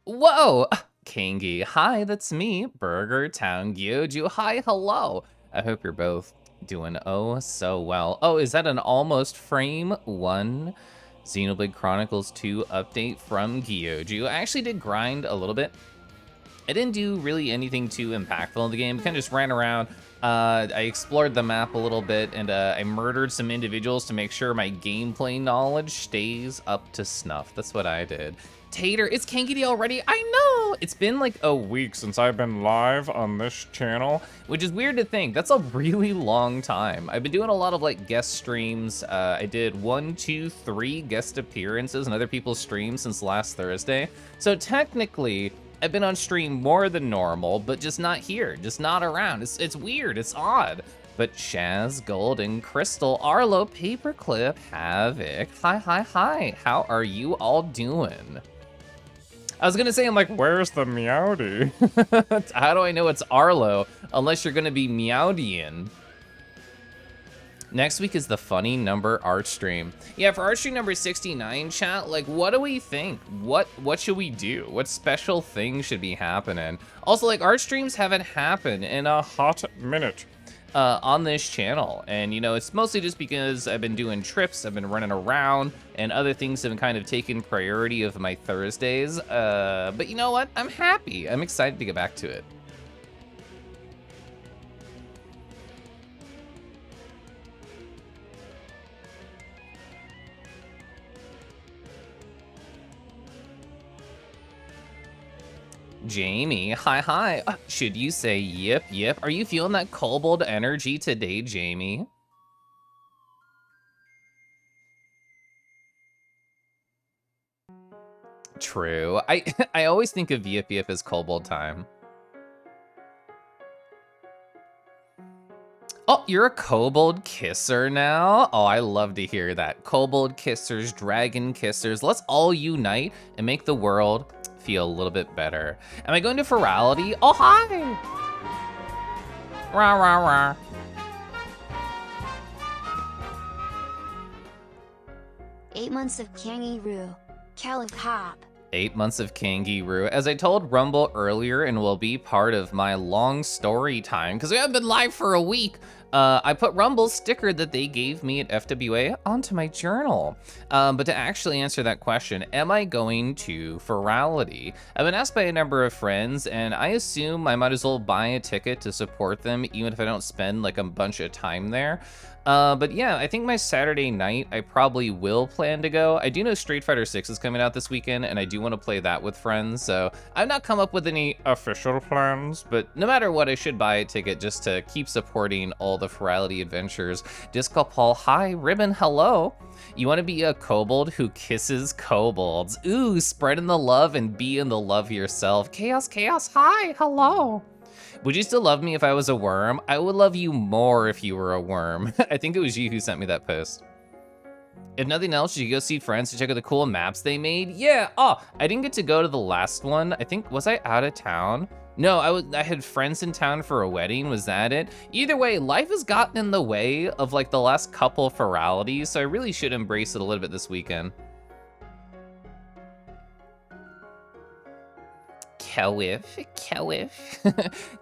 Whoa! Kangi, hi, that's me, Burger Town Gyoju. Hi, hello. I hope you're both doing oh so well. Oh, is that an almost frame 1 Xenoblade Chronicles 2 update from Gyoju? I actually did grind a little bit. I didn't do really anything too impactful in the game. Kind of just ran around. I explored the map a little bit, and I murdered some individuals to make sure my gameplay knowledge stays up to snuff. That's what I did. Tater, it's Kankity already. I know! It's been like a week since I've been live on this channel, which is weird to think. That's a really long time. I've been doing a lot of like guest streams. I did 1, 2, 3 guest appearances on other people's streams since last Thursday. So technically, I've been on stream more than normal, but just not here, just not around. It's weird, it's odd. But Shaz, Golden, Crystal, Arlo, Paperclip, Havoc, hi, how are you all doing? I was gonna say, I'm like, where's the Meowdy? How do I know it's Arlo, unless you're gonna be Meowdian? Next week is the funny number art stream. Yeah, for art stream number 69, chat, like, what do we think? What should we do? What special thing should be happening? Also, like, art streams haven't happened in a hot minute on this channel. And, you know, it's mostly just because I've been doing trips, I've been running around, and other things have kind of taken priority of my Thursdays. But you know what? I'm happy. I'm excited to get back to it. Jamie, hi. Should you say yip? Are you feeling that kobold energy today, Jamie? True. I always think of yip as kobold time. Oh, you're a kobold kisser now? Oh, I love to hear that. Kobold kissers, dragon kissers, let's all unite and make the world feel a little bit better. Am I going to virality? Oh, hi! Rah. 8 months of kangaroo. Keliff hop. 8 months of kangaroo. As I told Rumble earlier and will be part of my long story time, because we haven't been live for a week, I put Rumble's sticker that they gave me at FWA onto my journal. But to actually answer that question, am I going to virality? I've been asked by a number of friends, and I assume I might as well buy a ticket to support them, even if I don't spend like a bunch of time there. But yeah, I think my Saturday night, I probably will plan to go. I do know Street Fighter 6 is coming out this weekend, and I do want to play that with friends, so I've not come up with any official plans, but no matter what, I should buy a ticket just to keep supporting all the virality adventures. Disco Paul, hi. Ribbon, hello. You want to be a kobold who kisses kobolds. Ooh, spreading the love and be in the love yourself. Chaos, hi, hello. Would you still love me if I was a worm? I would love you more if you were a worm. I think it was you who sent me that post. If nothing else, should you go see friends to check out the cool maps they made? Yeah, oh, I didn't get to go to the last one. I think, was I out of town? No, I had friends in town for a wedding, was that it? Either way, life has gotten in the way of like the last couple viralities, so I really should embrace it a little bit this weekend. Keliff.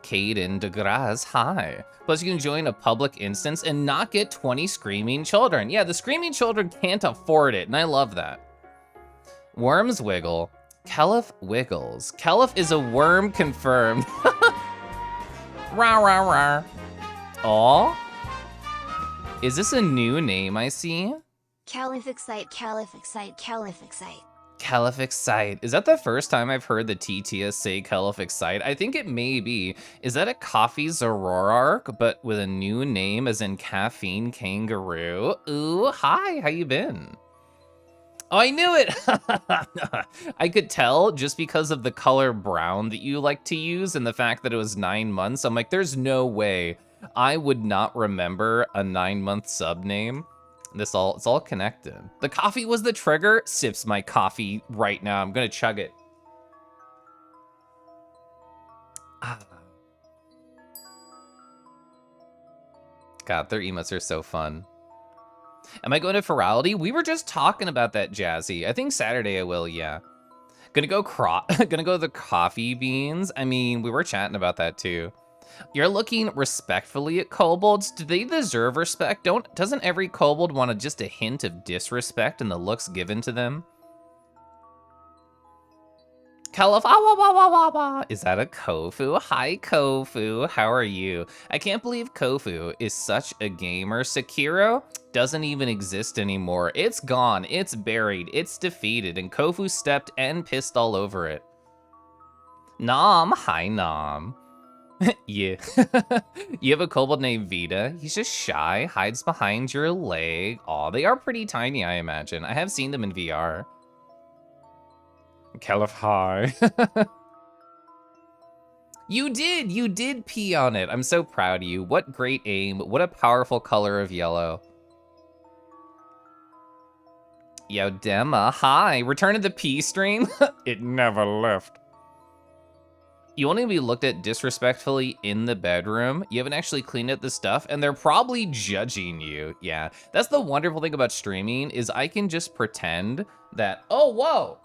Caden DeGrasse, hi. Plus you can join a public instance and not get 20 screaming children. Yeah, the screaming children can't afford it, and I love that. Worms wiggle. Keliff wiggles. Keliff is a worm confirmed. Rah. Aw. Is this a new name I see? Keliff excite. Keliff Excite. Is that the first time I've heard the TTS say Keliff Excite? I think it may be. Is that a coffee Zoroark, but with a new name as in caffeine kangaroo? Ooh, hi, how you been? Oh, I knew it! I could tell just because of the color brown that you like to use and the fact that it was 9 months. I'm like, there's no way I would not remember a 9-month sub name. It's all connected. The coffee was the trigger. Sips my coffee right now. I'm gonna chug it. God, their emotes are so fun. Am I going to virality? We were just talking about that, Jazzy. I think Saturday I will, yeah. Gonna go the coffee beans. I mean, we were chatting about that too. You're looking respectfully at kobolds. Do they deserve respect? Doesn't every kobold want just a hint of disrespect in the looks given to them? Keliff, ah, wah, wah, wah, wah, wah. Is that a Kofu? Hi, Kofu. How are you? I can't believe Kofu is such a gamer. Sekiro doesn't even exist anymore. It's gone. It's buried. It's defeated. And Kofu stepped and pissed all over it. Nom. Hi, Nom. Yeah. You have a kobold named Vita. He's just shy, hides behind your leg. Aw, they are pretty tiny, I imagine. I have seen them in VR. Keliff, hi. You did pee on it. I'm so proud of you. What great aim. What a powerful color of yellow. Yo, Dema, hi. Return to the pee stream? It never left. You only be looked at disrespectfully in the bedroom. You haven't actually cleaned up the stuff, and they're probably judging you. Yeah, that's the wonderful thing about streaming is I can just pretend that, oh, whoa,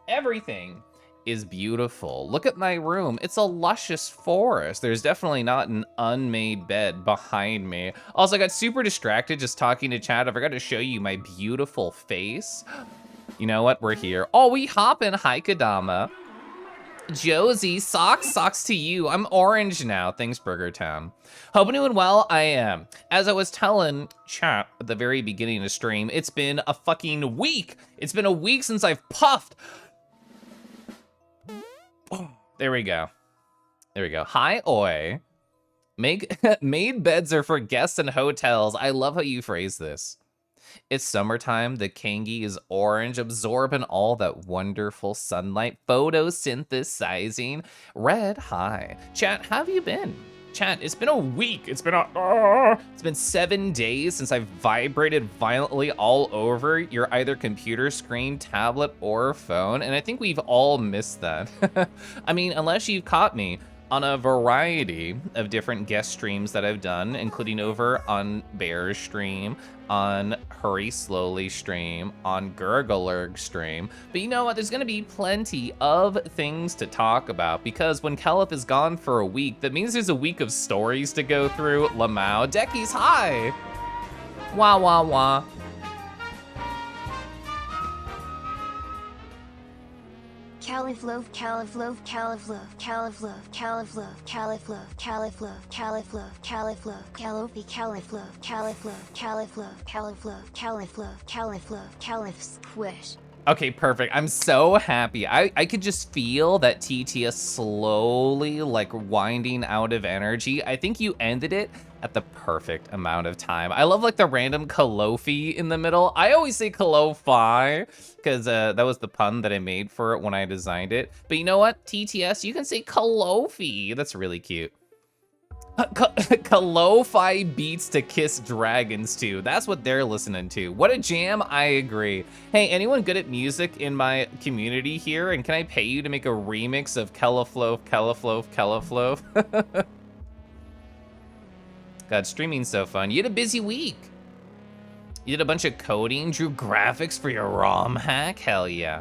everything is beautiful. Look at my room. It's a luscious forest. There's definitely not an unmade bed behind me. Also, I got super distracted just talking to chat. I forgot to show you my beautiful face. You know what? We're here. Oh, we hoppin'. Hi, Kadama. Josie, socks to you. I'm orange now. Thanks, Burger Town. Hoping doing well, I am. As I was telling chat at the very beginning of the stream, it's been a fucking week. It's been a week since I've puffed. Oh, there we go. There we go. Hi, oi. Made beds are for guests and hotels. I love how you phrase this. It's summertime, the Kangi is orange, absorbing all that wonderful sunlight, photosynthesizing. Red, hi. Chat, how have you been? Chat, it's been a week. It's been 7 days since I've vibrated violently all over your either computer screen, tablet, or phone, and I think we've all missed that. I mean, unless you've caught me on a variety of different guest streams that I've done, including over on Bear's stream, on Hurry Slowly stream, on Gurglerg stream. But you know what? There's gonna be plenty of things to talk about because when Keliff is gone for a week, that means there's a week of stories to go through. Lamau, Decky's hi! Wah, wah, wah. Keliff love, Keliff love, Keliff love, Keliff love, Keliff love, Keliff love, Keliff love, Keliff love, Keliff love, Kellopi, Keliff love, Keliff love, Keliff love, Keliff love, Keliff love, Keliff love, Keliff squish. Okay, perfect. I'm so happy. I could just feel that TTS slowly like winding out of energy. I think you ended it at the perfect amount of time. I love like the random Kalofi in the middle. I always say Kalofi because that was the pun that I made for it when I designed it. But you know what, TTS, you can say Kalofi. That's really cute. Kalofi beats to kiss dragons too. That's what they're listening to. What a jam, I agree. Hey, anyone good at music in my community here? And can I pay you to make a remix of Kelifloaf, Kelifloaf, Kelifloaf? God, streaming's so fun. You had a busy week. You did a bunch of coding, drew graphics for your ROM hack? Hell yeah.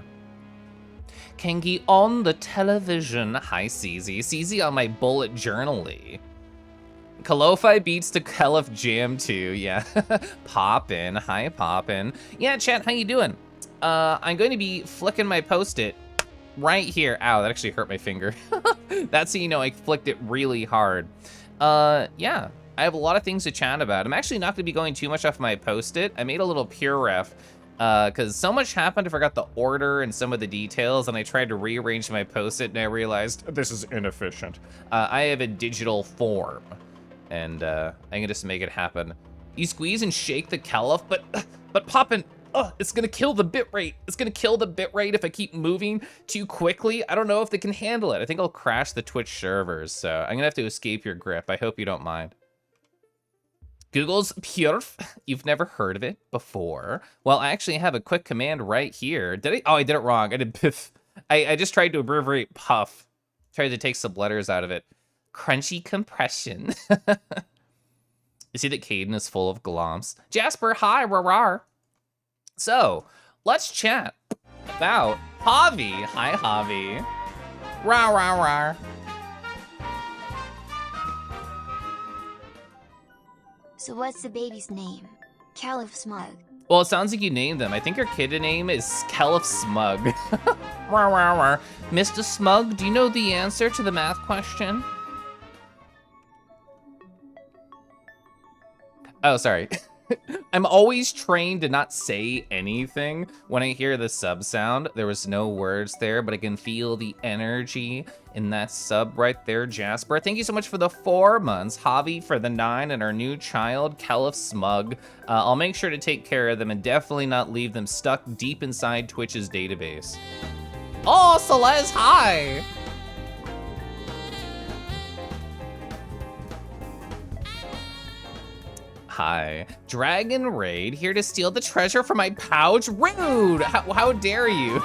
Kengi on the television. Hi, CZ. CZ on my bullet journal-y. Kalofi beats to Keliff Jam too, yeah. Poppin', hi Poppin'. Yeah, chat, how you doing? I'm going to be flicking my Post-it right here. Ow, that actually hurt my finger. That's how you know I flicked it really hard. Yeah, I have a lot of things to chat about. I'm actually not gonna be going too much off my Post-it. I made a little pure ref, because so much happened, I forgot the order and some of the details, and I tried to rearrange my Post-it, and I realized this is inefficient. I have a digital form. And I can just make it happen. You squeeze and shake the Keliff, but Poppin', it's gonna kill the bitrate. It's gonna kill the bitrate if I keep moving too quickly. I don't know if they can handle it. I think I'll crash the Twitch servers, so I'm gonna have to escape your grip. I hope you don't mind. Google's Purf. You've never heard of it before. Well, I actually have a quick command right here. Did I? Oh, I did it wrong. I did piff. I just tried to abbreviate puff. Tried to take some letters out of it. Crunchy compression. You see that Caden is full of glomps. Jasper, hi, rar. So, let's chat out. Javi. Hi, Javi. Rah, rah, rah. So what's the baby's name? Keliff Smug. Well, it sounds like you named them. I think your kid name is Keliff Smug. Rah, rah, rah. Mr. Smug, do you know the answer to the math question? Oh, sorry. I'm always trained to not say anything when I hear the sub sound. There was no words there, but I can feel the energy in that sub right there, Jasper. Thank you so much for the 4 months. Javi for the 9, and our new child, Keliff Smug. I'll make sure to take care of them and definitely not leave them stuck deep inside Twitch's database. Oh, Celeste, hi! Hi. Dragon Raid, here to steal the treasure from my pouch? Rude! How dare you?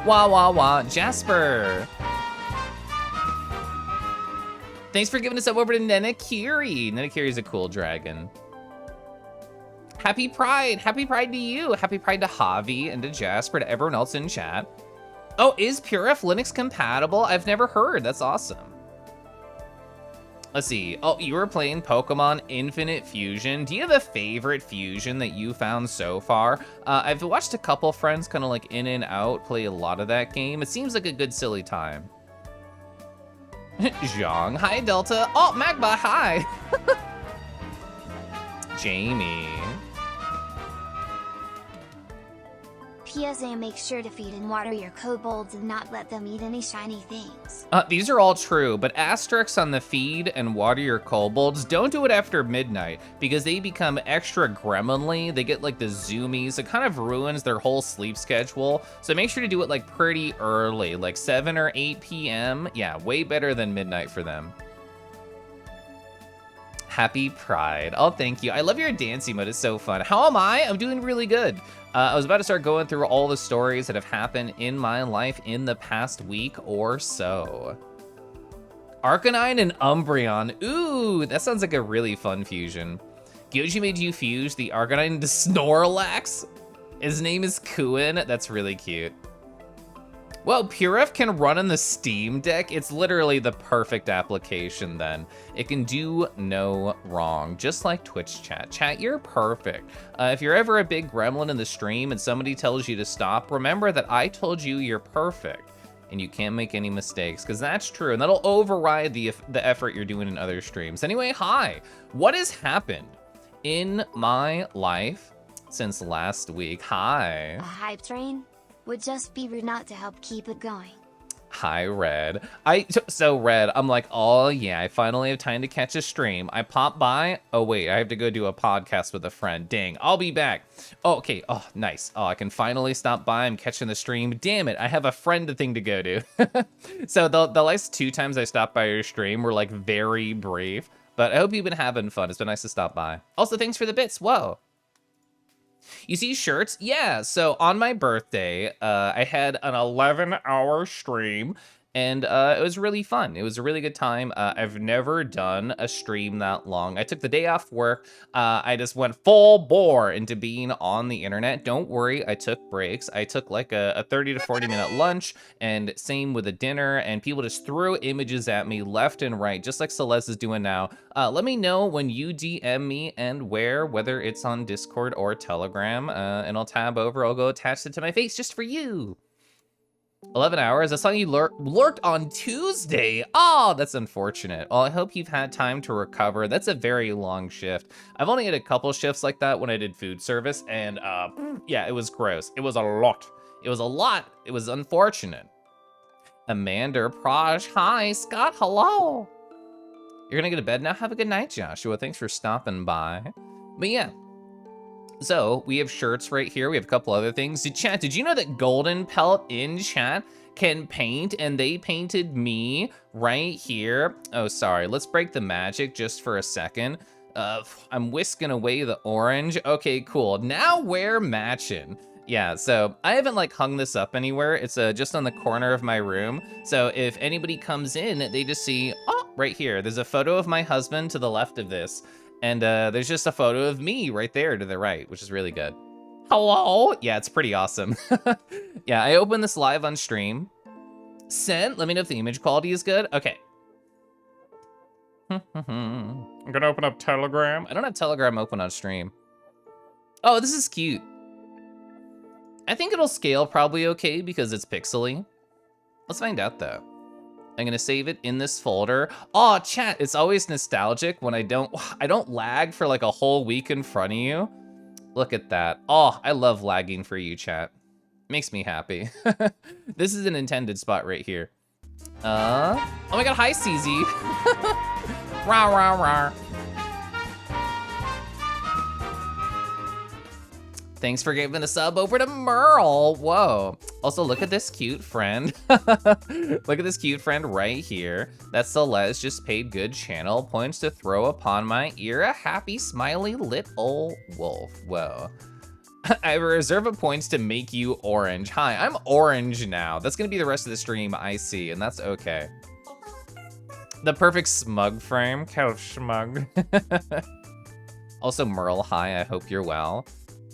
Wah, wah, wah. Jasper. Thanks for giving us up over to Nenakiri. Nenakiri's a cool dragon. Happy Pride. Happy Pride to you. Happy Pride to Javi and to Jasper, to everyone else in chat. Oh, is PureF Linux compatible? I've never heard. That's awesome. Let's see. Oh, you were playing Pokemon Infinite Fusion. Do you have a favorite fusion that you found so far? I've watched a couple friends kind of like in and out play a lot of that game. It seems like a good silly time. Zhang. Hi, Delta. Oh, Magba, hi. Jamie. PSA, make sure to feed and water your kobolds and not let them eat any shiny things. These are all true, but asterisks on the feed and water your kobolds, don't do it after midnight because they become extra gremlinly. They get like the zoomies. It kind of ruins their whole sleep schedule. So make sure to do it like pretty early, like 7 or 8 p.m. Yeah, way better than midnight for them. Happy Pride. Oh, thank you. I love your dance emote. It's so fun. How am I? I'm doing really good. I was about to start going through all the stories that have happened in my life in the past week or so. Arcanine and Umbreon. Ooh, that sounds like a really fun fusion. Gyoji made you fuse the Arcanine into Snorlax? His name is Kuin. That's really cute. Well, PureF can run on the Steam Deck. It's literally the perfect application then. It can do no wrong, just like Twitch chat. Chat, you're perfect. If you're ever a big gremlin in the stream and somebody tells you to stop, remember that I told you you're perfect and you can't make any mistakes, because that's true, and that'll override the effort you're doing in other streams. Anyway, hi. What has happened in my life since last week? Hi. A hype train? Would just be rude not to help keep it going. Hi, Red. So Red, I'm like, oh yeah, I finally have time to catch a stream. I pop by. Oh wait, I have to go do a podcast with a friend. Dang, I'll be back. Oh, okay. Oh, nice. Oh, I can finally stop by. I'm catching the stream. Damn it, I have a friend thing to go to. So the last 2 times I stopped by your stream were like very brief, but I hope you've been having fun. It's been nice to stop by. Also, thanks for the bits. Whoa. You see shirts? Yeah, so on my birthday, I had an 11-hour stream, and it was really fun. It was a really good time. I've never done a stream that long. I took the day off work. I just went full bore into being on the internet. Don't worry, I took breaks. I took like a 30 to 40 minute lunch, and same with a dinner, and people just threw images at me left and right, just like Celeste is doing now. Let me know when you DM me and where, whether it's on Discord or Telegram, and I'll tab over. I'll go attach it to my face just for you. 11 hours? I saw you lurked on Tuesday. Oh, that's unfortunate. Well, I hope you've had time to recover. That's a very long shift. I've only had a couple shifts like that when I did food service, and yeah, it was gross. It was a lot. It was a lot. It was unfortunate. Amanda, Praj, hi. Scott, hello. You're gonna go to bed now? Have a good night, Joshua. Thanks for stopping by. But yeah. So, we have shirts right here. We have a couple other things. Did you know that Golden Pelt in chat can paint? And they painted me right here. Oh, sorry. Let's break the magic just for a second. I'm whisking away the orange. Okay, cool. Now we're matching. Yeah, so I haven't like hung this up anywhere. It's just on the corner of my room. So if anybody comes in, they just see, oh, right here. There's a photo of my husband to the left of this. And there's just a photo of me right there to the right, which is really good. Hello? Yeah, it's pretty awesome. Yeah, I opened this live on stream. Sent, let me know if the image quality is good. Okay. I'm gonna open up Telegram. I don't have Telegram open on stream. Oh, this is cute. I think it'll scale probably okay because it's pixely. Let's find out though. I'm gonna save it in this folder. Oh, chat, it's always nostalgic when I don't lag for like a whole week in front of you. Look at that. Oh, I love lagging for you, chat. Makes me happy. This is an intended spot right here. Oh my god, hi CZ. Rah, rah, rah. Thanks for giving a sub over to Merle. Whoa. Also, look at this cute friend. Look at this cute friend right here. That's Celeste just paid good channel points to throw upon my ear. A happy, smiley little wolf. Whoa. I reserve a points to make you orange. Hi, I'm orange now. That's gonna be the rest of the stream, I see, and that's okay. The perfect smug frame. Keliff smug. Also, Merle, hi, I hope you're well.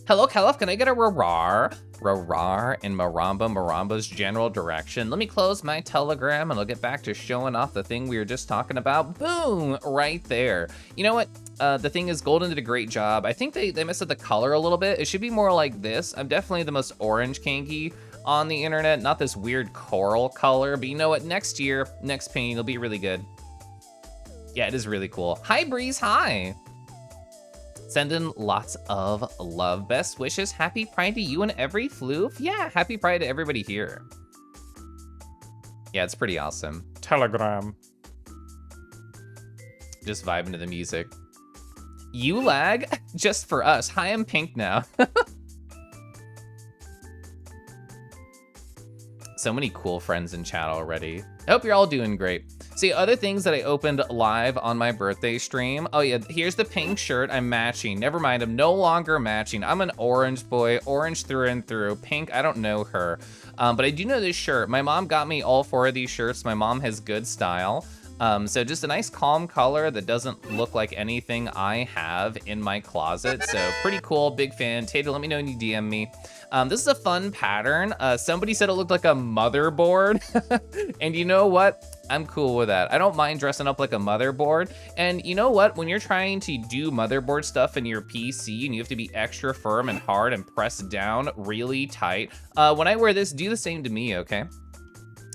Hello, Keliff, can I get a rarar? Rarar in Maramba's general direction. Let me close my Telegram and I'll get back to showing off the thing we were just talking about. Boom, right there. You know what? The thing is, Golden did a great job. I think they messed up the color a little bit. It should be more like this. I'm definitely the most orange Kangi on the internet, not this weird coral color, but you know what? Next year, next paint, it'll be really good. Yeah, it is really cool. Hi, Breeze, hi. Sending lots of love. Best wishes. Happy Pride to you and every floof. Yeah, happy Pride to everybody here. Yeah, it's pretty awesome. Telegram. Just vibing to the music. You lag? Just for us. Hi, I'm pink now. So many cool friends in chat already. I hope you're all doing great. See, other things that I opened live on my birthday stream. Oh yeah, here's the pink shirt. I'm matching. Never mind, I'm no longer matching. I'm an orange boy, orange through and through. Pink, I don't know her. But I do know this shirt. My mom got me all 4 of these shirts. My mom has good style. So just a nice calm color that doesn't look like anything I have in my closet. So pretty cool, big fan. Tater, let me know when you DM me. This is a fun pattern. Somebody said it looked like a motherboard. And you know what? I'm cool with that. I don't mind dressing up like a motherboard. And you know what? When you're trying to do motherboard stuff in your PC and you have to be extra firm and hard and press down really tight, when I wear this, do the same to me, okay?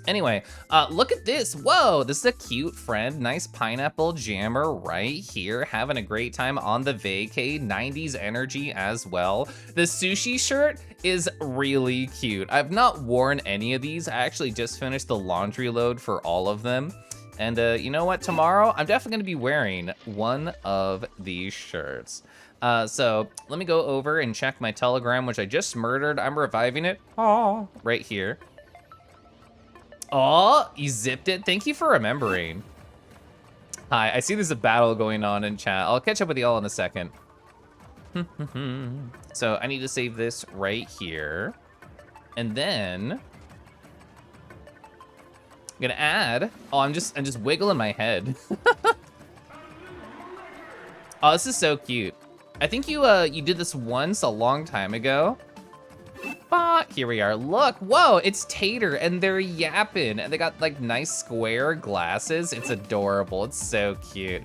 Anyway, look at this. Whoa, this is a cute friend. Nice pineapple jammer right here. Having a great time on the vacay. 90s energy as well. The sushi shirt is really cute. I've not worn any of these. I actually just finished the laundry load for all of them. And you know what? Tomorrow, I'm definitely gonna be wearing one of these shirts. So let me go over and check my Telegram, which I just murdered. I'm reviving it. Oh, right here. Oh, you zipped it. Thank you for remembering. Hi, I see there's a battle going on in chat. I'll catch up with y'all in a second. So I need to save this right here. And then I'm gonna add, oh, I'm just wiggling my head. Oh, this is so cute. I think you did this once a long time ago. Here we are. Look, whoa, it's Tater and they're yapping and they got like nice square glasses. It's adorable. It's so cute.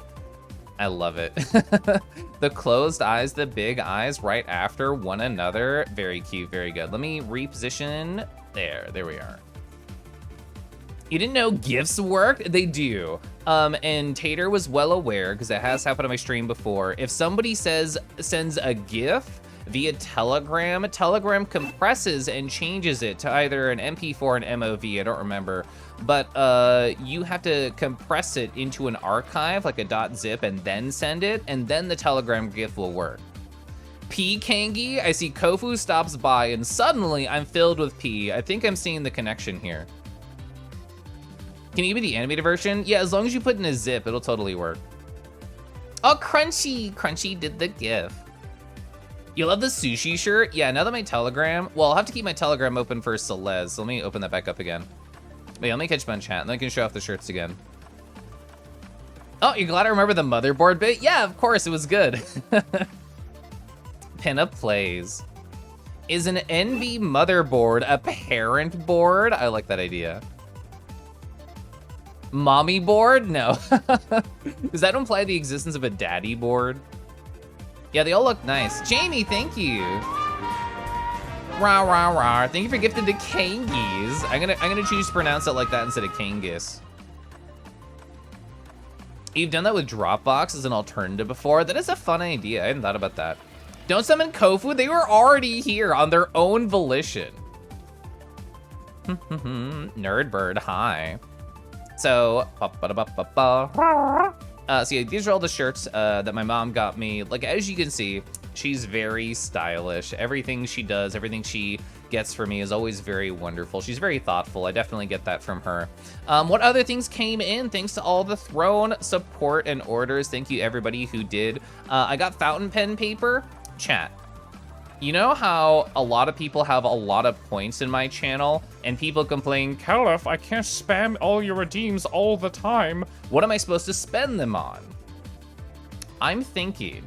I love it. The closed eyes, the big eyes right after one another. Very cute, very good. Let me reposition. There we are. You didn't know GIFs worked? They do. And Tater was well aware because it has happened on my stream before. If somebody sends a GIF via Telegram, Telegram compresses and changes it to either an MP4 or an MOV, I don't remember. But you have to compress it into an archive, like a .zip, and then send it, and then the Telegram GIF will work. P Kangi, I see Kofu stops by, and suddenly I'm filled with P. I think I'm seeing the connection here. Can you give me the animated version? Yeah, as long as you put in a zip, it'll totally work. Oh, Crunchy did the GIF. You love the sushi shirt? Yeah, now that my Telegram, well, I'll have to keep my Telegram open for Celeste, so let me open that back up again. Wait, let me catch my chat, and then I can show off the shirts again. Oh, you're glad I remember the motherboard bit? Yeah, of course, it was good. Pinup plays. Is an NB motherboard a parent board? I like that idea. Mommy board? No. Does that imply the existence of a daddy board? Yeah, they all look nice. Jamie, thank you. Rah, rah, rah. Thank you for gifting to Kangis. I'm gonna choose to pronounce it like that instead of Kangis. You've done that with Dropbox as an alternative before. That is a fun idea. I hadn't thought about that. Don't summon Kofu. They were already here on their own volition. Nerdbird, hi. So, so yeah, these are all the shirts that my mom got me. Like, as you can see, she's very stylish. Everything she does, everything she gets for me is always very wonderful. She's very thoughtful. I definitely get that from her. What other things came in? Thanks to all the Throne support and orders. Thank you everybody who did. I got fountain pen paper. Chat. You know how a lot of people have a lot of points in my channel and people complain, Keliff, I can't spam all your redeems all the time. What am I supposed to spend them on? I'm thinking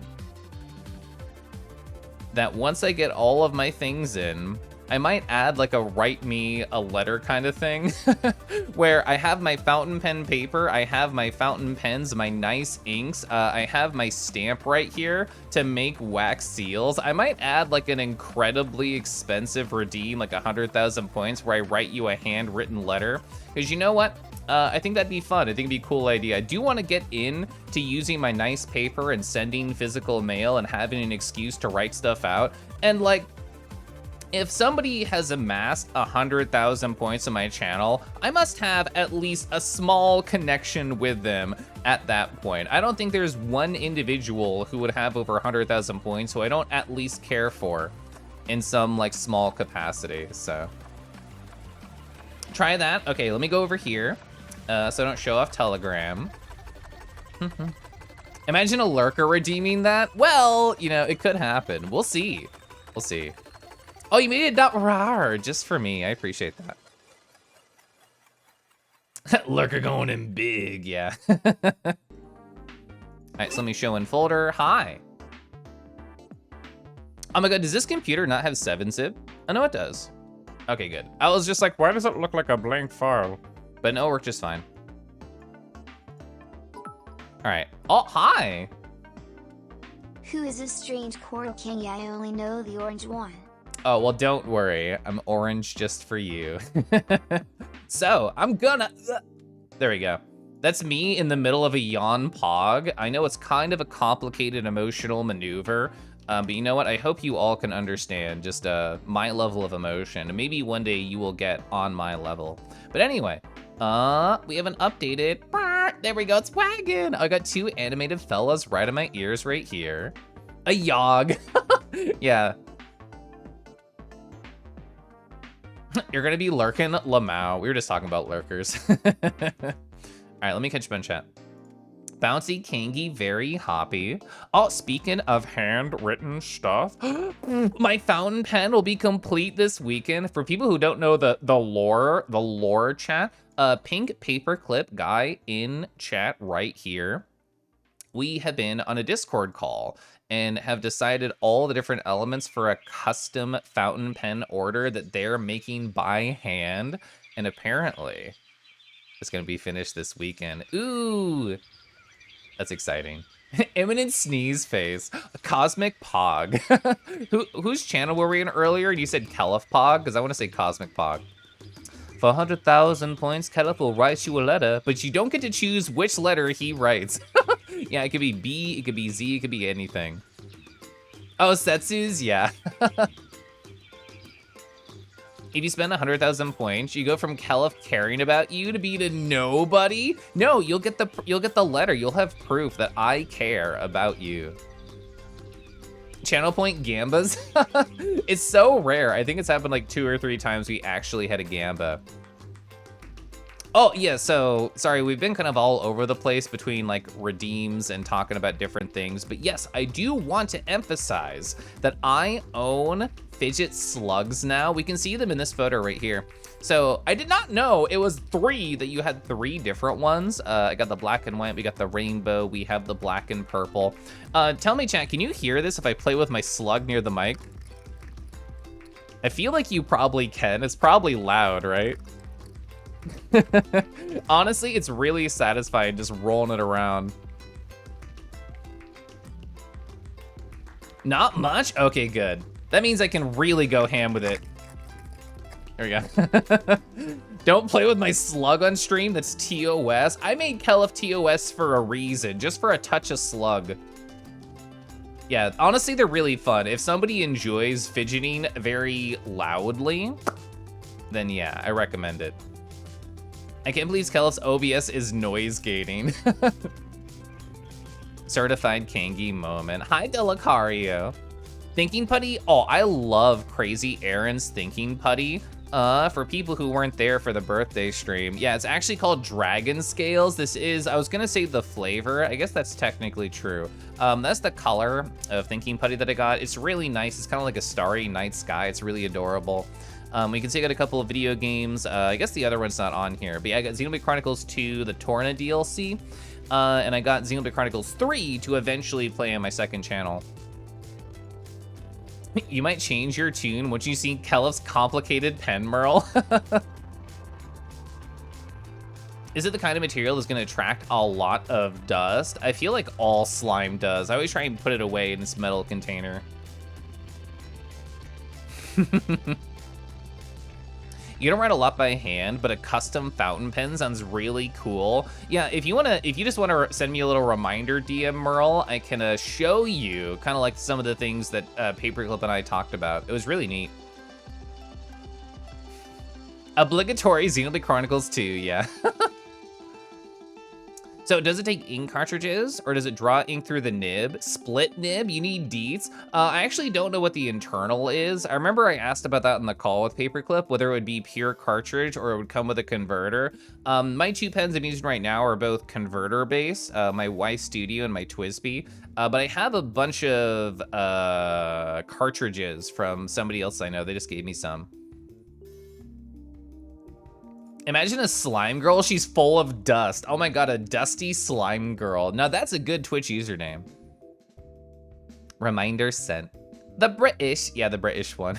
that once I get all of my things in, I might add like a write me a letter kind of thing where I have my fountain pen paper, I have my fountain pens, my nice inks, I have my stamp right here to make wax seals. I might add like an incredibly expensive redeem, like 100,000 points, where I write you a handwritten letter. Because you know what? I think that'd be fun. I think it'd be a cool idea. I do want to get in to using my nice paper and sending physical mail and having an excuse to write stuff out. And like, if somebody has amassed 100,000 points on my channel, I must have at least a small connection with them at that point. I don't think there's one individual who would have over 100,000 points who I don't at least care for in some like small capacity, so. Try that. Okay, let me go over here so I don't show off Telegram. Imagine a lurker redeeming that. Well, you know, it could happen. We'll see. We'll see. Oh, you made it not rar just for me. I appreciate that. Lurker going in big, yeah. All right, so let me show in folder. Hi. Oh my god, does this computer not have 7-zip? Oh no, it does. Okay, good. I was just like, why does it look like a blank file? But no, it worked just fine. All right. Oh, hi. Who is this strange corn king? I only know the orange one. Oh, well, don't worry. I'm orange just for you. So, I'm gonna... There we go. That's me in the middle of a yawn pog. I know it's kind of a complicated emotional maneuver, but you know what? I hope you all can understand just my level of emotion. And maybe one day you will get on my level. But anyway, we haven't updated. There we go, it's wagon. I got 2 animated fellas right in my ears right here. A yog. Yeah. You're gonna be lurking Lamau. We were just talking about lurkers. All right, let me catch you in chat. Bouncy Kangi, very hoppy. Oh, speaking of handwritten stuff, my fountain pen will be complete this weekend. For people who don't know the lore chat, pink paperclip guy in chat right here. We have been on a Discord call and have decided all the different elements for a custom fountain pen order that they're making by hand. And apparently it's gonna be finished this weekend. Ooh, that's exciting. Imminent sneeze face, Cosmic Pog. Whose channel were we in earlier? And you said Keliff Pog? Because I want to say Cosmic Pog. For 100,000 points, Keliff will write you a letter, but you don't get to choose which letter he writes. Yeah, it could be B, it could be Z, it could be anything. Oh, Setsu's? Yeah. If you spend 100,000 points, you go from Keliff caring about you to be to nobody. No, you'll get the letter. You'll have proof that I care about you. Channel point gambas. It's so rare. I think it's happened like 2 or 3 times we actually had a gamba. Oh yeah, so sorry, we've been kind of all over the place between like redeems and talking about different things, but yes, I do want to emphasize that I own fidget slugs now. We can see them in this photo right here. So I did not know it was 3, that you had 3 different ones. I got the black and white, we got the rainbow, we have the black and purple. Tell me, chat, can you hear this if I play with my slug near the mic? I feel like you probably can. It's probably loud, right? Honestly, it's really satisfying just rolling it around. Not much? Okay, good. That means I can really go ham with it. There we go. Don't play with my slug on stream, that's TOS. I made Keliff TOS for a reason, just for a touch of slug. Yeah, honestly, they're really fun. If somebody enjoys fidgeting very loudly, then yeah, I recommend it. I can't believe Keliff's OBS is noise gating. Certified Kangi moment. Hi, Delacario. Thinking Putty? Oh, I love Crazy Aaron's Thinking Putty. For people who weren't there for the birthday stream. Yeah, it's actually called Dragon Scales. This is, I was gonna say the flavor. I guess that's technically true. That's the color of Thinking Putty that I got. It's really nice. It's kind of like a starry night sky. It's really adorable. We can see I got a couple of video games. I guess the other one's not on here. But yeah, I got Xenoblade Chronicles 2, the Torna DLC. And I got Xenoblade Chronicles 3 to eventually play on my second channel. You might change your tune once you see Keliff's complicated pen, Merle. Is it the kind of material that's gonna attract a lot of dust? I feel like all slime does. I always try and put it away in this metal container. You don't write a lot by hand, but a custom fountain pen sounds really cool. Yeah, if you just wanna send me a little reminder DM, Merle, I can show you kind of like some of the things that Paperclip and I talked about. It was really neat. Obligatory Xenoblade Chronicles 2, yeah. So does it take ink cartridges or does it draw ink through the nib? Split nib, you need deets. I actually don't know what the internal is. I remember I asked about that in the call with Paperclip, whether it would be pure cartridge or it would come with a converter. My two pens I'm using right now are both converter based, my Y Studio and my TWSBI. But I have a bunch of cartridges from somebody else I know. They just gave me some. Imagine a slime girl, she's full of dust. Oh my God, a dusty slime girl. Now that's a good Twitch username. Reminder sent. The British, yeah, the British one.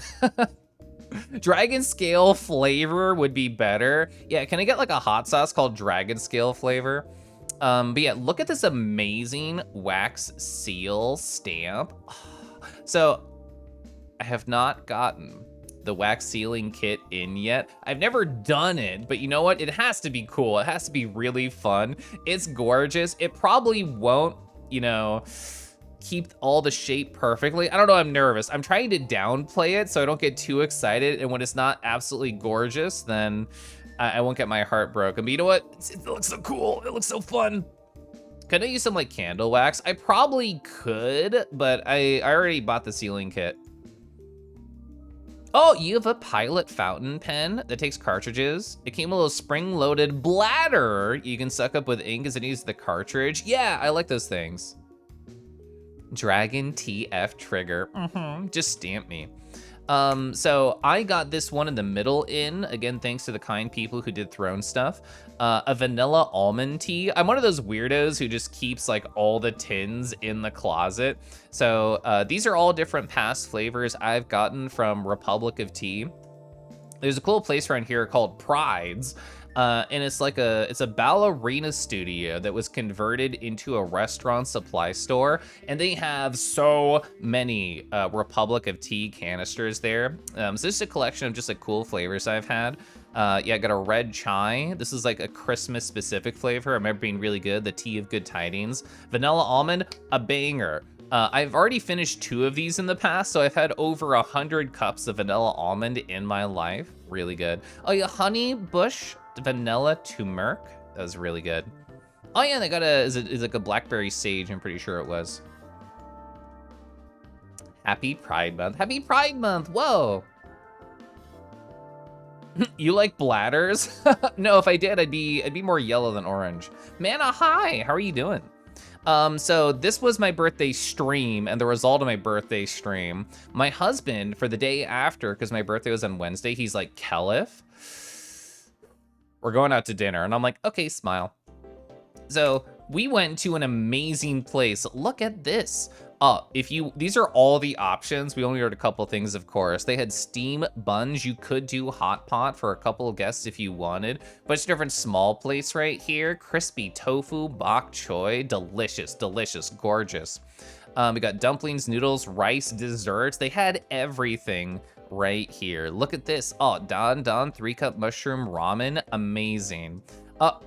Dragon scale flavor would be better. Yeah, can I get like a hot sauce called dragon scale flavor? But yeah, look at this amazing wax seal stamp. So I have not gotten the wax sealing kit in yet. I've never done it, but you know what? It has to be cool. It has to be really fun. It's gorgeous. It probably won't, you know, keep all the shape perfectly. I don't know, I'm nervous. I'm trying to downplay it so I don't get too excited, and when it's not absolutely gorgeous, then I won't get my heart broken. But you know what? It looks so cool. It looks so fun. Could I use some like candle wax? I probably could, but I already bought the sealing kit. Oh, you have a pilot fountain pen that takes cartridges. It came with a little spring-loaded bladder you can suck up with ink as it uses the cartridge. Yeah, I like those things. Dragon TF trigger. Just stamp me. So I got this one in the middle in, again, thanks to the kind people who did Throne stuff. A vanilla almond tea. I'm one of those weirdos who just keeps like all the tins in the closet. So these are all different past flavors I've gotten from Republic of Tea. There's a cool place around here called Pride's. And it's like it's a ballerina studio that was converted into a restaurant supply store, and they have so many Republic of Tea canisters there. So this is a collection of just like cool flavors I've had. Yeah, I got a red chai. This is like a Christmas specific flavor. I remember being really good. The Tea of Good Tidings. Vanilla almond, a banger. I've already finished 2 of these in the past, so I've had over 100 cups of vanilla almond in my life. Really good. Oh yeah, honey bush vanilla turmeric. That was really good. Oh yeah, they got is like a blackberry sage, I'm pretty sure it was. Happy Pride Month. Happy Pride Month, whoa. You like bladders? No, if I did, I'd be more yellow than orange. Mana, hi, how are you doing? So this was my birthday stream and the result of my birthday stream. My husband, for the day after, because my birthday was on Wednesday, he's like, Keliff, we're going out to dinner. And I'm like, okay, smile. So we went to an amazing place. Look at this. These are all the options. We only ordered a couple things, of course. They had steam buns. You could do hot pot for a couple of guests if you wanted. Bunch of different small plates right here. Crispy tofu, bok choy, delicious, delicious, gorgeous. We got dumplings, noodles, rice, desserts. They had everything right here. Look at this. Oh, Don 3-cup mushroom ramen, amazing.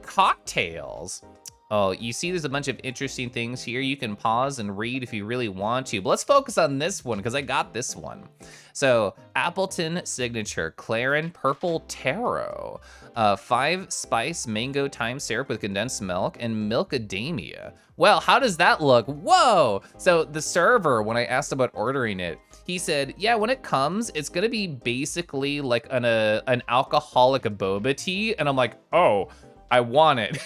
Cocktails. Oh, you see there's a bunch of interesting things here. You can pause and read if you really want to, but let's focus on this one because I got this one. So, Appleton Signature Clarin Purple Taro, 5-spice mango thyme syrup with condensed milk and milkadamia. Well, how does that look? Whoa! So the server, when I asked about ordering it, he said, yeah, when it comes, it's gonna be basically like an alcoholic boba tea. And I'm like, oh, I want it.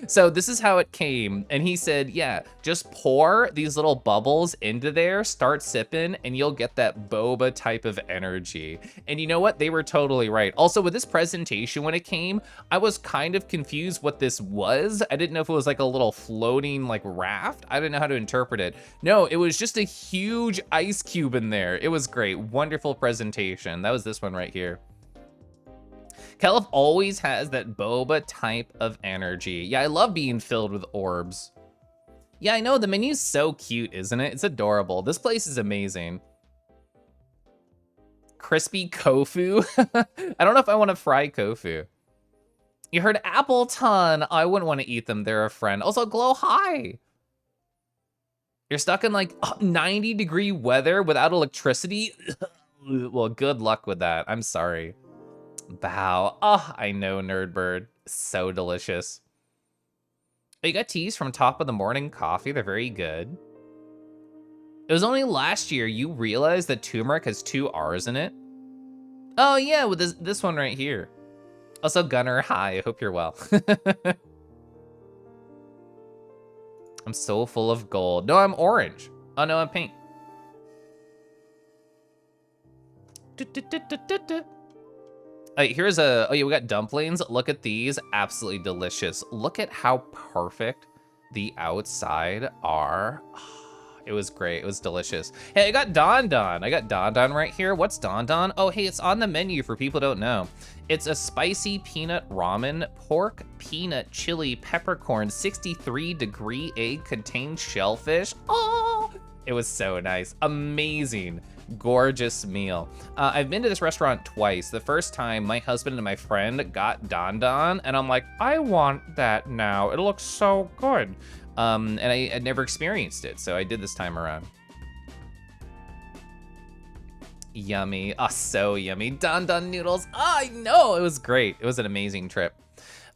So this is how it came. And he said, yeah, just pour these little bubbles into there, start sipping, and you'll get that boba type of energy. And you know what? They were totally right. Also, with this presentation, when it came, I was kind of confused what this was. I didn't know if it was like a little floating like raft. I didn't know how to interpret it. No, it was just a huge ice cube in there. It was great. Wonderful presentation. That was this one right here. Keliff always has that boba type of energy. Yeah, I love being filled with orbs. Yeah, I know, the menu's so cute, isn't it? It's adorable. This place is amazing. Crispy tofu. I don't know if I want to fry tofu. You heard Appleton. I wouldn't want to eat them. They're a friend. Also, Glow High. You're stuck in like 90-degree weather without electricity? Well, good luck with that. I'm sorry. Bow. Oh, I know, Nerdbird. So delicious. Oh, you got teas from Top of the Morning Coffee. They're very good. It was only last year you realized that turmeric has 2 R's in it. Oh yeah, with this one right here. Also, Gunner, hi. I hope you're well. I'm so full of gold. No, I'm orange. Oh no, I'm pink. Here's oh yeah, we got dumplings. Look at these, absolutely delicious. Look at how perfect the outside are. It was great, it was delicious. Hey, I got Don Don. I got Don Don right here. What's Don Don? Oh, hey, it's on the menu for people who don't know. It's a spicy peanut ramen, pork, peanut, chili, peppercorn, 63-degree egg contained shellfish. Oh, it was so nice, amazing. Gorgeous meal. I've been to this restaurant twice. The first time, my husband and my friend got Don Don, and I'm like, I want that now. It looks so good. And I had never experienced it, so I did this time around. Yummy. Oh, so yummy. Don Don noodles. Oh, I know. It was great. It was an amazing trip.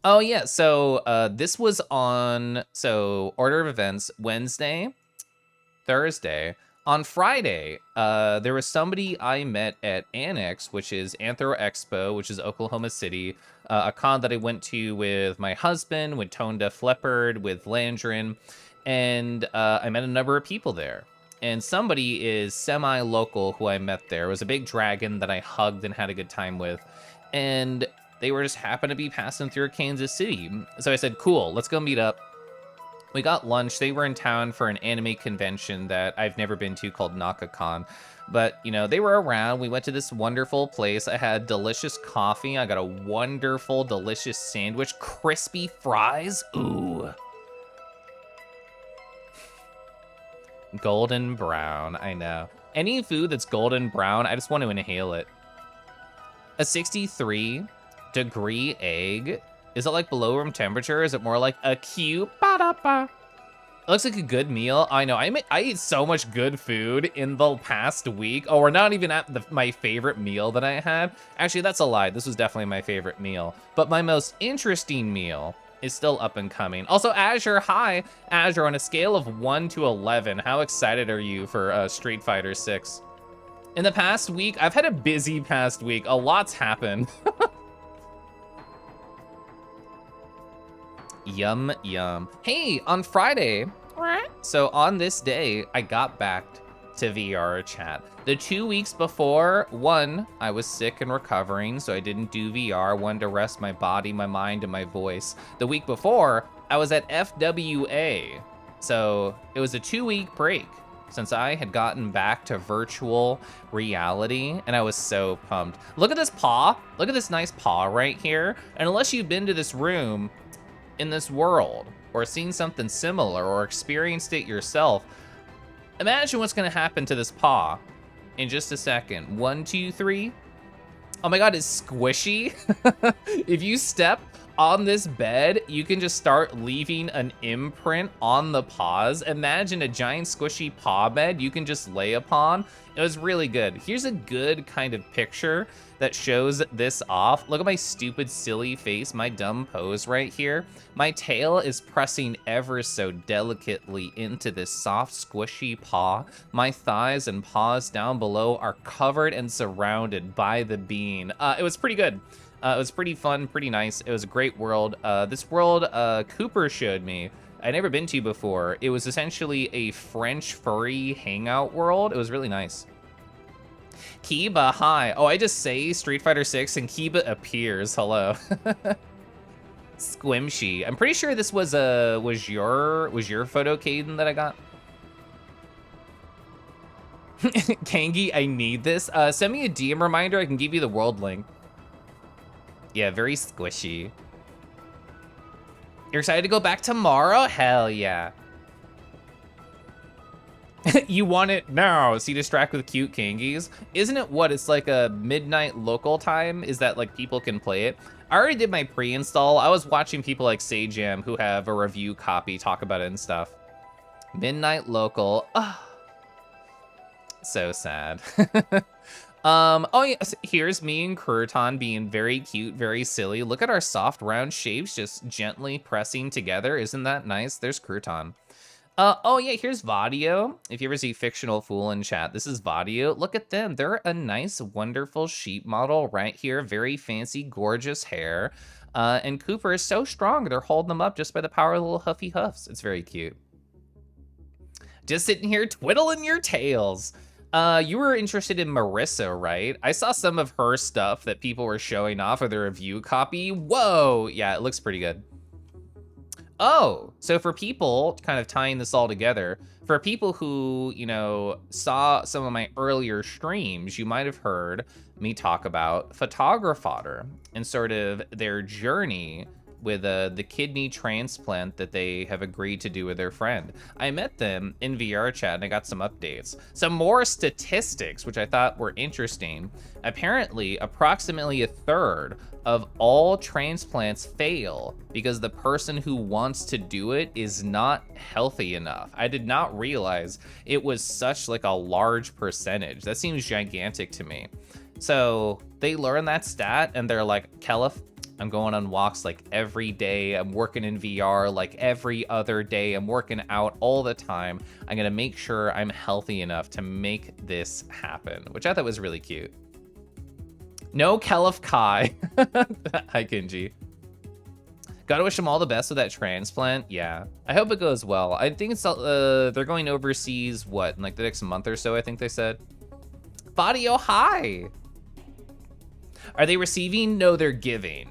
Oh, yeah. So this was on, order of events, Wednesday, Thursday. On Friday, there was somebody I met at Annex, which is Anthro Expo, which is Oklahoma City, a con that I went to with my husband, with Tone Deaf Leopard, with Landrin, and I met a number of people there. And somebody is semi-local who I met there. It was a big dragon that I hugged and had a good time with. And they were just happened to be passing through Kansas City. So I said, cool, let's go meet up. We got lunch. They were in town for an anime convention that I've never been to called NakaCon. But, you know, they were around. We went to this wonderful place. I had delicious coffee. I got a wonderful, delicious sandwich. Crispy fries. Ooh. Golden brown. I know. Any food that's golden brown, I just want to inhale it. A 63-degree egg. Is it like below room temperature? Is it more like a cute? Ba-da-ba? It looks like a good meal. I know, I ate so much good food in the past week. Oh, we're not even at my favorite meal that I had. Actually, that's a lie. This was definitely my favorite meal. But my most interesting meal is still up and coming. Also, Azure, hi. Azure, on a scale of 1 to 11, how excited are you for Street Fighter 6? In the past week, I've had a busy past week. A lot's happened. Yum, yum. Hey, on Friday, so on this day, I got back to VR chat. The 2 weeks before, one, I was sick and recovering, so I didn't do VR. One, to rest my body, my mind, and my voice. The week before, I was at FWA. So it was a 2-week break since I had gotten back to virtual reality, and I was so pumped. Look at this paw. Look at this nice paw right here. And unless you've been to this room in this world, or seen something similar, or experienced it yourself, imagine what's gonna happen to this paw in just a second. 1, 2, 3. Oh my God, it's squishy. If you step on this bed, you can just start leaving an imprint on the paws. Imagine a giant squishy paw bed you can just lay upon. It was really good. Here's a good kind of picture that shows this off. Look at my stupid, silly face, my dumb pose right here. My tail is pressing ever so delicately into this soft, squishy paw. My thighs and paws down below are covered and surrounded by the bean. It was pretty good. It was pretty fun, pretty nice. It was a great world. This world Cooper showed me, I'd never been to before. It was essentially a French furry hangout world. It was really nice. Kiba, hi. Oh, I just say Street Fighter 6 and Kiba appears. Hello. Squimshy. I'm pretty sure this was your photo, Caden, that I got. Kangi, I need this. Send me a DM reminder. I can give you the world link. Yeah, very squishy. You're excited to go back tomorrow? Hell yeah. You want it now. See, distract with cute Kangis. Isn't it what? It's like a midnight local time? Is that like people can play it? I already did my pre-install. I was watching people like Sajam who have a review copy talk about it and stuff. Midnight local. Oh, so sad. Oh yeah, here's me and Cruton being very cute, very silly. Look at our soft round shapes just gently pressing together. Isn't that nice? There's Cruton. Oh yeah, here's Vadio. If you ever see Fictional Fool in chat, this is Vadio. Look at them. They're a nice, wonderful sheep model right here. Very fancy, gorgeous hair. And Cooper is so strong. They're holding them up just by the power of the little huffy huffs. It's very cute. Just sitting here twiddling your tails. You were interested in Marissa, right? I saw some of her stuff that people were showing off of their review copy. Whoa, yeah, it looks pretty good. Oh, so for people, kind of tying this all together, for people who, you know, saw some of my earlier streams, you might have heard me talk about Photographer and sort of their journey with the kidney transplant that they have agreed to do with their friend. I met them in VR chat and I got some updates. Some more statistics, which I thought were interesting. Apparently, approximately a third of all transplants fail because the person who wants to do it is not healthy enough. I did not realize it was such like a large percentage. That seems gigantic to me. So they learn that stat and they're like, Keliff, I'm going on walks like every day. I'm working in VR like every other day. I'm working out all the time. I'm gonna make sure I'm healthy enough to make this happen, which I thought was really cute. No Keliff Kai. Hi, Kinji. Gotta wish them all the best with that transplant. Yeah, I hope it goes well. I think it's they're going overseas, what, in like the next month or so, I think they said. Fadio, hi. Are they receiving? No, they're giving.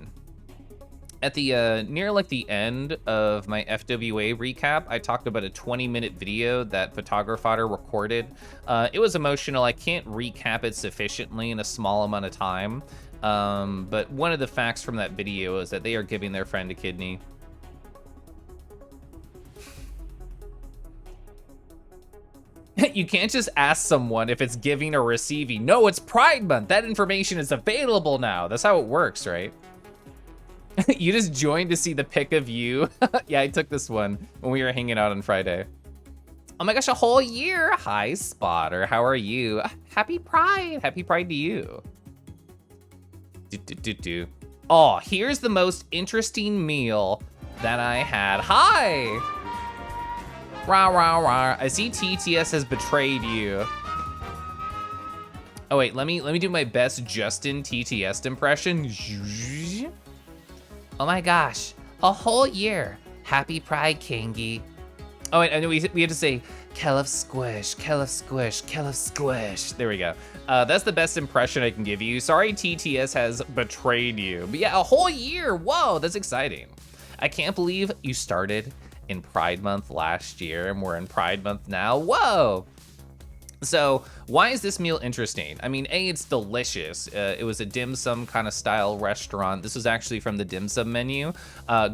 At the near like the end of my FWA recap, I talked about a 20-minute video that Photographer recorded. It was emotional. I can't recap it sufficiently in a small amount of time. But one of the facts from that video is that they are giving their friend a kidney. You can't just ask someone if it's giving or receiving. No, it's Pride Month. That information is available now. That's how it works, right? You just joined to see the pic of you. Yeah, I took this one when we were hanging out on Friday. Oh my gosh, a whole year. Hi, Spotter. How are you? Happy Pride. Happy Pride to you. Oh, here's the most interesting meal that I had. Hi. Rah, rah, rah. I see TTS has betrayed you. Oh wait, let me do my best Justin TTS impression. Oh my gosh, a whole year. Happy Pride, Kangi. Oh, and we have to say, Keliff squish, Keliff squish, Keliff squish. There we go. That's the best impression I can give you. Sorry TTS has betrayed you. But yeah, a whole year, whoa, that's exciting. I can't believe you started in Pride Month last year and we're in Pride Month now. Whoa! So why is this meal interesting? I mean, A, it's delicious. It was a dim sum kind of style restaurant. This was actually from the dim sum menu.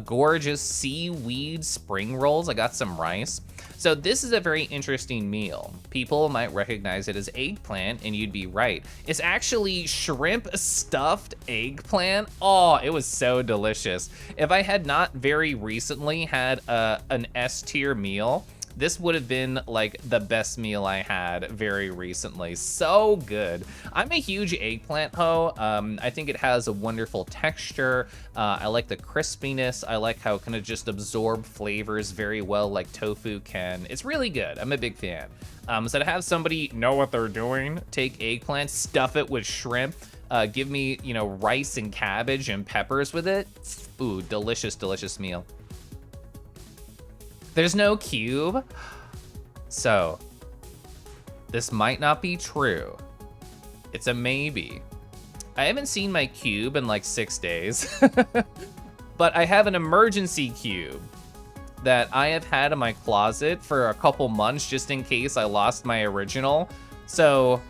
Gorgeous seaweed spring rolls. I got some rice. So this is a very interesting meal. People might recognize it as eggplant, and you'd be right. It's actually shrimp stuffed eggplant. Oh, it was so delicious. If I had not very recently had an S tier meal, this would have been like the best meal I had very recently. So good. I'm a huge eggplant ho. I think it has a wonderful texture. I like the crispiness. I like how it kind of just absorb flavors very well like tofu can. It's really good. I'm a big fan. So to have somebody know what they're doing, take eggplant, stuff it with shrimp, give me, you know, rice and cabbage and peppers with it. Ooh, delicious, delicious meal. There's no cube, so this might not be true. It's a maybe. I haven't seen my cube in like 6 days, but I have an emergency cube that I have had in my closet for a couple months just in case I lost my original. So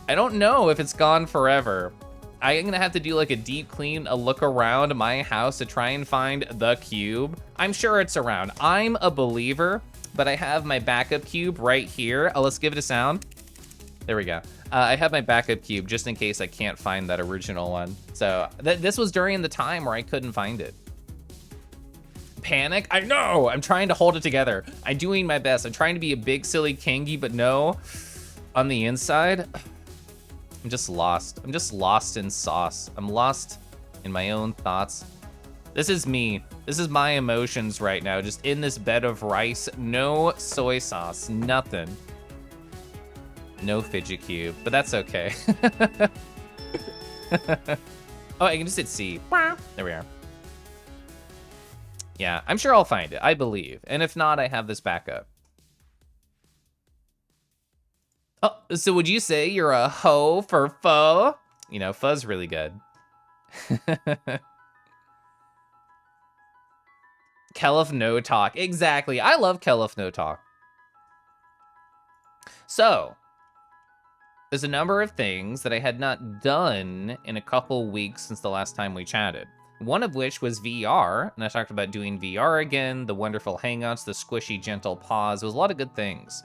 I don't know if it's gone forever. I'm gonna have to do like a deep clean, a look around my house to try and find the cube. I'm sure it's around. I'm a believer, but I have my backup cube right here. Oh, let's give it a sound. There we go. I have my backup cube just in case I can't find that original one. So this was during the time where I couldn't find it. Panic? I know, I'm trying to hold it together. I'm doing my best. I'm trying to be a big silly Kangi, but no, on the inside, I'm just lost. I'm just lost in sauce. I'm lost in my own thoughts. This is me. This is my emotions right now. Just in this bed of rice. No soy sauce. Nothing. No fidget cube. But that's okay. Oh, I can just hit C. There we are. Yeah, I'm sure I'll find it. I believe. And if not, I have this backup. Oh, so would you say you're a hoe for pho? You know, pho's really good. Keliff no talk. Exactly. I love Keliff no talk. So, there's a number of things that I had not done in a couple weeks since the last time we chatted. One of which was VR, and I talked about doing VR again, the wonderful hangouts, the squishy, gentle pause. It was a lot of good things.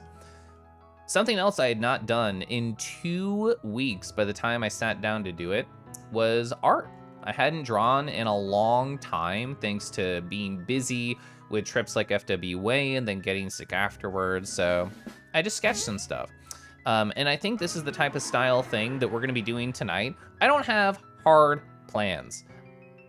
Something else I had not done in 2 weeks by the time I sat down to do it was art. I hadn't drawn in a long time thanks to being busy with trips like FWA and then getting sick afterwards, so I just sketched some stuff. And I think this is the type of style thing that we're gonna be doing tonight. I don't have hard plans.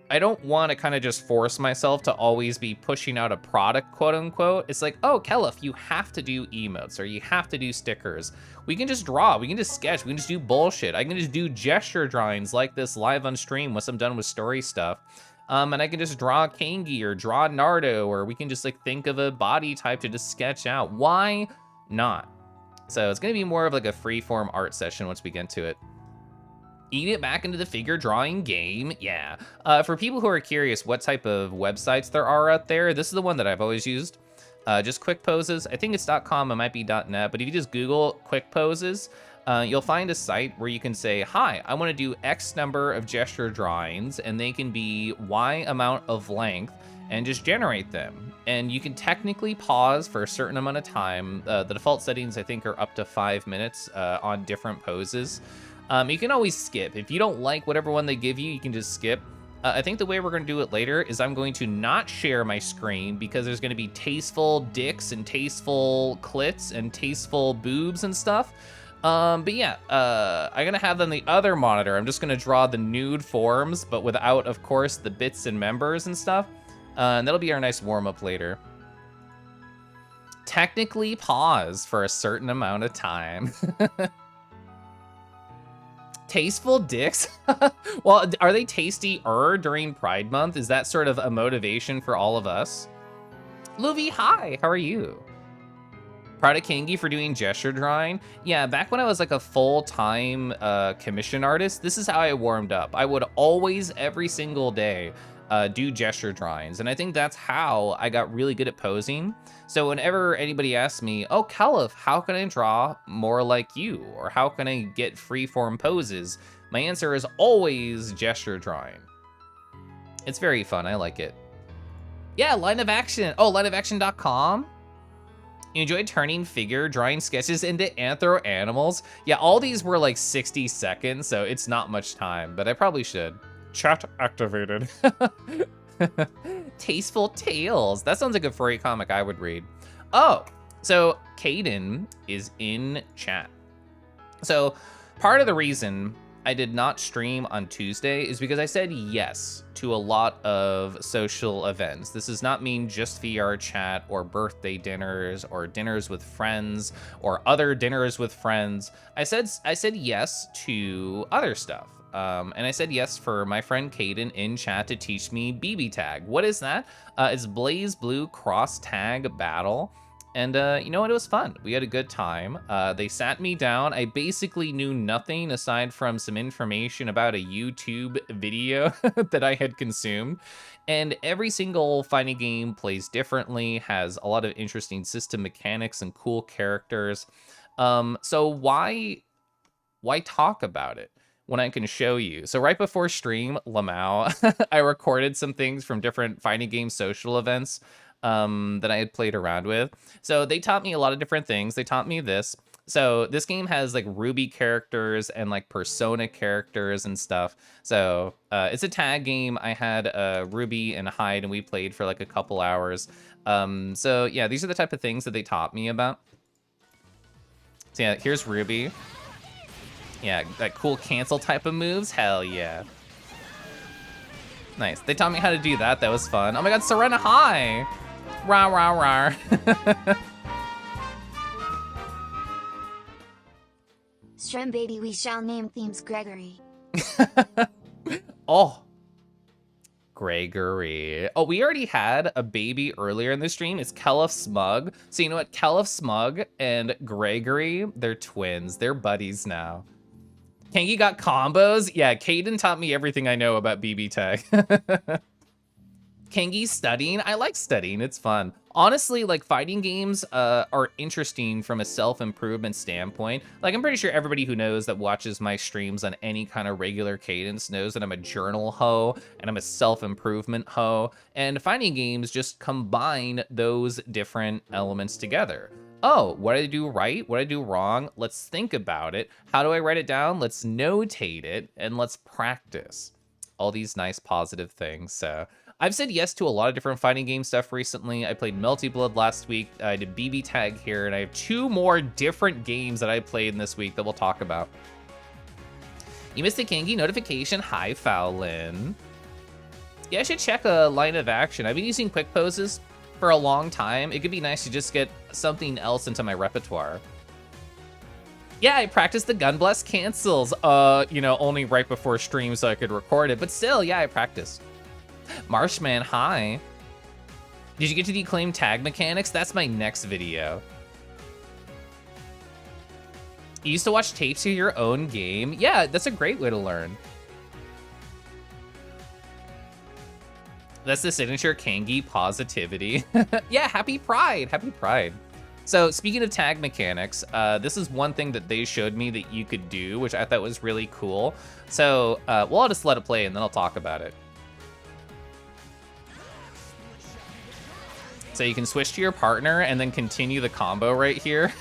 I don't want to kind of just force myself to always be pushing out a product, quote unquote. It's like, oh, Keliff, you have to do emotes or you have to do stickers. We can just draw, we can just sketch, we can just do bullshit. I can just do gesture drawings like this live on stream once I'm done with story stuff. And I can just draw Kangi or draw Nardo, or we can just like think of a body type to just sketch out. Why not? So it's gonna be more of like a free-form art session once we get to it. Eat it back into the figure drawing game, yeah. For people who are curious what type of websites there are out there, this is the one that I've always used. Just Quick Poses. I think it's .com, it might be .net, but if you just Google Quick Poses, you'll find a site where you can say, hi, I want to do X number of gesture drawings, and they can be Y amount of length, and just generate them. And you can technically pause for a certain amount of time. The default settings, I think, are up to 5 minutes on different poses. You can always skip. If you don't like whatever one they give you, you can just skip. I think the way we're gonna do it later is I'm going to not share my screen because there's gonna be tasteful dicks and tasteful clits and tasteful boobs and stuff. But yeah, I'm gonna have on the other monitor. I'm just gonna draw the nude forms, but without, of course, the bits and members and stuff. And that'll be our nice warm-up later. Technically pause for a certain amount of time. Tasteful dicks? Well, are they tastier during Pride Month? Is that sort of a motivation for all of us? Luvi, hi, how are you? Proud of Kangi for doing gesture drawing. Yeah, back when I was like a full-time commission artist, this is how I warmed up. I would always, every single day, do gesture drawings. And I think that's how I got really good at posing. So whenever anybody asks me, oh, Keliff, how can I draw more like you? Or how can I get freeform poses? My answer is always gesture drawing. It's very fun, I like it. Yeah, Line of Action. Oh, lineofaction.com. You enjoyed turning figure drawing sketches into anthro animals? Yeah, all these were like 60 seconds, so it's not much time, but I probably should. Chat activated. Tasteful Tales. That sounds like a furry comic I would read. Oh, so Caden is in chat. So part of the reason I did not stream on Tuesday is because I said yes to a lot of social events. This does not mean just VR chat or birthday dinners or dinners with friends or other dinners with friends. I said yes to other stuff. And I said yes for my friend Caden in chat to teach me BB tag. What is that? It's Blaze Blue Cross Tag Battle. And you know what, it was fun. We had a good time. They sat me down. I basically knew nothing aside from some information about a YouTube video that I had consumed. And every single fighting game plays differently, has a lot of interesting system mechanics and cool characters. So why talk about it when I can show you? So right before stream, Lamau, I recorded some things from different fighting game social events that I had played around with. So they taught me a lot of different things. They taught me this. So this game has like Ruby characters and like Persona characters and stuff. So it's a tag game. I had Ruby and Hyde and we played for like a couple hours. So yeah, these are the type of things that they taught me about. So yeah, here's Ruby. Yeah, that cool cancel type of moves. Hell yeah. Nice. They taught me how to do that. That was fun. Oh my god, Serena, hi! Rah, rah, rah. Strum baby, we shall name themes Gregory. Oh. Gregory. Oh, we already had a baby earlier in the stream. It's Keliff Smug. So you know what? Keliff Smug and Gregory, they're twins. They're buddies now. Kangi got combos? Yeah, Caden taught me everything I know about BB tag. Kangi studying? I like studying, it's fun. Honestly, like fighting games are interesting from a self-improvement standpoint. Like I'm pretty sure everybody who knows that watches my streams on any kind of regular cadence knows that I'm a journal hoe and I'm a self-improvement hoe. And fighting games just combine those different elements together. Oh, what did I do right? What did I do wrong? Let's think about it. How do I write it down? Let's notate it and let's practice. All these nice positive things. So I've said yes to a lot of different fighting game stuff recently. I played Melty Blood last week. I did BB tag here, and I have 2 more different games that I played in this week that we'll talk about. You missed the Kangi notification. Hi, Fowlin. Yeah, I should check a line of action. I've been using quick poses for a long time. It could be nice to just get something else into my repertoire. Yeah, I practiced the gun blast cancels, you know, only right before stream so I could record it, but still, yeah, I practiced. Marshman, hi. Did you get to declaim tag mechanics? That's my next video. You used to watch tapes of your own game? Yeah, that's a great way to learn. That's the signature Kangi positivity. Yeah, happy Pride, happy Pride. So speaking of tag mechanics, this is one thing that they showed me that you could do, which I thought was really cool. So, well, I'll just let it play and then I'll talk about it. So you can switch to your partner and then continue the combo right here.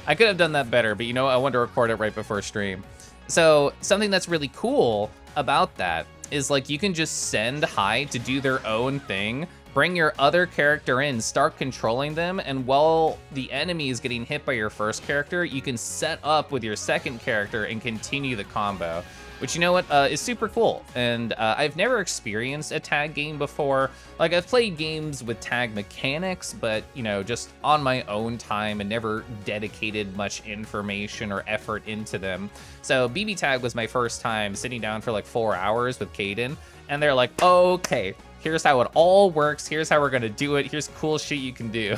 I could have done that better, but you know, I wanted to record it right before stream. So something that's really cool about that is like you can just send Hyde to do their own thing, bring your other character in, start controlling them, and while the enemy is getting hit by your first character, you can set up with your second character and continue the combo. Which, you know what, is super cool. And I've never experienced a tag game before. Like, I've played games with tag mechanics, but, you know, just on my own time and never dedicated much information or effort into them. So BB Tag was my first time sitting down for like 4 hours with Caden, and they're like, okay, here's how it all works, here's how we're gonna do it, here's cool shit you can do.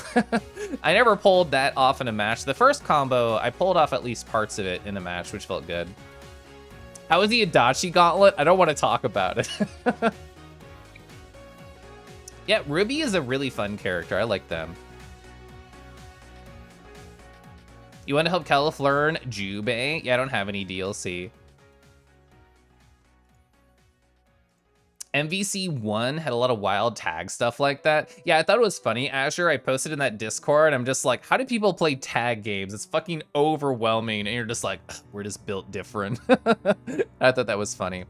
I never pulled that off in a match. The first combo, I pulled off at least parts of it in a match, which felt good. How was the Adachi Gauntlet? I don't want to talk about it. Yeah, Ruby is a really fun character. I like them. You want to help Keliff learn Jubei? Yeah, I don't have any DLC. MVC1 had a lot of wild tag stuff like that. Yeah, I thought it was funny, Azure. I posted in that Discord, I'm just like, how do people play tag games? It's fucking overwhelming, and you're just like, we're just built different. I thought that was funny.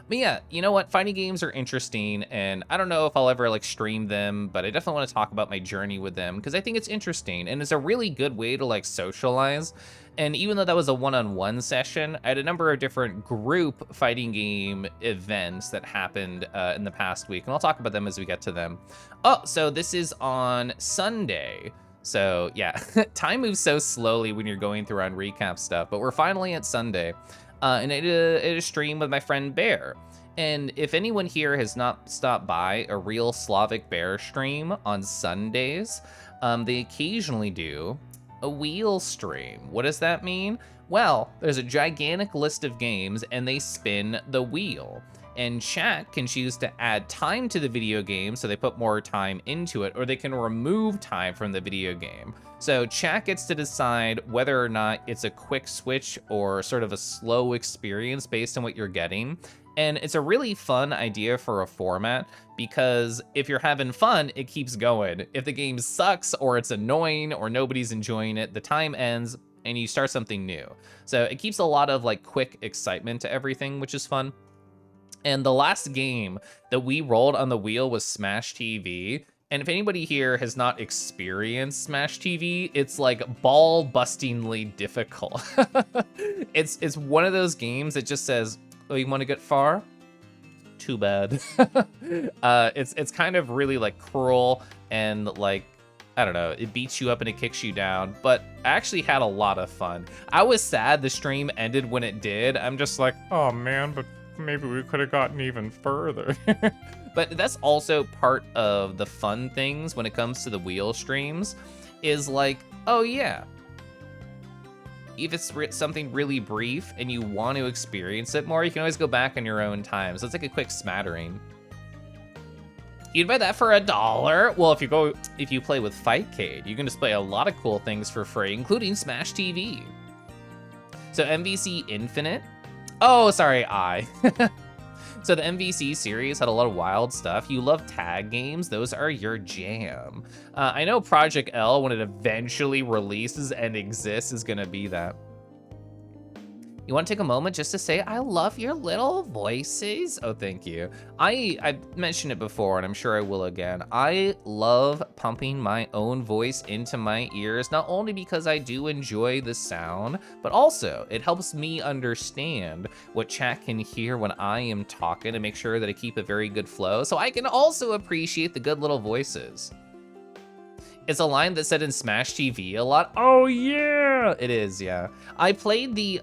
But yeah, you know what? Fighting games are interesting, and I don't know if I'll ever like stream them, but I definitely want to talk about my journey with them because I think it's interesting, and it's a really good way to like socialize. And even though that was a one-on-one session, I had a number of different group fighting game events that happened in the past week, and I'll talk about them as we get to them. Oh, so this is on Sunday. So yeah, time moves so slowly when you're going through on recap stuff, but we're finally at Sunday. And I did a stream with my friend Bear. And if anyone here has not stopped by a real Slavic Bear stream on Sundays, they occasionally do a wheel stream. What does that mean? Well, there's a gigantic list of games and they spin the wheel. And chat can choose to add time to the video game so they put more time into it, or they can remove time from the video game. So chat gets to decide whether or not it's a quick switch or sort of a slow experience based on what you're getting. And it's a really fun idea for a format because if you're having fun, it keeps going. If the game sucks or it's annoying or nobody's enjoying it, the time ends and you start something new. So it keeps a lot of like quick excitement to everything, which is fun. And the last game that we rolled on the wheel was Smash TV. And if anybody here has not experienced Smash TV, it's like ball-bustingly difficult. It's one of those games that just says, oh, you want to get far? Too bad. It's kind of really like cruel and like, I don't know, it beats you up and it kicks you down, but I actually had a lot of fun. I was sad the stream ended when it did. I'm just like, oh man, but maybe we could have gotten even further. But that's also part of the fun things when it comes to the wheel streams, is like, oh yeah, if it's something really brief and you want to experience it more, you can always go back on your own time. So it's like a quick smattering. You'd buy that for $1? Well, if you play with Fightcade, you can display a lot of cool things for free, including Smash TV. So MVC Infinite. Oh, sorry, So the MVC series had a lot of wild stuff. You love tag games, those are your jam. I know Project L, when it eventually releases and exists, is gonna be that. You want to take a moment just to say, I love your little voices? Oh, thank you. I've mentioned it before, and I'm sure I will again. I love pumping my own voice into my ears, not only because I do enjoy the sound, but also it helps me understand what chat can hear when I am talking to make sure that I keep a very good flow, so I can also appreciate the good little voices. It's a line that's said in Smash TV a lot. Oh yeah, it is, yeah. I played the,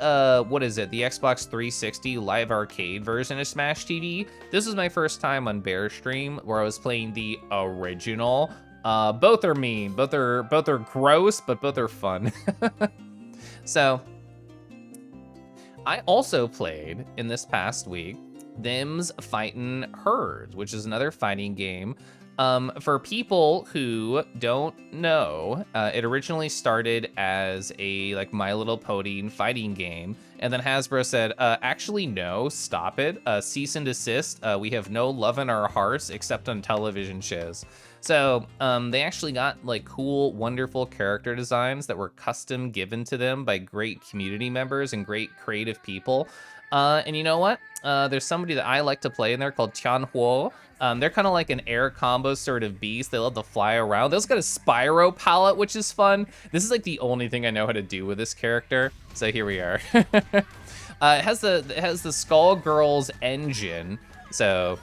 what is it? The Xbox 360 live arcade version of Smash TV. This was my first time on Bear Stream where I was playing the original. Both are mean, both are gross, but both are fun. So, I also played in this past week, Them's Fightin' Herds, which is another fighting game. For people who don't know, it originally started as a like My Little Pony fighting game, and then Hasbro said, actually no, stop it, cease and desist, we have no love in our hearts except on television shows. So they actually got like cool, wonderful character designs that were custom given to them by great community members and great creative people. And you know what? There's somebody that I like to play in there called Tianhuo. They're kind of like an air combo sort of beast. They love to fly around. They also got a Spyro palette, which is fun. This is like the only thing I know how to do with this character. So here we are. It has the Skullgirls engine. So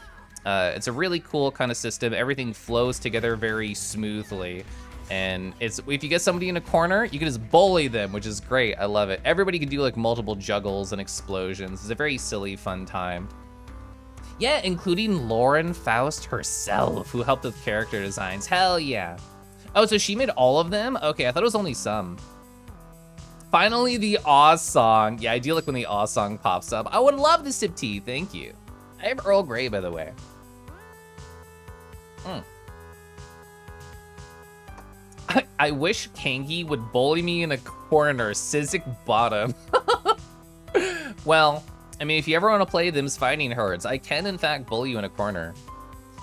it's a really cool kind of system. Everything flows together very smoothly. And it's, if you get somebody in a corner, you can just bully them, which is great. I love it. Everybody can do like multiple juggles and explosions. It's a very silly, fun time. Yeah, including Lauren Faust herself, who helped with character designs. Hell yeah. Oh, so she made all of them? Okay, I thought it was only some. Finally, the Oz song. Yeah, I do like when the Oz song pops up. I would love the sip tea, thank you. I have Earl Grey, by the way. I wish Kangi would bully me in a corner, Sizik bottom. Well, I mean, if you ever want to play Them's Fighting Herds, I can in fact bully you in a corner.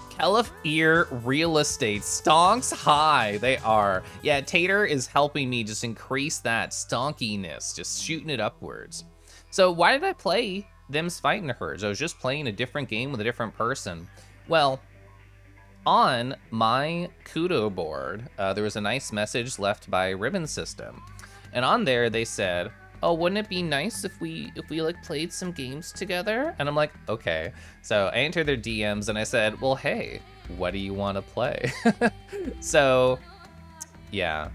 Keliff ear real estate stonks high. They are. Yeah, Tater is helping me just increase that stonkiness, just shooting it upwards. So why did I play Them's Fighting Herds? I was just playing a different game with a different person. Well, on my Kudo board, there was a nice message left by Ribbon System. And on there they said, oh, wouldn't it be nice if we like played some games together? And I'm like, okay. So I entered their DMs and I said, well, hey, what do you want to play? So yeah,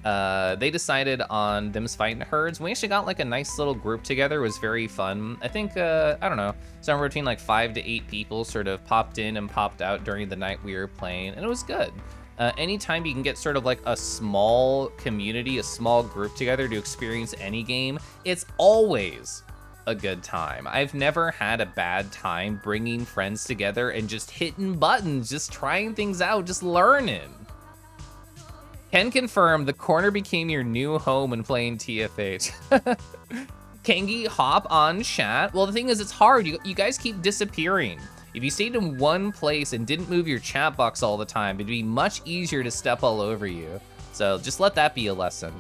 they decided on Them's Fighting Herds. We actually got like a nice little group together. It was very fun. I think, I don't know, somewhere between like 5 to 8 people sort of popped in and popped out during the night we were playing, and it was good. Anytime you can get sort of like a small community, a small group together to experience any game, it's always a good time. I've never had a bad time bringing friends together and just hitting buttons, just trying things out, just learning. Can confirm the corner became your new home when playing TFH. Kangi, hop on chat. Well, the thing is, it's hard. You guys keep disappearing. If you stayed in one place and didn't move your chat box all the time, it'd be much easier to step all over you. So just let that be a lesson.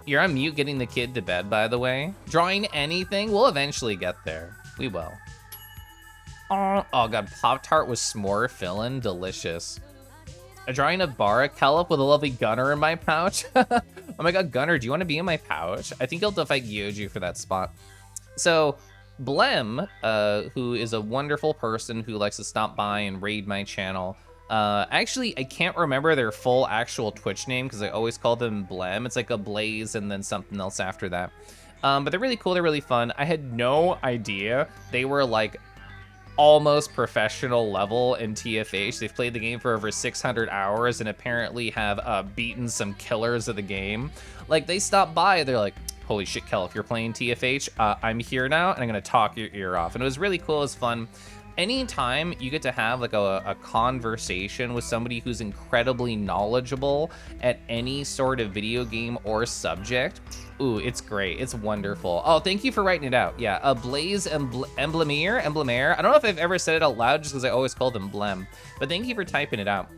You're on mute getting the kid to bed, by the way. Drawing anything? We'll eventually get there. We will. Oh god, Pop-Tart with s'more filling, delicious. I'm drawing a bar at Keliff with a lovely Gunner in my pouch. Oh my god, Gunner, do you want to be in my pouch? I think he'll defy Gyoju for that spot. So, Blem, who is a wonderful person who likes to stop by and raid my channel. Actually, I can't remember their full actual Twitch name because I always call them Blem. It's like a Blaze and then something else after that. But they're really cool, they're really fun. I had no idea they were like almost professional level in TFH. They've played the game for over 600 hours and apparently have beaten some killers of the game. Like, they stopped by, they're like, holy shit, Keliff, you're playing TFH? I'm here now, and I'm gonna talk your ear off. And it was really cool, it was fun. Anytime you get to have like a conversation with somebody who's incredibly knowledgeable at any sort of video game or subject, ooh, it's great, it's wonderful. Oh, thank you for writing it out. Yeah, Blaze Emblemere. I don't know if I've ever said it out loud just because I always call them Blem, but thank you for typing it out.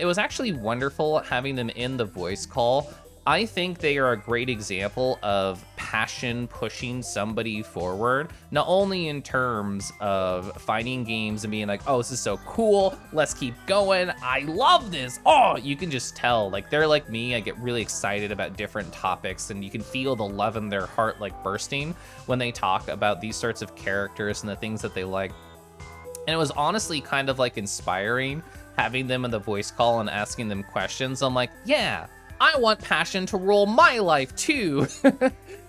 It was actually wonderful having them in the voice call. I think they are a great example of passion pushing somebody forward, not only in terms of fighting games and being like, oh, this is so cool, let's keep going, I love this. Oh, you can just tell, like, they're like me, I get really excited about different topics, and you can feel the love in their heart like bursting when they talk about these sorts of characters and the things that they like. And it was honestly kind of like inspiring having them in the voice call and asking them questions. I'm like, yeah, I want passion to rule my life too.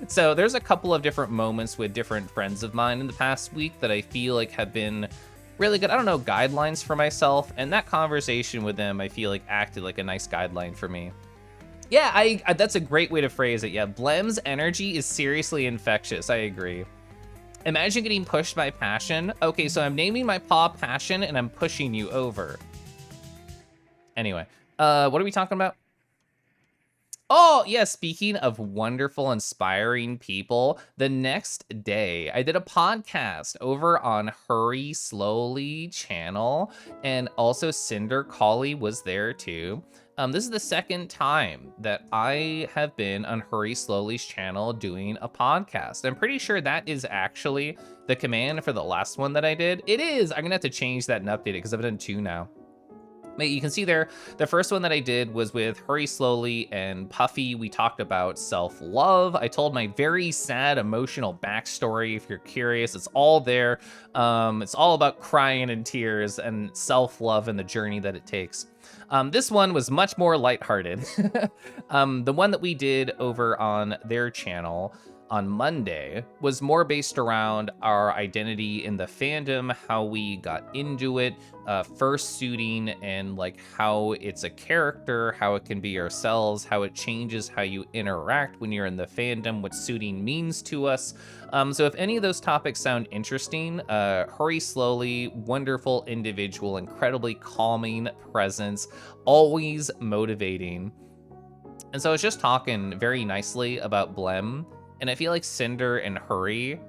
So there's a couple of different moments with different friends of mine in the past week that I feel like have been really good, I don't know, guidelines for myself. And that conversation with them, I feel like acted like a nice guideline for me. Yeah, I that's a great way to phrase it. Yeah, Blem's energy is seriously infectious. I agree. Imagine getting pushed by passion. Okay, so I'm naming my paw Passion and I'm pushing you over. Anyway, what are we talking about? Oh, yeah, speaking of wonderful, inspiring people, the next day I did a podcast over on Hurry Slowly channel, and also Cinder Collie was there too. This is the second time that I have been on Hurry Slowly's channel doing a podcast. I'm pretty sure that is actually the command for the last one that I did. It is! I'm gonna have to change that and update it because I've done 2 now. You can see there, the first one that I did was with Hurry Slowly and Puffy. We talked about self-love. I told my very sad, emotional backstory. If you're curious, it's all there. It's all about crying and tears and self-love and the journey that it takes. This one was much more lighthearted. The one that we did over on their channel, on Monday was more based around our identity in the fandom, how we got into it, first suiting, and like how it's a character, how it can be ourselves, how it changes how you interact when you're in the fandom, what suiting means to us. So if any of those topics sound interesting, hurry slowly, wonderful individual, incredibly calming presence, always motivating. And so I was just talking very nicely about Blem, and I feel like Cinder and Hurry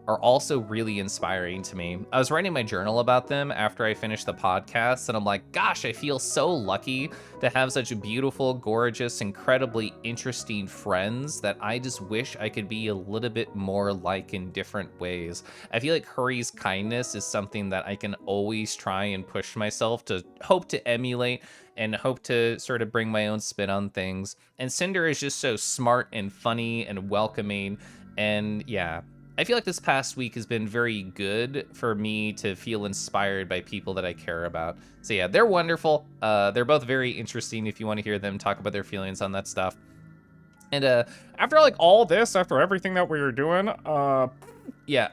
are also really inspiring to me. I was writing my journal about them after I finished the podcast, and I'm like, gosh, I feel so lucky to have such beautiful, gorgeous, incredibly interesting friends that I just wish I could be a little bit more like in different ways. I feel like Hurry's kindness is something that I can always try and push myself to hope to emulate and hope to sort of bring my own spin on things. And Cinder is just so smart and funny and welcoming. And yeah, I feel like this past week has been very good for me to feel inspired by people that I care about. So yeah, they're wonderful. They're both very interesting if you want to hear them talk about their feelings on that stuff. And after like all this, after everything that we were doing, I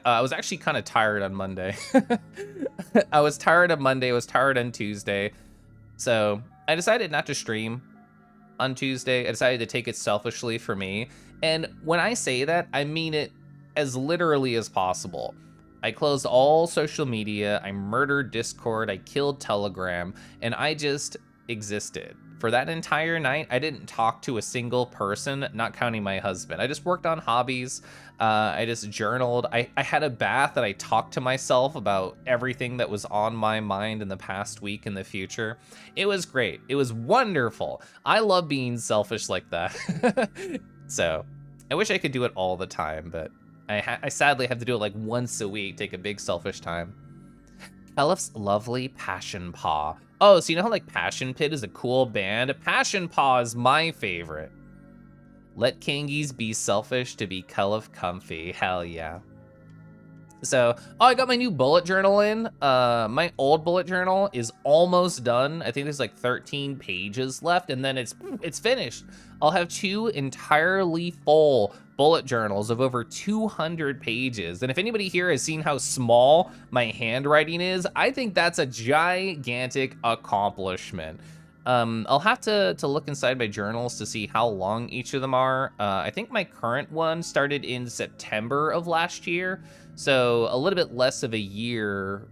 was actually kind of tired on Monday. I was tired on Monday, I was tired on Tuesday. So I decided not to stream on Tuesday. I decided to take it selfishly for me. And when I say that, I mean it as literally as possible. I closed all social media, I murdered Discord, I killed Telegram, and I just existed. For that entire night, I didn't talk to a single person, not counting my husband. I just worked on hobbies, I just journaled, I had a bath, and I talked to myself about everything that was on my mind in the past week and the future. It was great, it was wonderful. I love being selfish like that. So, I wish I could do it all the time, but I sadly have to do it like once a week, take a big selfish time. Keliff's lovely Passion Paw. Oh, so you know how like Passion Pit is a cool band? Passion Paw is my favorite. Let Kangies be selfish to be Keliff comfy. Hell yeah. So, I got my new bullet journal in. My old bullet journal is almost done. I think there's like 13 pages left, and then it's finished. I'll have 2 entirely full bullet journals of over 200 pages. And if anybody here has seen how small my handwriting is, I think that's a gigantic accomplishment. I'll have to look inside my journals to see how long each of them are. I think my current one started in September of last year, so a little bit less of a year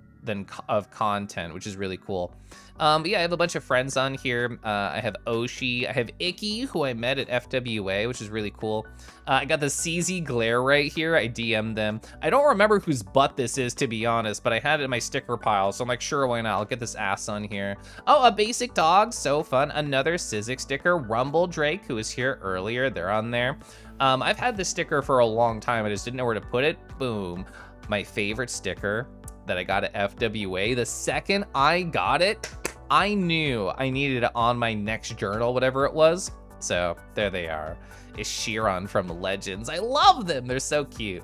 of content, which is really cool. But yeah, I have a bunch of friends on here. I have Oshi, I have Icky, who I met at FWA, which is really cool. I got the CZ Glare right here. I DM'd them. I don't remember whose butt this is, to be honest, but I had it in my sticker pile, so I'm like, sure, why not? I'll get this ass on here. Oh, a basic dog, so fun. Another Sizzix sticker. Rumble Drake, who was here earlier, they're on there. I've had this sticker for a long time. I just didn't know where to put it. Boom. My favorite sticker that I got at FWA. The second I got it, I knew I needed it on my next journal, whatever it was. So there they are. It's Chiron from Legends. I love them. They're so cute.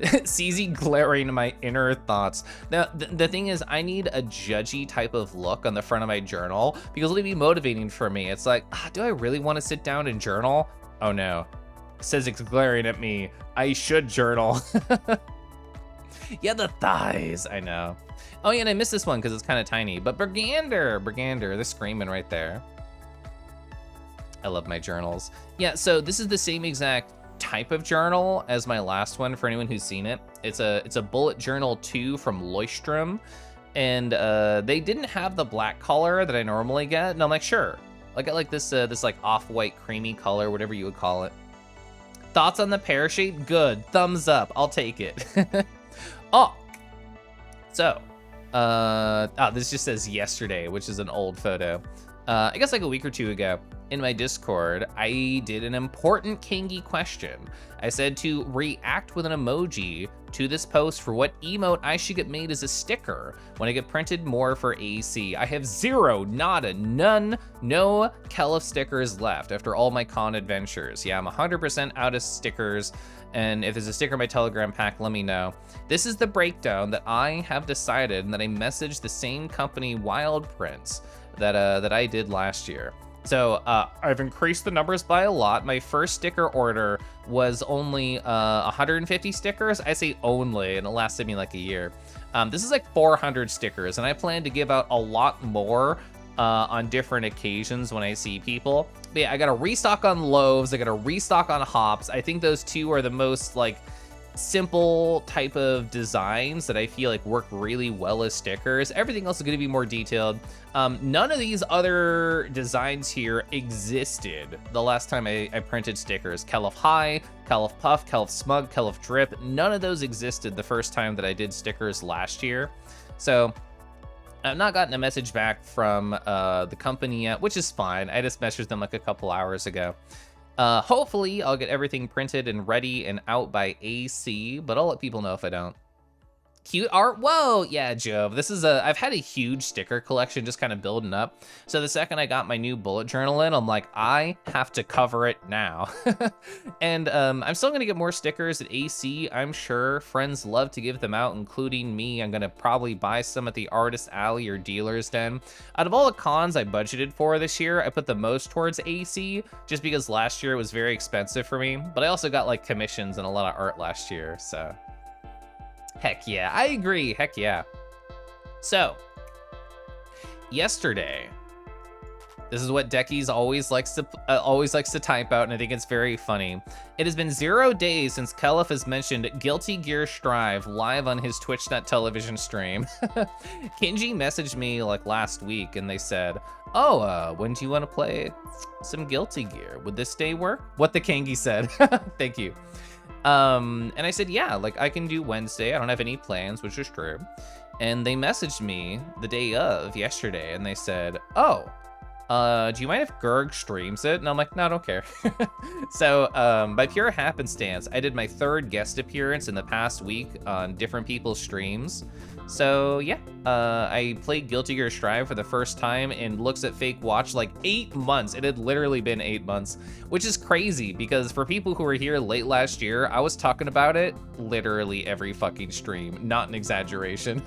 CZ glaring my inner thoughts. Now, the thing is, I need a judgy type of look on the front of my journal because it'll be motivating for me. It's like, do I really want to sit down and journal? Oh no. Sizzix glaring at me. I should journal. Yeah, the thighs. I know. Oh yeah, and I missed this one because it's kind of tiny. But Brigander, they're screaming right there. I love my journals. Yeah, so this is the same exact type of journal as my last one for anyone who's seen it. It's a bullet journal 2 from Leuchtturm, and they didn't have the black color that I normally get, and I'm like, sure. I got like this like off-white creamy color, whatever you would call it. Thoughts on the pear shape? Good. Thumbs up. I'll take it. Oh, so, this just says yesterday, which is an old photo. I guess like a week or 2 ago, in my Discord, I did an important Kangi question. I said to react with an emoji to this post for what emote I should get made as a sticker when I get printed more for AC. I have 0, nada, none, no Keliff stickers left after all my con adventures. Yeah, I'm 100% out of stickers. And if there's a sticker in my Telegram pack, let me know. This is the breakdown that I have decided and that I messaged the same company, Wild Prints, that I did last year. So I've increased the numbers by a lot. My first sticker order was only 150 stickers. I say only, and it lasted me like a year. This is like 400 stickers, and I plan to give out a lot more on different occasions when I see people. But yeah, I got to restock on loaves. I got to restock on hops. I think those two are the most like simple type of designs that I feel like work really well as stickers. Everything else is going to be more detailed. None of these other designs here existed the last time I printed stickers. Keliff High, Keliff Puff, Keliff Smug, Keliff Drip, none of those existed the first time that I did stickers last year. So I've not gotten a message back from the company yet, which is fine. I just messaged them like a couple hours ago. Hopefully I'll get everything printed and ready and out by AC, but I'll let people know if I don't. Cute art. Whoa, yeah, Jove. This is I've had a huge sticker collection just kind of building up. So the second I got my new bullet journal in, I'm like, I have to cover it now. And I'm still gonna get more stickers at AC. I'm sure friends love to give them out, including me. I'm gonna probably buy some at the Artist Alley or Dealer's Den. Out of all the cons I budgeted for this year, I put the most towards AC, just because last year it was very expensive for me. But I also got like commissions and a lot of art last year, so. Heck yeah, I agree, heck yeah. So, yesterday, this is what Deckies always likes to type out, and I think it's very funny. It has been 0 days since Keliff has mentioned Guilty Gear Strive live on his Twitch.tv television stream. Kinji messaged me like last week, and they said, oh, when do you want to play some Guilty Gear? Would this day work? What the Kangi said. Thank you. And I said, yeah, like I can do Wednesday. I don't have any plans, which is true. And they messaged me the day of yesterday, and they said, oh, do you mind if Gerg streams it? And I'm like, no, I don't care. So by pure happenstance, I did my 3rd guest appearance in the past week on different people's streams. So yeah, I played Guilty Gear Strive for the first time in Looks at Fake Watch like 8 months. It had literally been 8 months, which is crazy because for people who were here late last year, I was talking about it literally every fucking stream, not an exaggeration.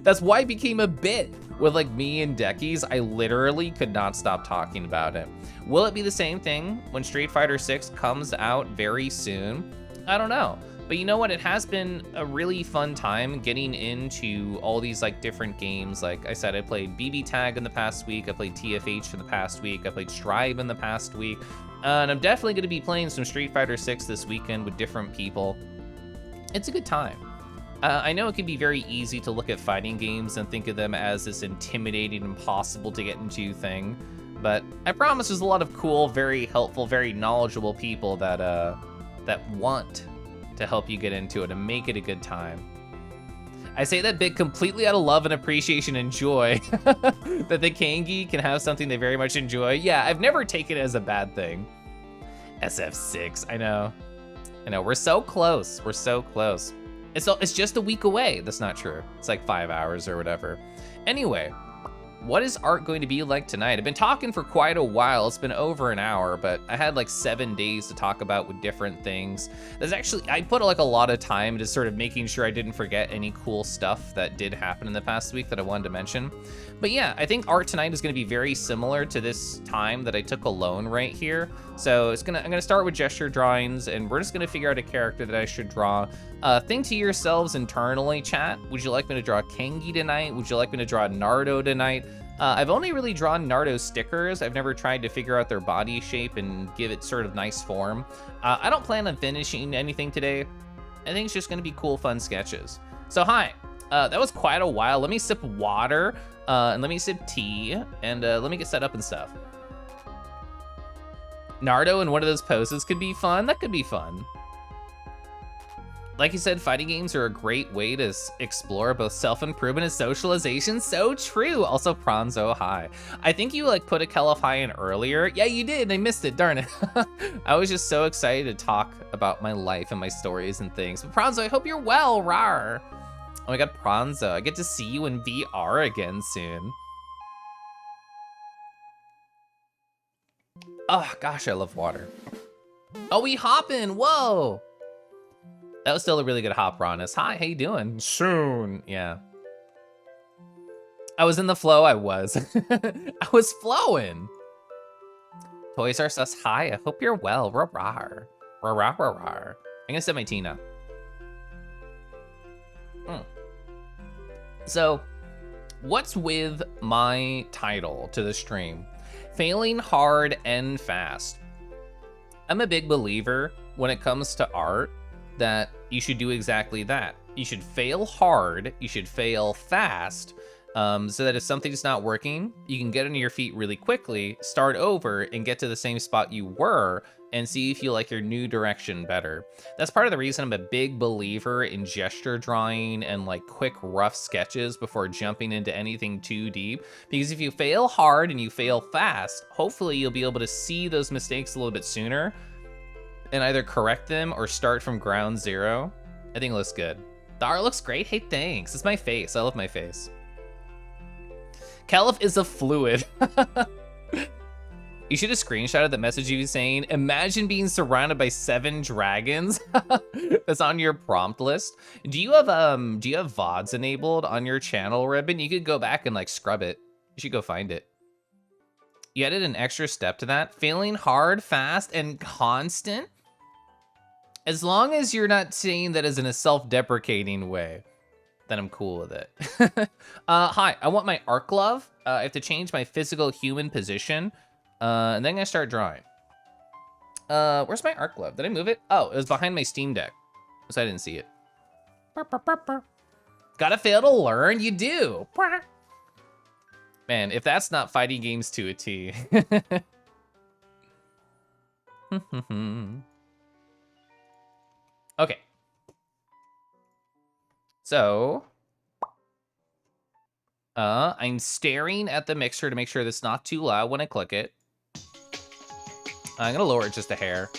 That's why it became a bit with like me and Deckies. I literally could not stop talking about it. Will it be the same thing when Street Fighter 6 comes out very soon? I don't know. But you know what? It has been a really fun time getting into all these like different games. Like I said, I played BB Tag in the past week. I played TFH in the past week. I played Strive in the past week. And I'm definitely going to be playing some Street Fighter 6 this weekend with different people. It's a good time. I know it can be very easy to look at fighting games and think of them as this intimidating, impossible to get into thing. But I promise there's a lot of cool, very helpful, very knowledgeable people that want to help you get into it and make it a good time. I say that bit completely out of love and appreciation and joy that the Kangi can have something they very much enjoy. Yeah, I've never taken it as a bad thing. SF6, I know, we're so close, we're so close. It's just a week away. That's not true. It's like 5 hours or whatever. Anyway, what is art going to be like tonight? I've been talking for quite a while. It's been over an hour, but I had like 7 days to talk about with different things. I put like a lot of time into sort of making sure I didn't forget any cool stuff that did happen in the past week that I wanted to mention. But yeah, I think art tonight is going to be very similar to this time that I took alone right here. So I'm gonna start with gesture drawings, and we're just gonna figure out a character that I should draw. Think to yourselves internally, chat. Would you like me to draw Kangi tonight? Would you like me to draw Naruto tonight? I've only really drawn Naruto stickers. I've never tried to figure out their body shape and give it sort of nice form. I don't plan on finishing anything today. I think it's just gonna be cool, fun sketches. So hi, that was quite a while. Let me sip water, and let me sip tea, and let me get set up and stuff. Naruto in one of those poses could be fun. That could be fun. Like you said, fighting games are a great way to explore both self-improvement and socialization. So true. Also, Pronzo, hi. I think you like put a Keliff hi in earlier. Yeah, you did. I missed it. Darn it. I was just so excited to talk about my life and my stories and things. But Pronzo, I hope you're well. Rar. Oh my God, Pronzo. I get to see you in VR again soon. Oh gosh, I love water. Oh, we hopping. Whoa. That was still a really good hop, Ronis. Hi, how you doing? Soon, yeah. I was in the flow, I was. I was flowing. Toys R Us hi, I hope you're well. Rawr. Rawr, rawr. I'm gonna set my Tina. So, what's with my title to the stream? Failing hard and fast. I'm a big believer when it comes to art that you should do exactly that. You should fail hard, you should fail fast, so that if something's not working, you can get on your feet really quickly, start over, and get to the same spot you were, and see if you like your new direction better. That's part of the reason I'm a big believer in gesture drawing and like quick rough sketches before jumping into anything too deep. Because if you fail hard and you fail fast, hopefully you'll be able to see those mistakes a little bit sooner and either correct them or start from ground zero. I think it looks good. The art looks great. Hey, thanks. It's my face. I love my face. Keliff is a fluid. You should have screenshotted the message you saying, imagine being surrounded by 7 dragons. That's on your prompt list. Do you have VoDs enabled on your channel, Ribbon? You could go back and like scrub it. You should go find it. You added an extra step to that. Failing hard, fast, and constant. As long as you're not saying that as in a self-deprecating way, then I'm cool with it. Hi, I want my art glove. I have to change my physical human position. And then I'm gonna start drawing. Where's my art glove? Did I move it? Oh, it was behind my Steam Deck, so I didn't see it. Gotta fail to learn, you do. Man, if that's not fighting games to a T. Okay. So, I'm staring at the mixer to make sure that's not too loud when I click it. I'm gonna lower it just a hair.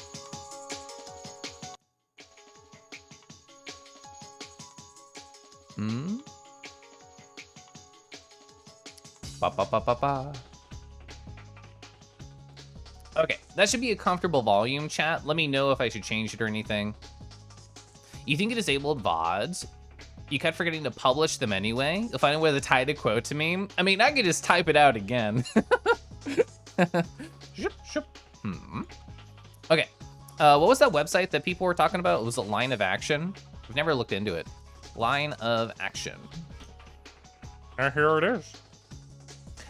Ba ba ba ba ba. Okay, that should be a comfortable volume, chat. Let me know if I should change it or anything. You think it disabled VoDs? You kept forgetting to publish them anyway? You'll find a way to tie the quote to me. I mean, I could just type it out again. Okay, what was that website that people were talking about? Was it Line of Action? We've never looked into it. Line of Action. And here it is.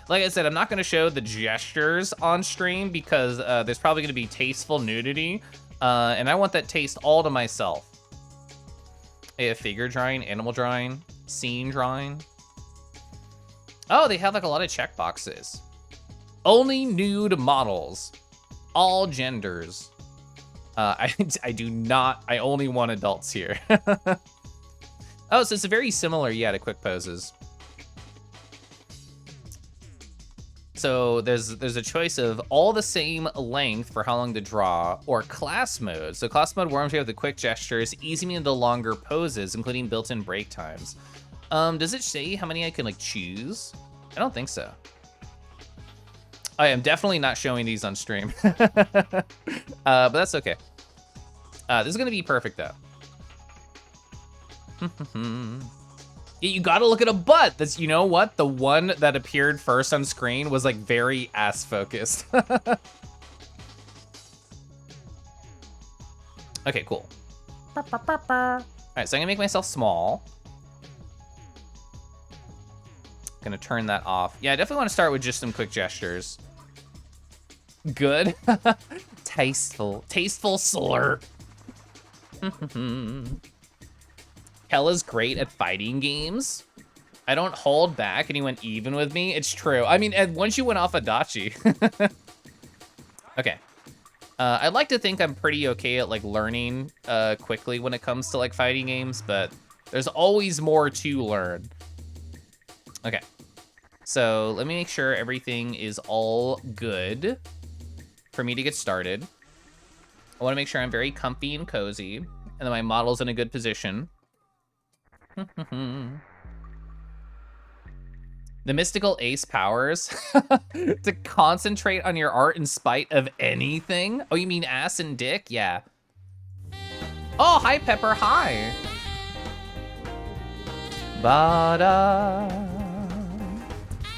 Like I said, I'm not gonna show the gestures on stream because there's probably gonna be tasteful nudity, and I want that taste all to myself. They have figure drawing, animal drawing, scene drawing. Oh, they have like a lot of checkboxes. Only nude models, all genders. I do not, I only want adults here. Oh, so it's very similar, yeah, to quick poses. So there's a choice of all the same length for how long to draw, or class mode. So class mode warms you up with the quick gestures, easing me into longer poses, including built-in break times. Does it say how many I can like choose? I don't think so. I am definitely not showing these on stream, but that's okay. This is gonna be perfect though. You gotta look at a butt. That's, you know what? The one that appeared first on screen was like very ass focused. Okay, cool. All right, so I'm gonna make myself small. Gonna turn that off. Yeah, I definitely want to start with just some quick gestures. Good. Tasteful slurp. Kella's great at fighting games. I don't hold back and he went even with me. It's true. I mean, once you went off Adachi. Okay. I'd like to think I'm pretty okay at like learning quickly when it comes to like fighting games, but there's always more to learn. Okay. So let me make sure everything is all good for me to get started. I want to make sure I'm very comfy and cozy and that my model's in a good position. The mystical ace powers to concentrate on your art in spite of anything. Oh, you mean ass and dick? Yeah. Oh, hi, Pepper. Hi. Ba-da.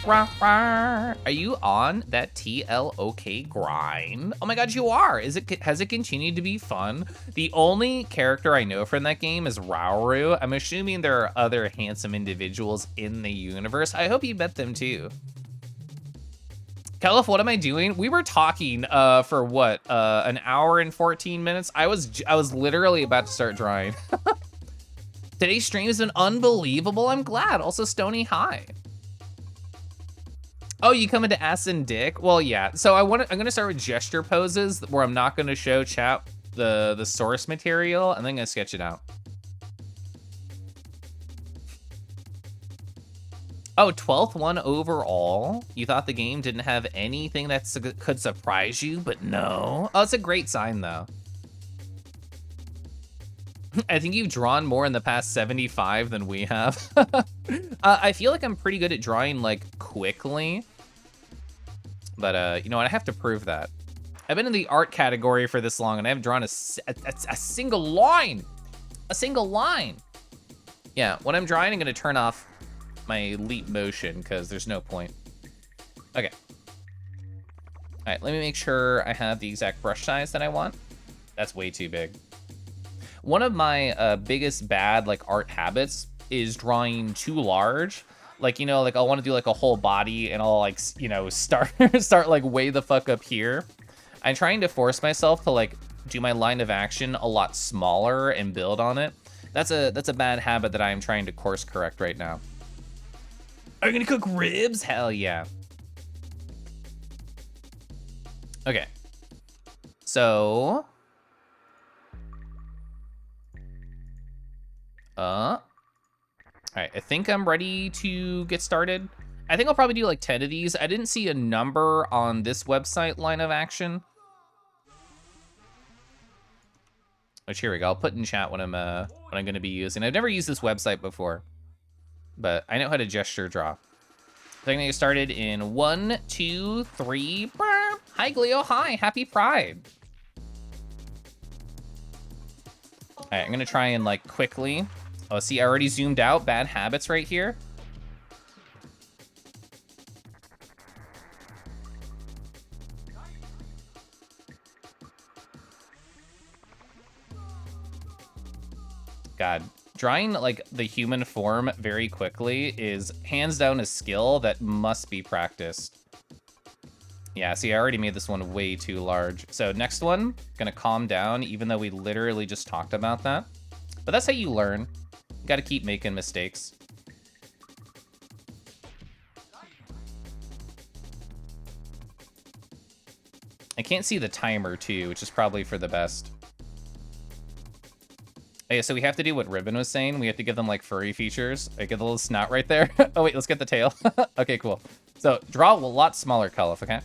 Are you on that TLOK grind? Oh my god, you are. Has it continued to be fun? The only character I know from that game is Rauru. I'm assuming there are other handsome individuals in the universe. I hope you met them too. Keliff, what am I doing? We were talking for what? An hour and 14 minutes? I was literally about to start drawing. Today's stream has been unbelievable. I'm glad. Also, Stony, hi. Oh, you coming to ass and dick? Well, yeah. So I'm gonna start with gesture poses where I'm not gonna show chat the source material, and then I'm gonna sketch it out. Oh, 12th one overall. You thought the game didn't have anything that could surprise you, but no. Oh, it's a great sign though. I think you've drawn more in the past 75 than we have. I feel like I'm pretty good at drawing like quickly. But you know what, I have to prove that. I've been in the art category for this long and I haven't drawn a single line. A single line. Yeah, when I'm drawing, I'm gonna turn off my leap motion because there's no point. Okay. All right, let me make sure I have the exact brush size that I want. That's way too big. One of my biggest bad like art habits is drawing too large. Like, you know, like I want to do like a whole body and I'll like, you know, start like way the fuck up here. I'm trying to force myself to like do my line of action a lot smaller and build on it. That's a bad habit that I am trying to course correct right now. Are you gonna cook ribs? Hell yeah. Okay. So. All right, I think I'm ready to get started. I think I'll probably do like 10 of these. I didn't see a number on this website line of action. Which here we go. I'll put in chat what I'm gonna be using. I've never used this website before, but I know how to gesture draw. So I'm gonna get started in 1, 2, 3. Hi Gleo, hi, happy Pride. All right, I'm gonna try and like quickly. Oh, see, I already zoomed out. Bad habits right here. God, drawing like the human form very quickly is hands down a skill that must be practiced. Yeah, see, I already made this one way too large. So next one, gonna calm down, even though we literally just talked about that. But that's how you learn. You gotta keep making mistakes. I can't see the timer too, which is probably for the best. Okay, so we have to do what Ribbon was saying. We have to give them like furry features. I get the little snout right there. Oh wait, let's get the tail. Okay, cool. So draw a lot smaller, Keliff, okay?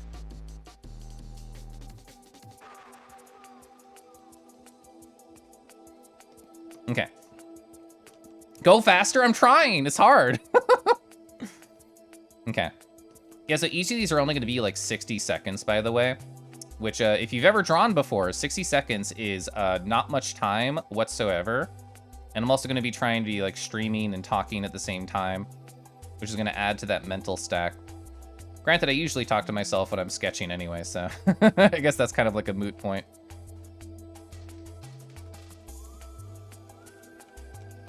Okay. Go faster, I'm trying, it's hard. Okay. Yeah, so each of these are only gonna be like 60 seconds, by the way. Which, if you've ever drawn before, 60 seconds is not much time whatsoever. And I'm also gonna be trying to be like streaming and talking at the same time, which is gonna add to that mental stack. Granted, I usually talk to myself when I'm sketching anyway, so I guess that's kind of like a moot point.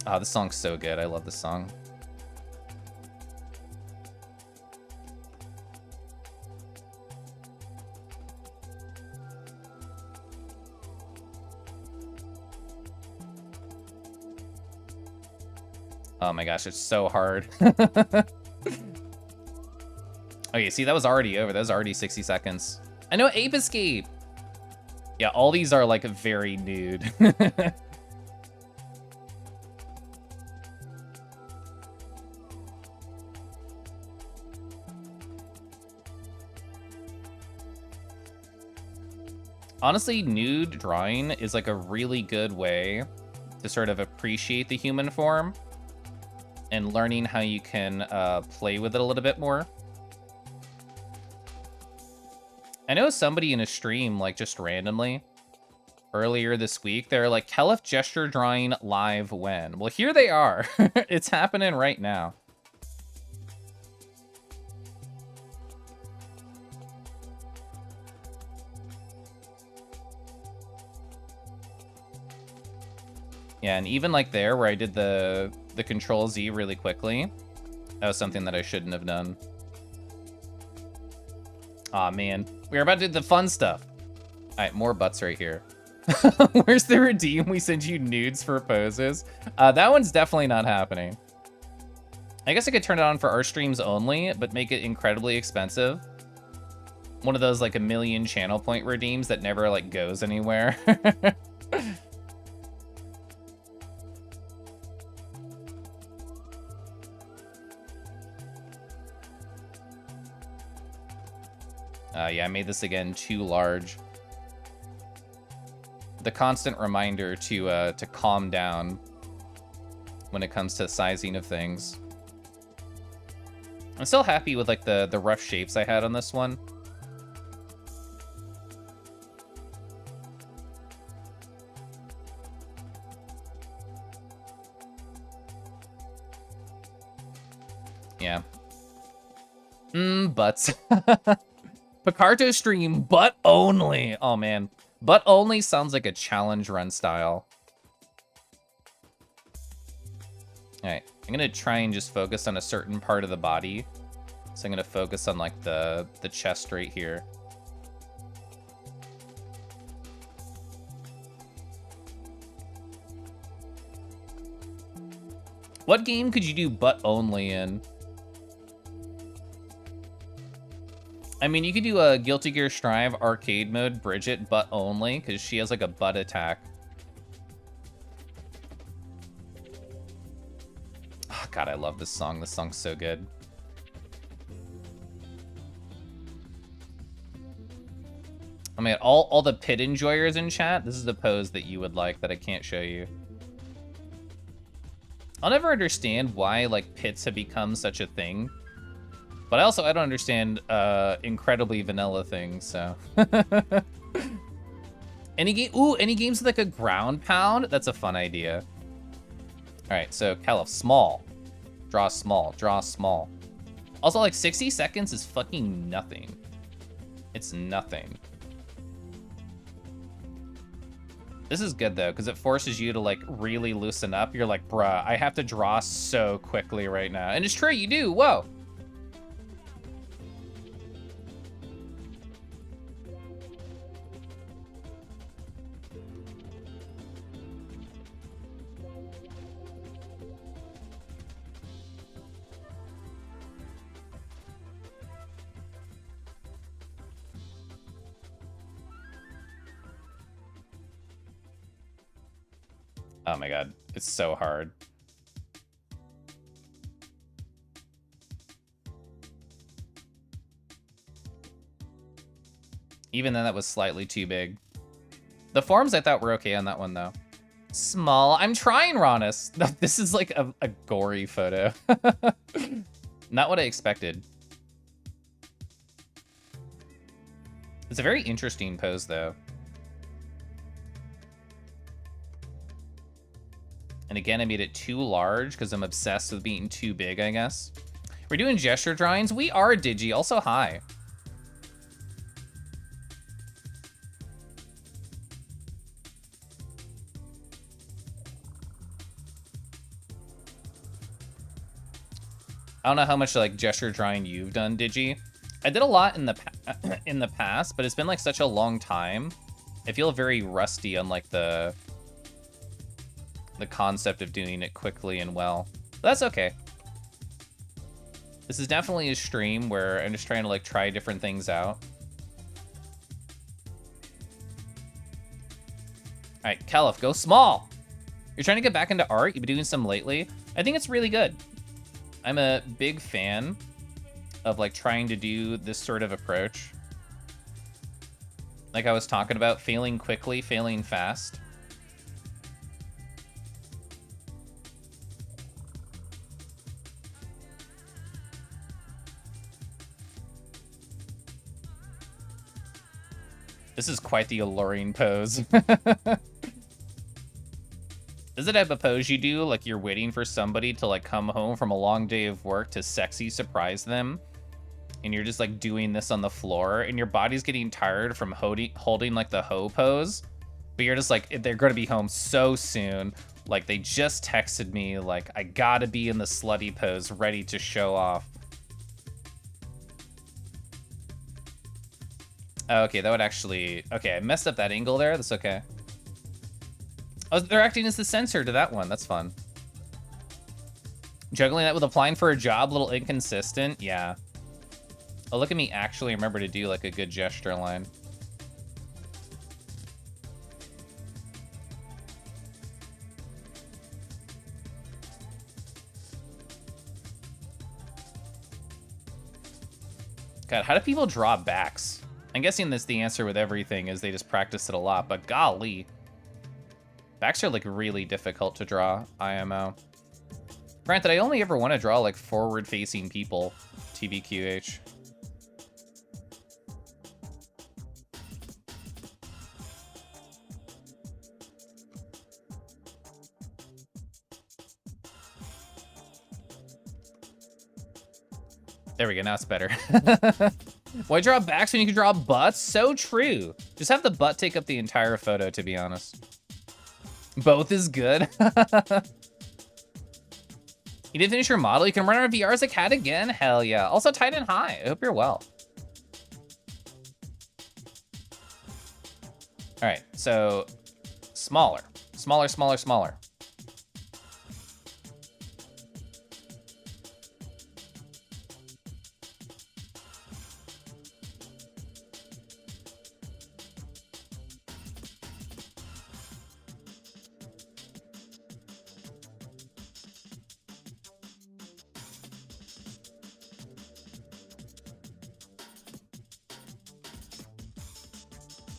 Oh, this song's so good. I love this song. Oh my gosh, it's so hard. Okay, see, that was already over. That was already 60 seconds. I know, Ape Escape. Yeah, all these are like very nude. Honestly, nude drawing is like a really good way to sort of appreciate the human form and learning how you can play with it a little bit more. I know somebody in a stream, like just randomly, earlier this week, they're like, Keliff gesture drawing live when? Well, here they are. It's happening right now. Yeah, and even like there where I did the Control Z really quickly, that was something that I shouldn't have done. Aw, man. We're about to do the fun stuff. All right, more butts right here. Where's the redeem? We send you nudes for poses. That one's definitely not happening. I guess I could turn it on for our streams only, but make it incredibly expensive. One of those like 1 million channel point redeems that never like goes anywhere. Yeah, I made this again too large. The constant reminder to calm down when it comes to sizing of things. I'm still happy with like the rough shapes I had on this one. Yeah. Butts. Picarto stream, butt only. Oh man. Butt only sounds like a challenge run style. Alright, I'm gonna try and just focus on a certain part of the body. So I'm gonna focus on like the chest right here. What game could you do butt only in? I mean, you could do a Guilty Gear Strive arcade mode, Bridget, butt only, because she has like a butt attack. Oh, God, I love this song. This song's so good. I mean, all the pit enjoyers in chat, this is the pose that you would like that I can't show you. I'll never understand why like pits have become such a thing. But I don't understand incredibly vanilla things, so. Any games with like a ground pound? That's a fun idea. All right, so Keliff, small. Draw small, draw small. Also, like 60 seconds is fucking nothing. It's nothing. This is good though, because it forces you to like really loosen up. You're like, bruh, I have to draw so quickly right now. And it's true, you do, whoa. Oh my God, it's so hard. Even then, that was slightly too big. The forms I thought were okay on that one, though. Small. I'm trying, Ronis. This is like a gory photo. Not what I expected. It's a very interesting pose, though. And again, I made it too large because I'm obsessed with being too big, I guess. We're doing gesture drawings. We are, Digi. Also, hi. I don't know how much like gesture drawing you've done, Digi. I did a lot in the past, but it's been like such a long time. I feel very rusty on like the concept of doing it quickly and well. But that's okay. This is definitely a stream where I'm just trying to like try different things out. All right, Keliff, go small. You're trying to get back into art. You've been doing some lately. I think it's really good. I'm a big fan of like trying to do this sort of approach. Like I was talking about, failing quickly, failing fast. This is quite the alluring pose. Is it a type of pose you do, like you're waiting for somebody to like come home from a long day of work to sexy surprise them? And you're just like doing this on the floor and your body's getting tired from holding like the hoe pose. But you're just like, they're gonna be home so soon. Like, they just texted me, like, I gotta be in the slutty pose, ready to show off. Okay, that would actually... Okay, I messed up that angle there. That's okay. Oh, they're acting as the censor to that one. That's fun. Juggling that with applying for a job, a little inconsistent. Yeah. Oh, look at me actually remember to do, like, a good gesture line. God, how do people draw backs? I'm guessing that's the answer with everything, is they just practice it a lot, but golly. Backs are, like, really difficult to draw, IMO. Granted, I only ever want to draw, like, forward-facing people, TBQH. There we go, now it's better. Why draw backs when you can draw butts? So true. Just have the butt take up the entire photo, to be honest. Both is good. You did finish your model? You can run out of VR as a cat again? Hell yeah. Also tight and high. I hope you're well. All right, so smaller. Smaller, smaller, smaller.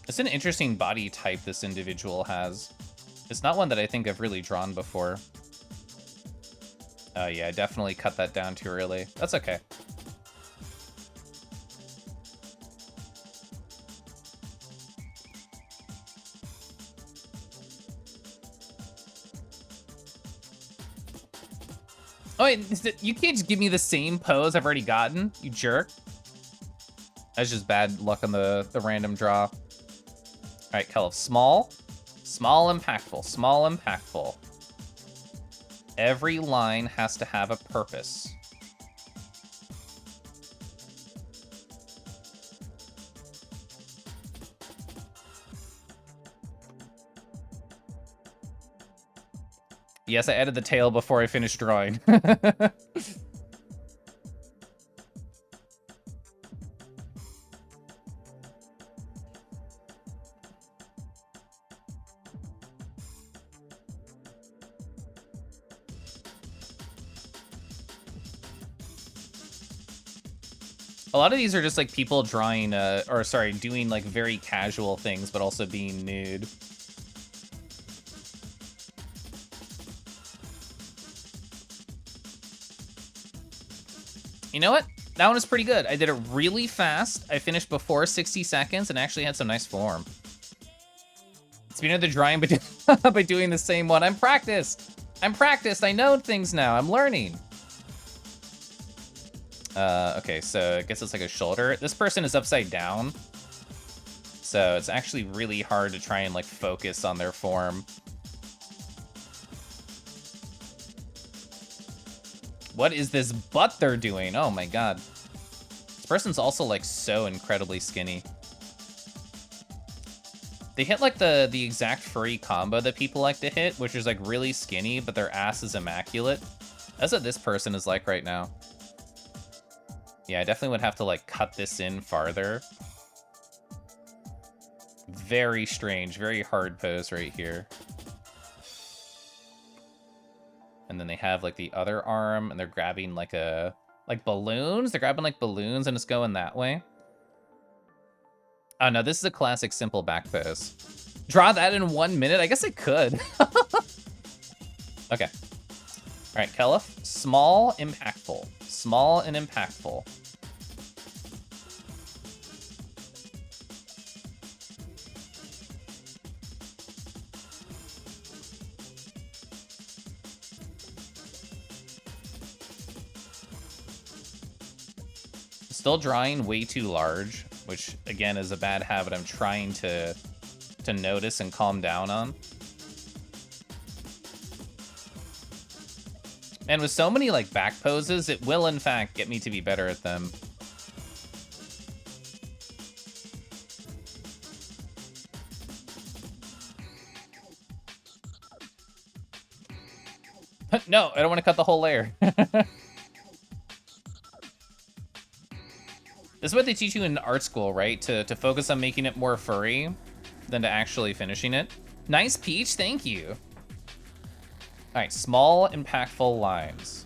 It's an interesting body type this individual has. It's not one that I think I've really drawn before. Oh yeah, I definitely cut that down too early. That's okay. Oh wait, you can't just give me the same pose I've already gotten, you jerk. That's just bad luck on the random draw. All right, Keliff, small, impactful, small, impactful. Every line has to have a purpose. Yes, I added the tail before I finished drawing. A lot of these are just like people drawing, or sorry, doing like very casual things, but also being nude. You know what? That one was pretty good. I did it really fast. I finished before 60 seconds and actually had some nice form. Speaking of the drawing, by doing the same one, I'm practiced. I know things now. I'm learning. Okay, so I guess it's like a shoulder. This person is upside down, so it's actually really hard to try and like focus on their form. What is this butt they're doing? Oh my god. This person's also like so incredibly skinny. They hit like the exact furry combo that people like to hit, which is like really skinny, but their ass is immaculate. That's what this person is like right now. Yeah, I definitely would have to like cut this in farther. Very strange, very hard pose right here. And then they have like the other arm and they're grabbing like balloons. They're grabbing like balloons and it's going that way. Oh no, this is a classic simple back pose. Draw that in 1 minute? I guess I could. Okay. All right, Keliff, small, impactful. Small and impactful. Still drawing way too large, which again is a bad habit I'm trying to notice and calm down on. And with so many like back poses, it will in fact get me to be better at them. No, I don't want to cut the whole layer. This is what they teach you in art school, right? To focus on making it more furry than to actually finishing it. Nice peach, thank you. All right, small, impactful lines.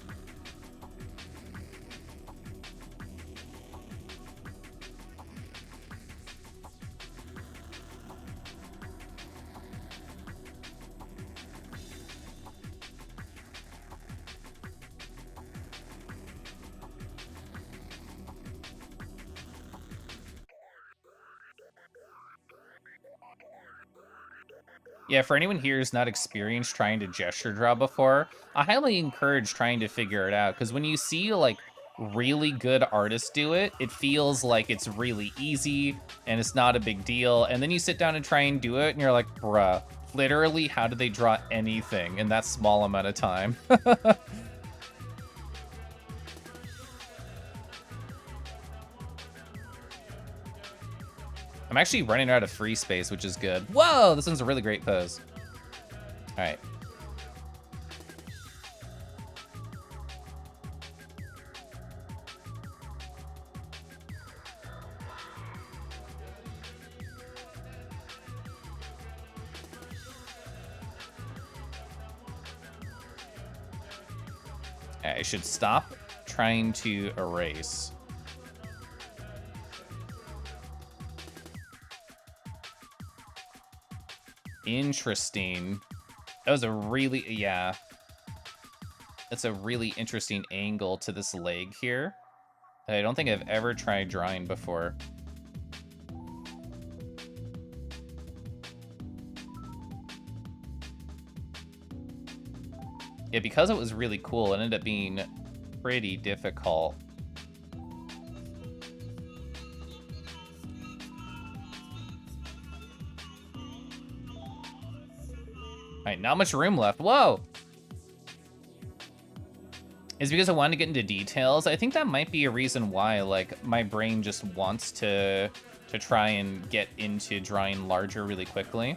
Yeah, for anyone here who's not experienced trying to gesture draw before, I highly encourage trying to figure it out, because when you see like really good artists do it, it feels like it's really easy and it's not a big deal. And then you sit down and try and do it and you're like, bruh, literally, how did they draw anything in that small amount of time? I'm actually running out of free space, which is good. Whoa, this one's a really great pose. All right. I should stop trying to erase. Interesting. That was a really, yeah. That's a really interesting angle to this leg here that I don't think I've ever tried drawing before. Yeah, because it was really cool, it ended up being pretty difficult. All right, not much room left. Whoa! It's because I wanted to get into details. I think that might be a reason why, like, my brain just wants to try and get into drawing larger really quickly.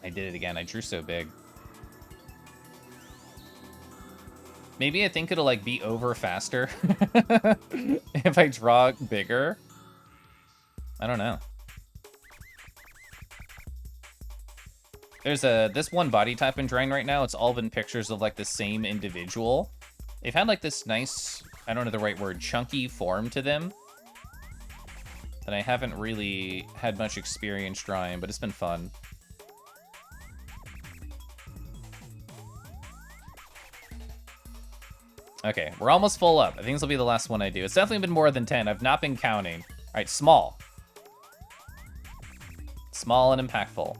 I did it again. I drew so big. Maybe I think it'll like be over faster if I draw bigger. I don't know. There's this one body type I'm drawing right now. It's all been pictures of like the same individual. They've had like this nice, I don't know the right word, chunky form to them that I haven't really had much experience drawing, but it's been fun. Okay, we're almost full up. I think this will be the last one I do. It's definitely been more than 10. I've not been counting. All right, small. Small and impactful.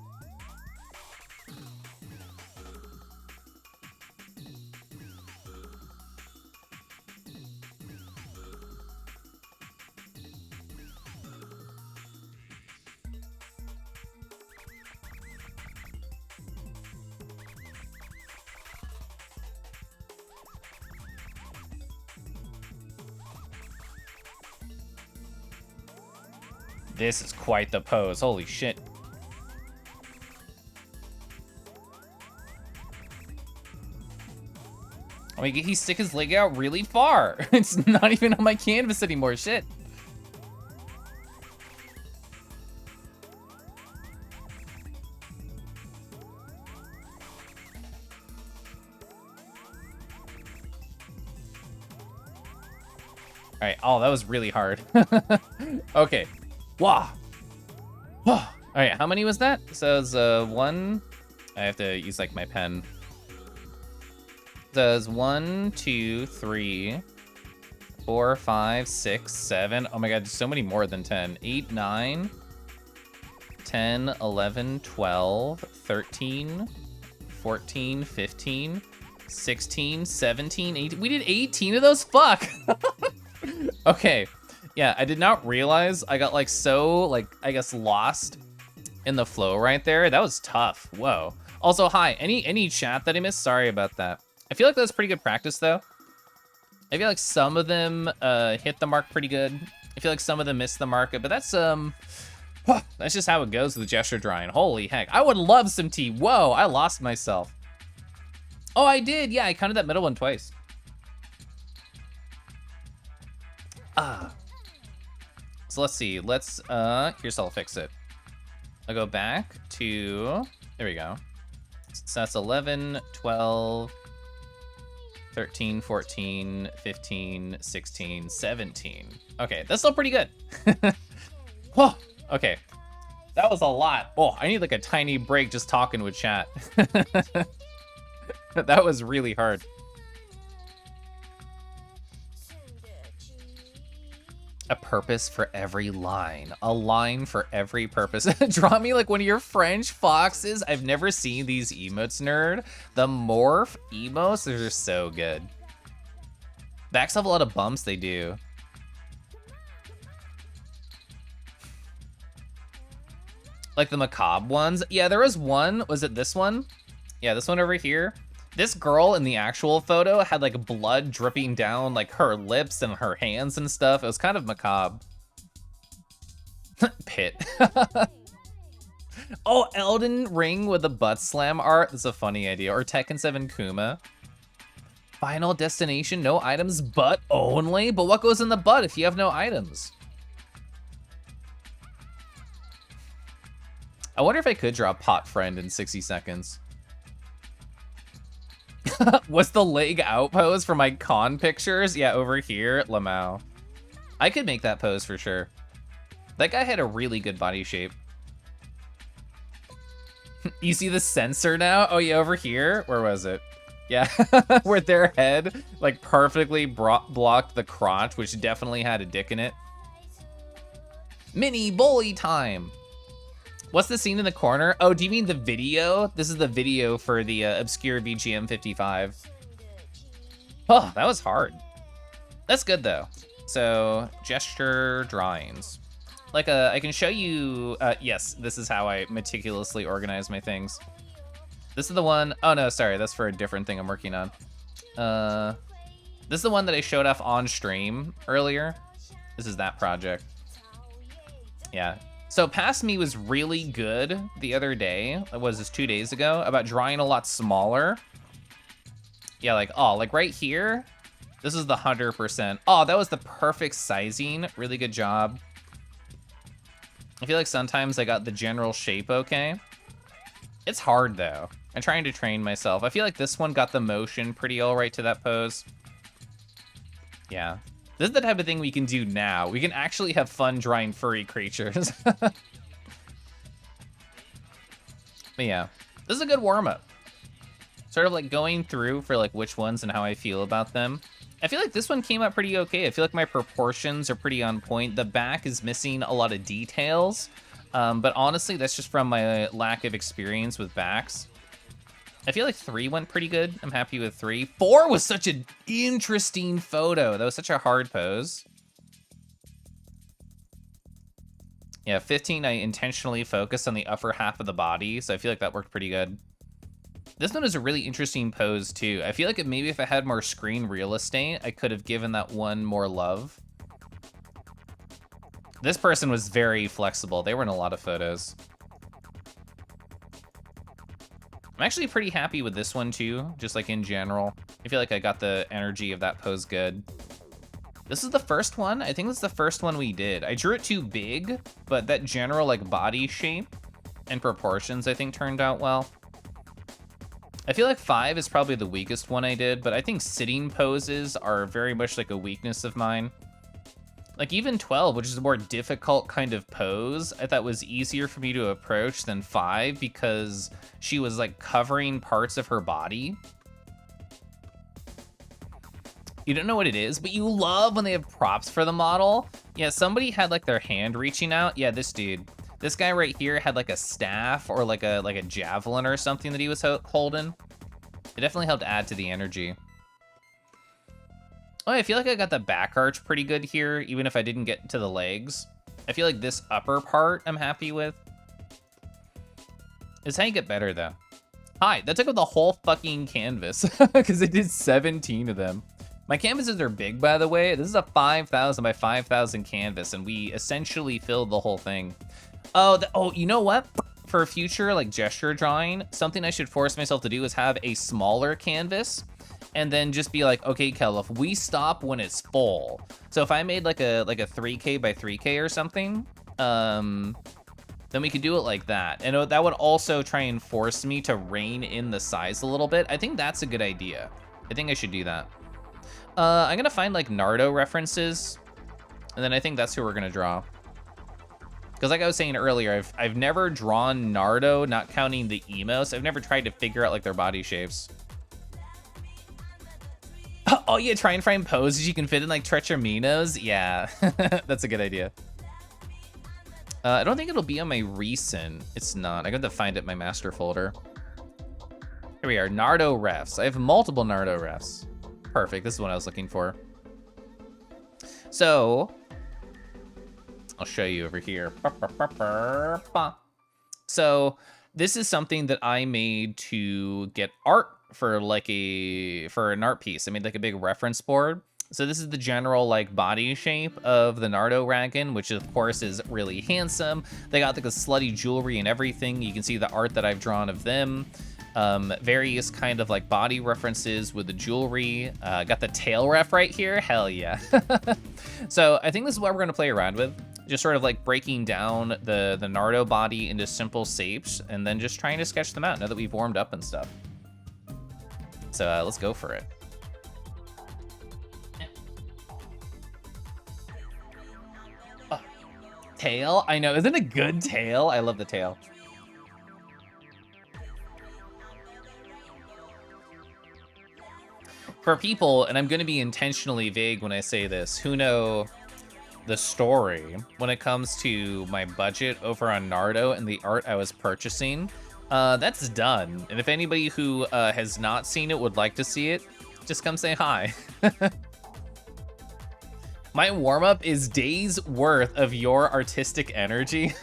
This is quite the pose. Holy shit. I mean, he stick his leg out really far. It's not even on my canvas anymore. Shit. All right. Oh, that was really hard. Okay. Wow. All right, how many was that? So it's one. I have to use like my pen. So it's 1, 2, 3, 4, 5, 6, 7. Oh my god, so many more than 10. 8, 9, 10, 11, 12, 13, 14, 15, 16, 17, 18. We did 18 of those? Fuck. Okay. Yeah, I did not realize I got like so like I guess lost in the flow right there. That was tough. Whoa. Also, hi. Any chat that I missed? Sorry about that. I feel like that was pretty good practice though. I feel like some of them hit the mark pretty good. I feel like some of them missed the mark, but that's that's just how it goes with the gesture drawing. Holy heck. I would love some tea. Whoa, I lost myself. Oh, I did. Yeah, I counted that middle one twice. So let's see. Let's here's how I'll fix it. I'll go back to, there we go. So that's 11, 12, 13, 14, 15, 16, 17. Okay, that's still pretty good. Whoa, okay. That was a lot. Oh, I need like a tiny break just talking with chat. That was really hard. A purpose for every line. A line for every purpose. Draw me like one of your French foxes. I've never seen these emotes, nerd. The morph emotes, they're just so good. Backs have a lot of bumps, they do. Like the macabre ones. Yeah, there was one. Was it this one? Yeah, this one over here. This girl in the actual photo had like blood dripping down like her lips and her hands and stuff. It was kind of macabre. Pit. Oh, Elden Ring with the butt slam art. That's a funny idea. Or Tekken 7 Kuma. Final destination, no items, butt only? But what goes in the butt if you have no items? I wonder if I could draw Pot Friend in 60 seconds. What's the leg out pose for my con pictures? Yeah, over here, Lamau. I could make that pose for sure. That guy had a really good body shape. You see the sensor now? Oh yeah, over here. Where was it? Yeah, where their head like perfectly blocked the crotch, which definitely had a dick in it. Mini bully time. What's the scene in the corner? Oh, do you mean the video? This is the video for the obscure VGM 55. Oh, that was hard. That's good though. So gesture drawings. Like I can show you, yes, this is how I meticulously organize my things. This is the one, oh no, sorry, that's for a different thing I'm working on. This is the one that I showed off on stream earlier. This is that project. Yeah. So Past Me was really good the other day. It was just 2 days ago about drawing a lot smaller. Yeah, like, oh, like right here. This is the 100%. Oh, that was the perfect sizing. Really good job. I feel like sometimes I got the general shape okay. It's hard though. I'm trying to train myself. I feel like this one got the motion pretty all right to that pose. Yeah. This is the type of thing we can do now. We can actually have fun drawing furry creatures. But yeah, this is a good warm-up. Sort of like going through for like which ones and how I feel about them. I feel like this one came out pretty okay. I feel like my proportions are pretty on point. The back is missing a lot of details. But honestly, that's just from my lack of experience with backs. I feel like 3 went pretty good. I'm happy with 3. 4 was such an interesting photo. That was such a hard pose. Yeah, 15, I intentionally focused on the upper half of the body, so I feel like that worked pretty good. This one is a really interesting pose too. I feel like maybe if I had more screen real estate, I could have given that one more love. This person was very flexible. They were in a lot of photos. I'm actually pretty happy with this one too, just like in general. I feel like I got the energy of that pose good. This is the first one. I think this is the first one we did. I drew it too big, but that general like body shape and proportions I think turned out well. I feel like 5 is probably the weakest one I did, but I think sitting poses are very much like a weakness of mine. Like even 12, which is a more difficult kind of pose, I thought was easier for me to approach than 5 because she was like covering parts of her body. You don't know what it is, but you love when they have props for the model. Yeah, somebody had like their hand reaching out. Yeah, this dude. This guy right here had like a staff or like a javelin or something that he was holding. It definitely helped add to the energy. Oh, I feel like I got the back arch pretty good here, even if I didn't get to the legs. I feel like this upper part I'm happy with. It's how you get better, though. Hi, that took up the whole fucking canvas, because I did 17 of them. My canvases are big, by the way. This is a 5,000 by 5,000 canvas, and we essentially filled the whole thing. Oh, you know what? For future, like, gesture drawing, something I should force myself to do is have a smaller canvas, and then just be like, okay, Keliff, we stop when it's full. So if I made like a 3K by 3K or something, then we could do it like that. And that would also try and force me to rein in the size a little bit. I think that's a good idea. I think I should do that. I'm gonna find like Naruto references, and then I think that's who we're gonna draw. Because like I was saying earlier, I've never drawn Naruto, not counting the emos. I've never tried to figure out like their body shapes. Oh yeah, try and find poses you can fit in like Trechaminos. Yeah, that's a good idea. I don't think it'll be on my recent. It's not. I got to find it in my master folder. Here we are, Naruto refs. I have multiple Naruto refs. Perfect, this is what I was looking for. So, I'll show you over here. So, this is something that I made to get art for like for an art piece. I made like a big reference board. So this is the general like body shape of the Naruto Ragen, which of course is really handsome. They got like a slutty jewelry and everything. You can see the art that I've drawn of them. Various kind of like body references with the jewelry. Got the tail ref right here, hell yeah. So I think this is what we're gonna play around with. Just sort of like breaking down the Naruto body into simple shapes and then just trying to sketch them out now that we've warmed up and stuff. So let's go for it. Oh, tail, I know, isn't it a good tail? I love the tail. For people, and I'm gonna be intentionally vague when I say this, who know the story when it comes to my budget over on Naruto and the art I was purchasing, that's done. And if anybody who has not seen it would like to see it, just come say hi. My warm-up is days worth of your artistic energy.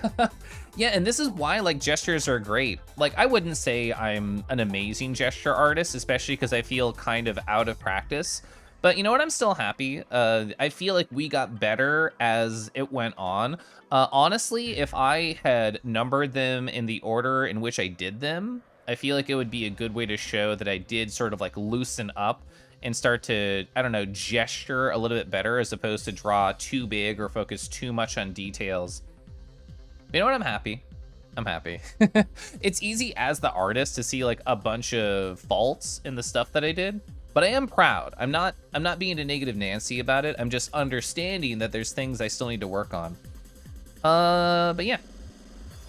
Yeah, and this is why like gestures are great. Like I wouldn't say I'm an amazing gesture artist, especially because I feel kind of out of practice. But you know what, I'm still happy. I feel like we got better as it went on. Honestly, if I had numbered them in the order in which I did them, I feel like it would be a good way to show that I did sort of like loosen up and start to, I don't know, gesture a little bit better as opposed to draw too big or focus too much on details. You know what, I'm happy. I'm happy. It's easy as the artist to see like a bunch of faults in the stuff that I did. But I am proud. I'm not being a negative Nancy about it. I'm just understanding that there's things I still need to work on. But yeah.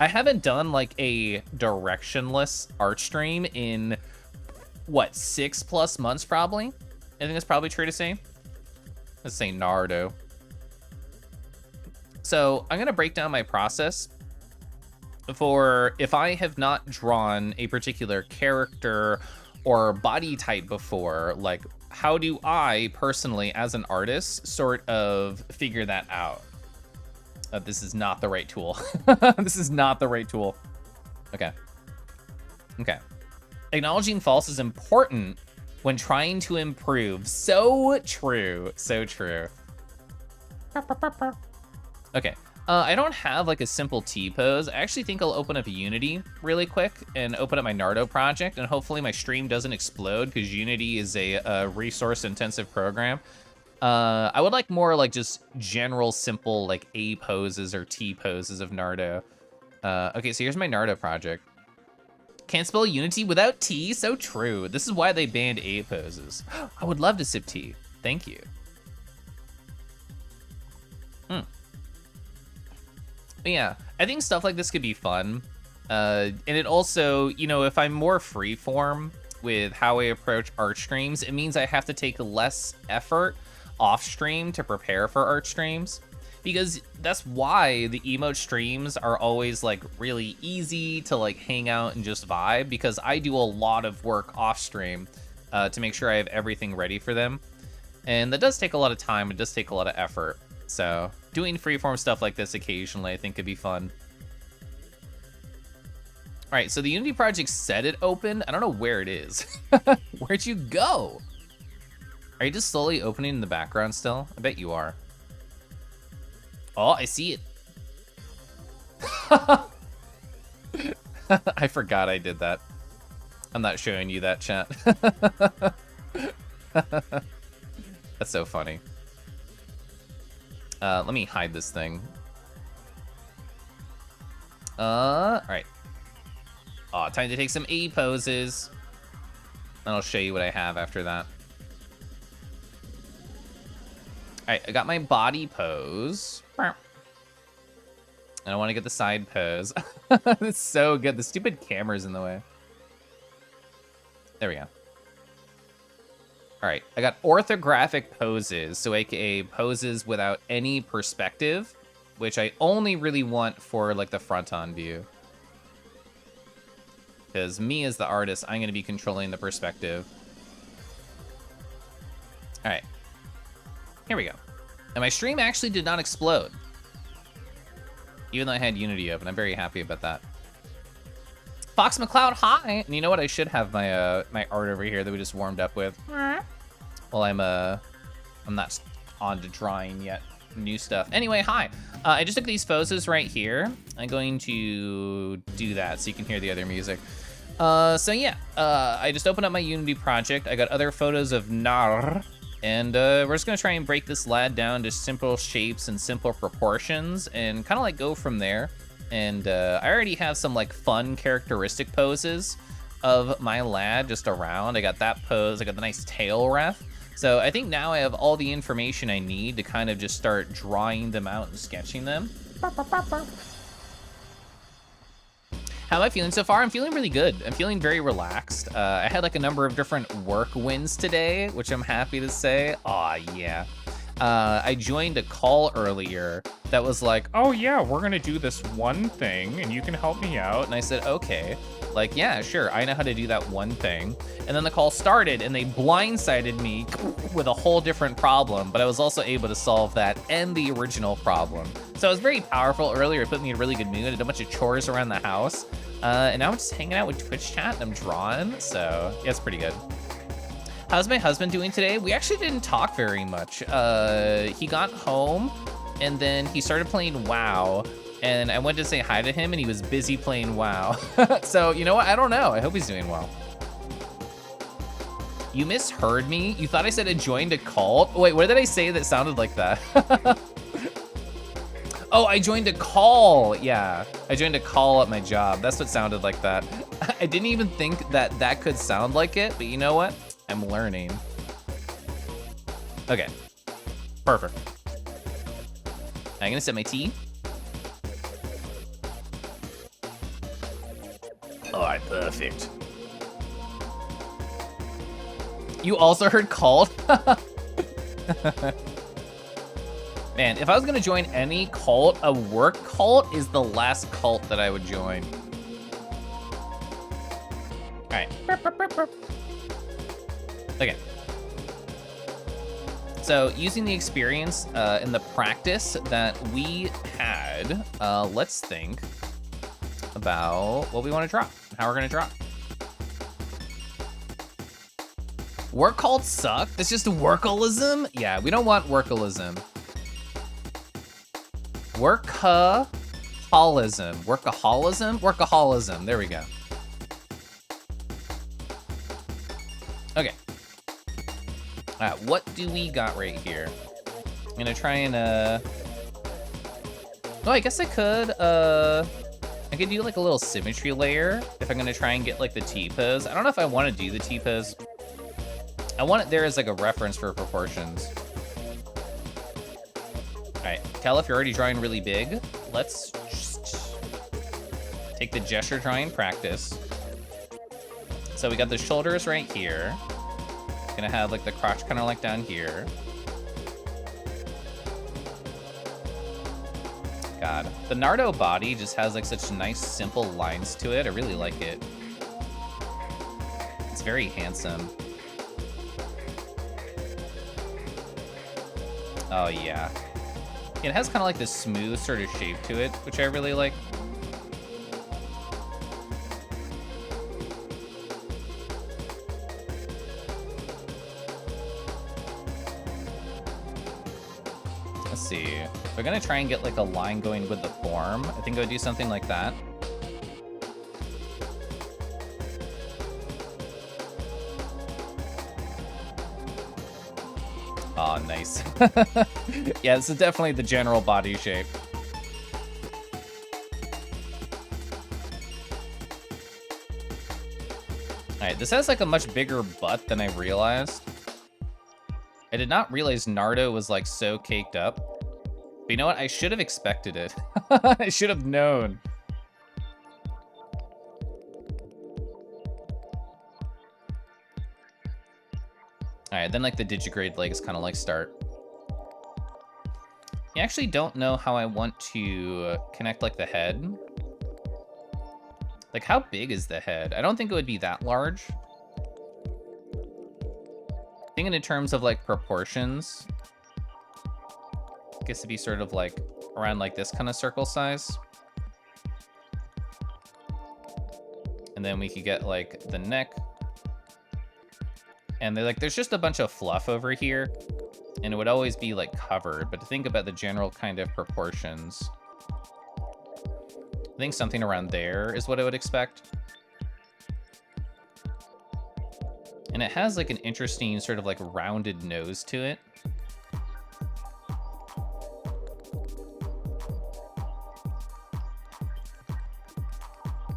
I haven't done like a directionless art stream in, what, 6+ months probably? I think that's probably true to say. Let's say Naruto. So I'm gonna break down my process for if I have not drawn a particular character or body type before, like how do I personally as an artist sort of figure that out? This is not the right tool. This is not the right tool. Okay. Acknowledging faults is important when trying to improve. So true, so true. Okay. I don't have like a simple T-pose. I actually think I'll open up Unity really quick and open up my Naruto project, and hopefully my stream doesn't explode because Unity is a resource-intensive program. I would like more like just general simple like A poses or T poses of Naruto. Okay, so here's my Naruto project. Can't spell Unity without T, so true. This is why they banned A poses. I would love to sip tea. Thank you. But yeah, I think stuff like this could be fun. And it also, you know, if I'm more freeform with how I approach art streams, it means I have to take less effort off stream to prepare for art streams. Because that's why the emote streams are always like really easy to like hang out and just vibe, because I do a lot of work off stream to make sure I have everything ready for them. And that does take a lot of time. It does take a lot of effort. So doing freeform stuff like this occasionally, I think could be fun. All right, so the Unity project said it opened. I don't know where it is. Where'd you go? Are you just slowly opening in the background still? I bet you are. Oh, I see it. I forgot I did that. I'm not showing you that, chat. That's so funny. Let me hide this thing. All right. Oh, time to take some A poses. And I'll show you what I have after that. All right, I got my body pose. And I want to get the side pose. It's so good. The stupid camera's in the way. There we go. All right, I got orthographic poses, so aka poses without any perspective, which I only really want for like the front-on view. Because me as the artist, I'm gonna be controlling the perspective. All right, here we go. And my stream actually did not explode. Even though I had Unity open, I'm very happy about that. Fox McCloud, hi! And you know what? I should have my my art over here that we just warmed up with. Well, I'm not on to drawing yet. New stuff. Anyway, hi. I just took these poses right here. I'm going to do that so you can hear the other music. So yeah, I just opened up my Unity project. I got other photos of Nar. And we're just gonna try and break this lad down to simple shapes and simple proportions and kind of like go from there. And I already have some like fun characteristic poses of my lad just around. I got that pose, I got the nice tail ref. So I think now I have all the information I need to kind of just start drawing them out and sketching them. How am I feeling so far? I'm feeling really good. I'm feeling very relaxed. I had like a number of different work wins today, which I'm happy to say. Aw, yeah. I joined a call earlier that was like, oh yeah, we're gonna do this one thing and you can help me out. And I said, okay. Like, yeah, sure, I know how to do that one thing. And then the call started and they blindsided me with a whole different problem, but I was also able to solve that and the original problem. So it was very powerful earlier. It put me in a really good mood. I did a bunch of chores around the house. And now I'm just hanging out with Twitch chat and I'm drawing. So yeah, it's pretty good. How's my husband doing today? We actually didn't talk very much. He got home and then he started playing WoW. And I went to say hi to him and he was busy playing WoW. So, you know what? I don't know. I hope he's doing well. You misheard me? You thought I said I joined a cult? Wait, what did I say that sounded like that? Oh, I joined a call. Yeah, I joined a call at my job. That's what sounded like that. I didn't even think that that could sound like it, but you know what? I'm learning. Okay, perfect. I'm gonna set my tea. All right, perfect. You also heard called? Man, if I was gonna join any cult, a work cult is the last cult that I would join. All right. Okay. So using the experience and the practice that we had, let's think about what we want to draw, how we're gonna draw. Work cults suck. It's just workalism. Yeah, we don't want workalism. Workaholism. Workaholism? Workaholism. There we go. Okay. What do we got right here? I'm gonna try and oh, I guess I could do like a little symmetry layer if I'm gonna try and get like the T-pose. I don't know if I want to do the T-pose. I want it there as like a reference for proportions. All right, Keliff, you're already drawing really big. Let's just take the gesture drawing practice. So we got the shoulders right here. Gonna have like the crotch kind of like down here. God, the Nardo body just has like such nice simple lines to it. I really like it. It's very handsome. Oh, yeah. It has kind of like this smooth sort of shape to it, which I really like. Let's see. If we're gonna try and get like a line going with the form, I think I would do something like that. Oh, nice. Yeah, this is definitely the general body shape. Alright, this has like a much bigger butt than I realized. I did not realize Nardo was like so caked up. But you know what? I should have expected it. I should have known. Alright, then like the digigrade legs kind of like start. I actually don't know how I want to connect like the head. Like how big is the head? I don't think it would be that large. Thinking in terms of like proportions. I guess it'd be sort of like around like this kind of circle size. And then we could get like the neck. And they're like, there's just a bunch of fluff over here, and it would always be like covered. But to think about the general kind of proportions, I think something around there is what I would expect. And it has like an interesting sort of like rounded nose to it.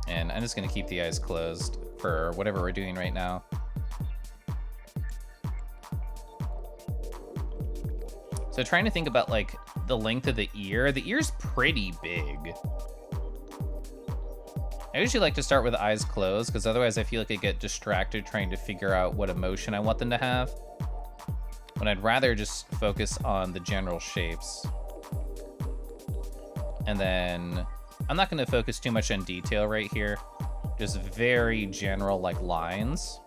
And I'm just gonna keep the eyes closed for whatever we're doing right now. So trying to think about like the length of the ear. The ear's pretty big. I usually like to start with eyes closed because otherwise I feel like I get distracted trying to figure out what emotion I want them to have. When I'd rather just focus on the general shapes. And then I'm not going to focus too much on detail right here. Just very general like lines.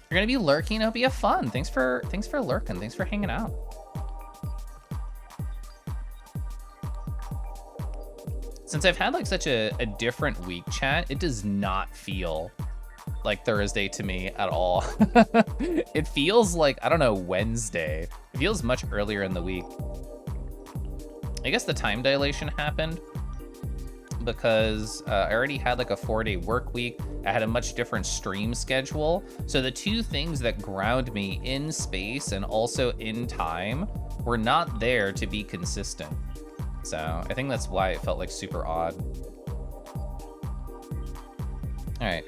You're gonna be lurking. It'll be a fun. Thanks for lurking. Thanks for hanging out. Since I've had like such a different week, chat, it does not feel like Thursday to me at all. It feels like, I don't know, Wednesday. It feels much earlier in the week. I guess the time dilation happened because I already had like a 4-day work week. I had a much different stream schedule. So the two things that ground me in space and also in time were not there to be consistent. So I think that's why it felt like super odd. All right.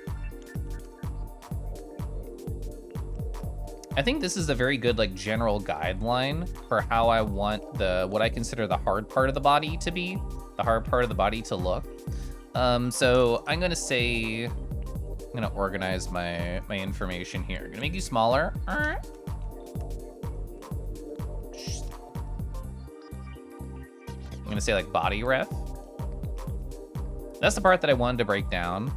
I think this is a very good like general guideline for how I want what I consider the hard part of the body to be, the hard part of the body to look. So I'm gonna say, I'm gonna organize my information here. I'm gonna make you smaller. All right. I'm gonna say like body ref. That's the part that I wanted to break down.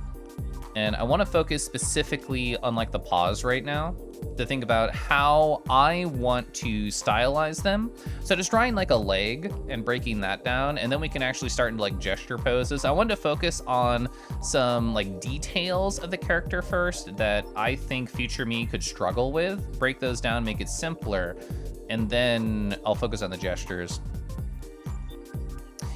And I wanna focus specifically on like the paws right now to think about how I want to stylize them. So just drawing like a leg and breaking that down, and then we can actually start into like gesture poses. I wanted to focus on some like details of the character first that I think future me could struggle with, break those down, make it simpler, and then I'll focus on the gestures.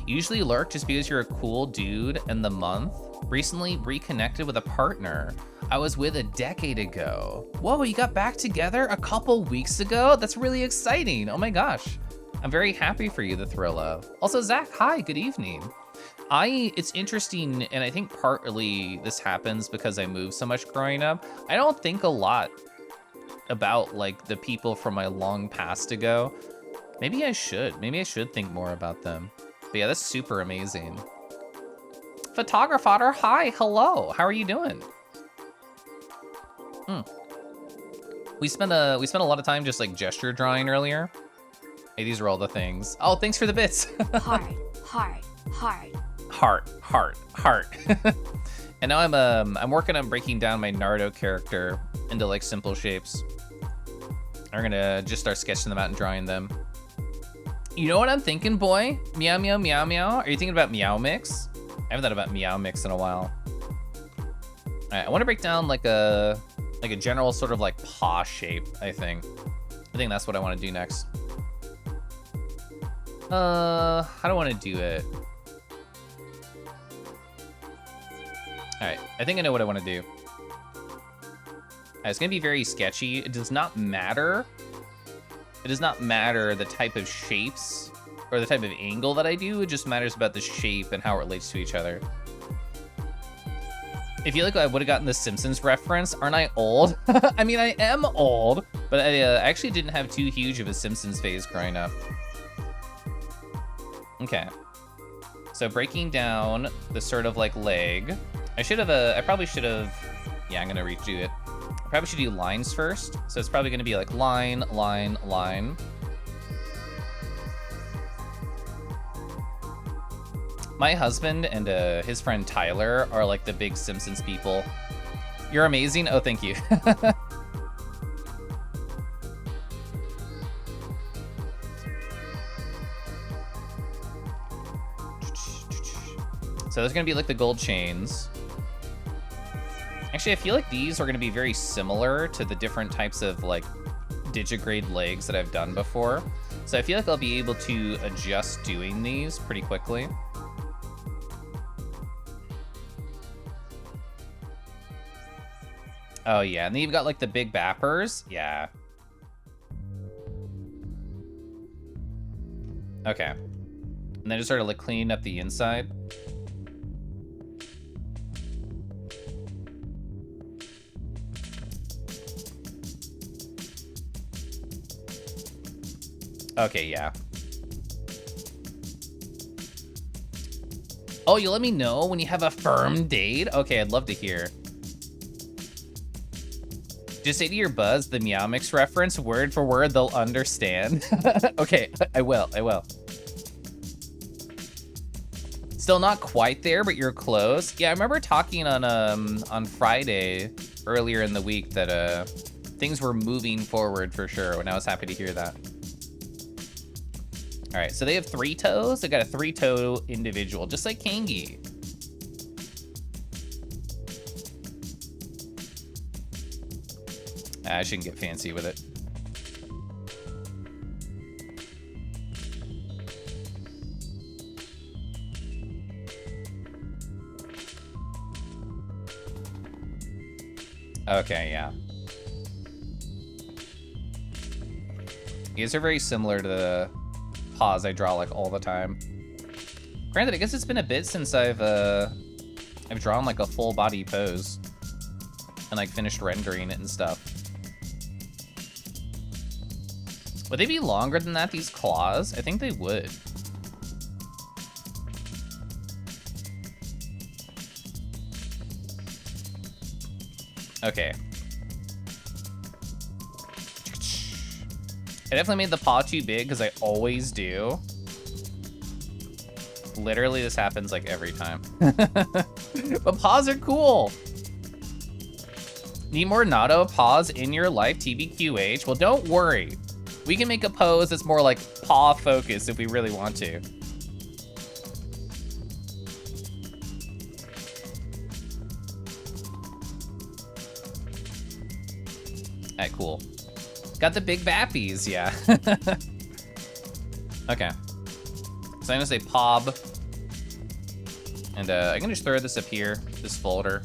Usually lurk just because you're a cool dude in the month. Recently reconnected with a partner I was with a decade ago. Whoa, you got back together a couple weeks ago? That's really exciting. Oh my gosh. I'm very happy for you, the thrill of. Also, Zach, hi, good evening. It's interesting, and I think partly this happens because I moved so much growing up. I don't think a lot about like the people from my long past ago. Maybe I should think more about them. But yeah, that's super amazing. Photographer, hi, hello. How are you doing? We spent a lot of time just like gesture drawing earlier. Hey, these are all the things. Oh, thanks for the bits. Heart. Heart. And now I'm working on breaking down my Nardo character into like simple shapes. We're gonna just start sketching them out and drawing them. You know what I'm thinking, boy? Meow, meow, meow, meow. Are you thinking about Meow Mix? I haven't thought about Meow Mix in a while. All right, I want to break down like a general sort of like paw shape, I think. I think that's what I want to do next. How do I want to do it? All right, I think I know what I want to do. It's gonna be very sketchy. It does not matter. It does not matter the type of shapes or the type of angle that I do. It just matters about the shape and how it relates to each other. I feel like I would have gotten the Simpsons reference. Aren't I old? I mean, I am old, but I actually didn't have too huge of a Simpsons phase growing up. Okay. So breaking down the sort of like leg. I probably should have, yeah, I'm gonna redo it. I probably should do lines first. So it's probably gonna be like line, line, line. My husband and his friend Tyler are like the big Simpsons people. You're amazing. Oh, thank you. So there's gonna be like the gold chains. Actually, I feel like these are gonna be very similar to the different types of like digigrade legs that I've done before. So I feel like I'll be able to adjust doing these pretty quickly. Oh yeah, and then you've got like the big bappers. Yeah. Okay. And then just sort of like cleaning up the inside. Okay, yeah. Oh, you'll let me know when you have a firm date? Okay, I'd love to hear. Just say to your buzz the Meow Mix reference, word for word, they'll understand. Okay, I will. Still not quite there, but you're close. Yeah, I remember talking on Friday earlier in the week that things were moving forward for sure, and I was happy to hear that. All right, so they have 3 toes. They got a 3-toe individual, just like Kangi. I shouldn't get fancy with it. Okay, yeah. These are very similar to the paws I draw like all the time. Granted, I guess it's been a bit since I've drawn like a full body pose and like finished rendering it and stuff. Would they be longer than that, these claws? I think they would. Okay. I definitely made the paw too big because I always do. Literally, this happens like every time. But paws are cool. Need more Nato paws in your life, TBQH? Well, don't worry. We can make a pose that's more like paw focused if we really want to. All right, cool. Got the big bappies, yeah. Okay. So I'm gonna say Pob. And I can just throw this up here, this folder.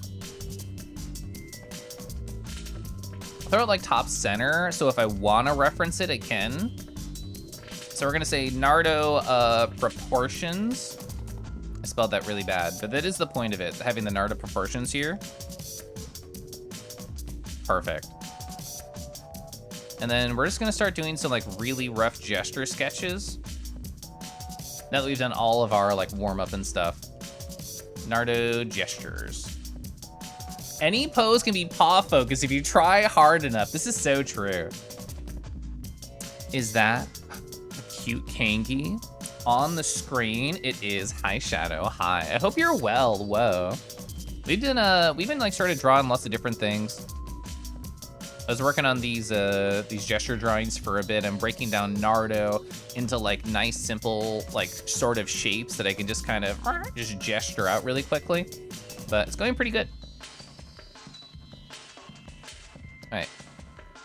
Throw it like top center, so if I wanna reference it, I can. So we're gonna say Nardo proportions. I spelled that really bad, but that is the point of it, having the Nardo proportions here. Perfect. And then we're just gonna start doing some like really rough gesture sketches. Now that we've done all of our like warm up and stuff. Nardo gestures. Any pose can be paw focused if you try hard enough. This is so true. Is that a cute Kangi? On the screen, it is. Hi, Shadow. Hi. I hope you're well. Whoa. We've been like sort of drawing lots of different things. I was working on these gesture drawings for a bit. I'm breaking down Naruto into like nice, simple, like sort of shapes that I can just kind of just gesture out really quickly. But it's going pretty good. All right,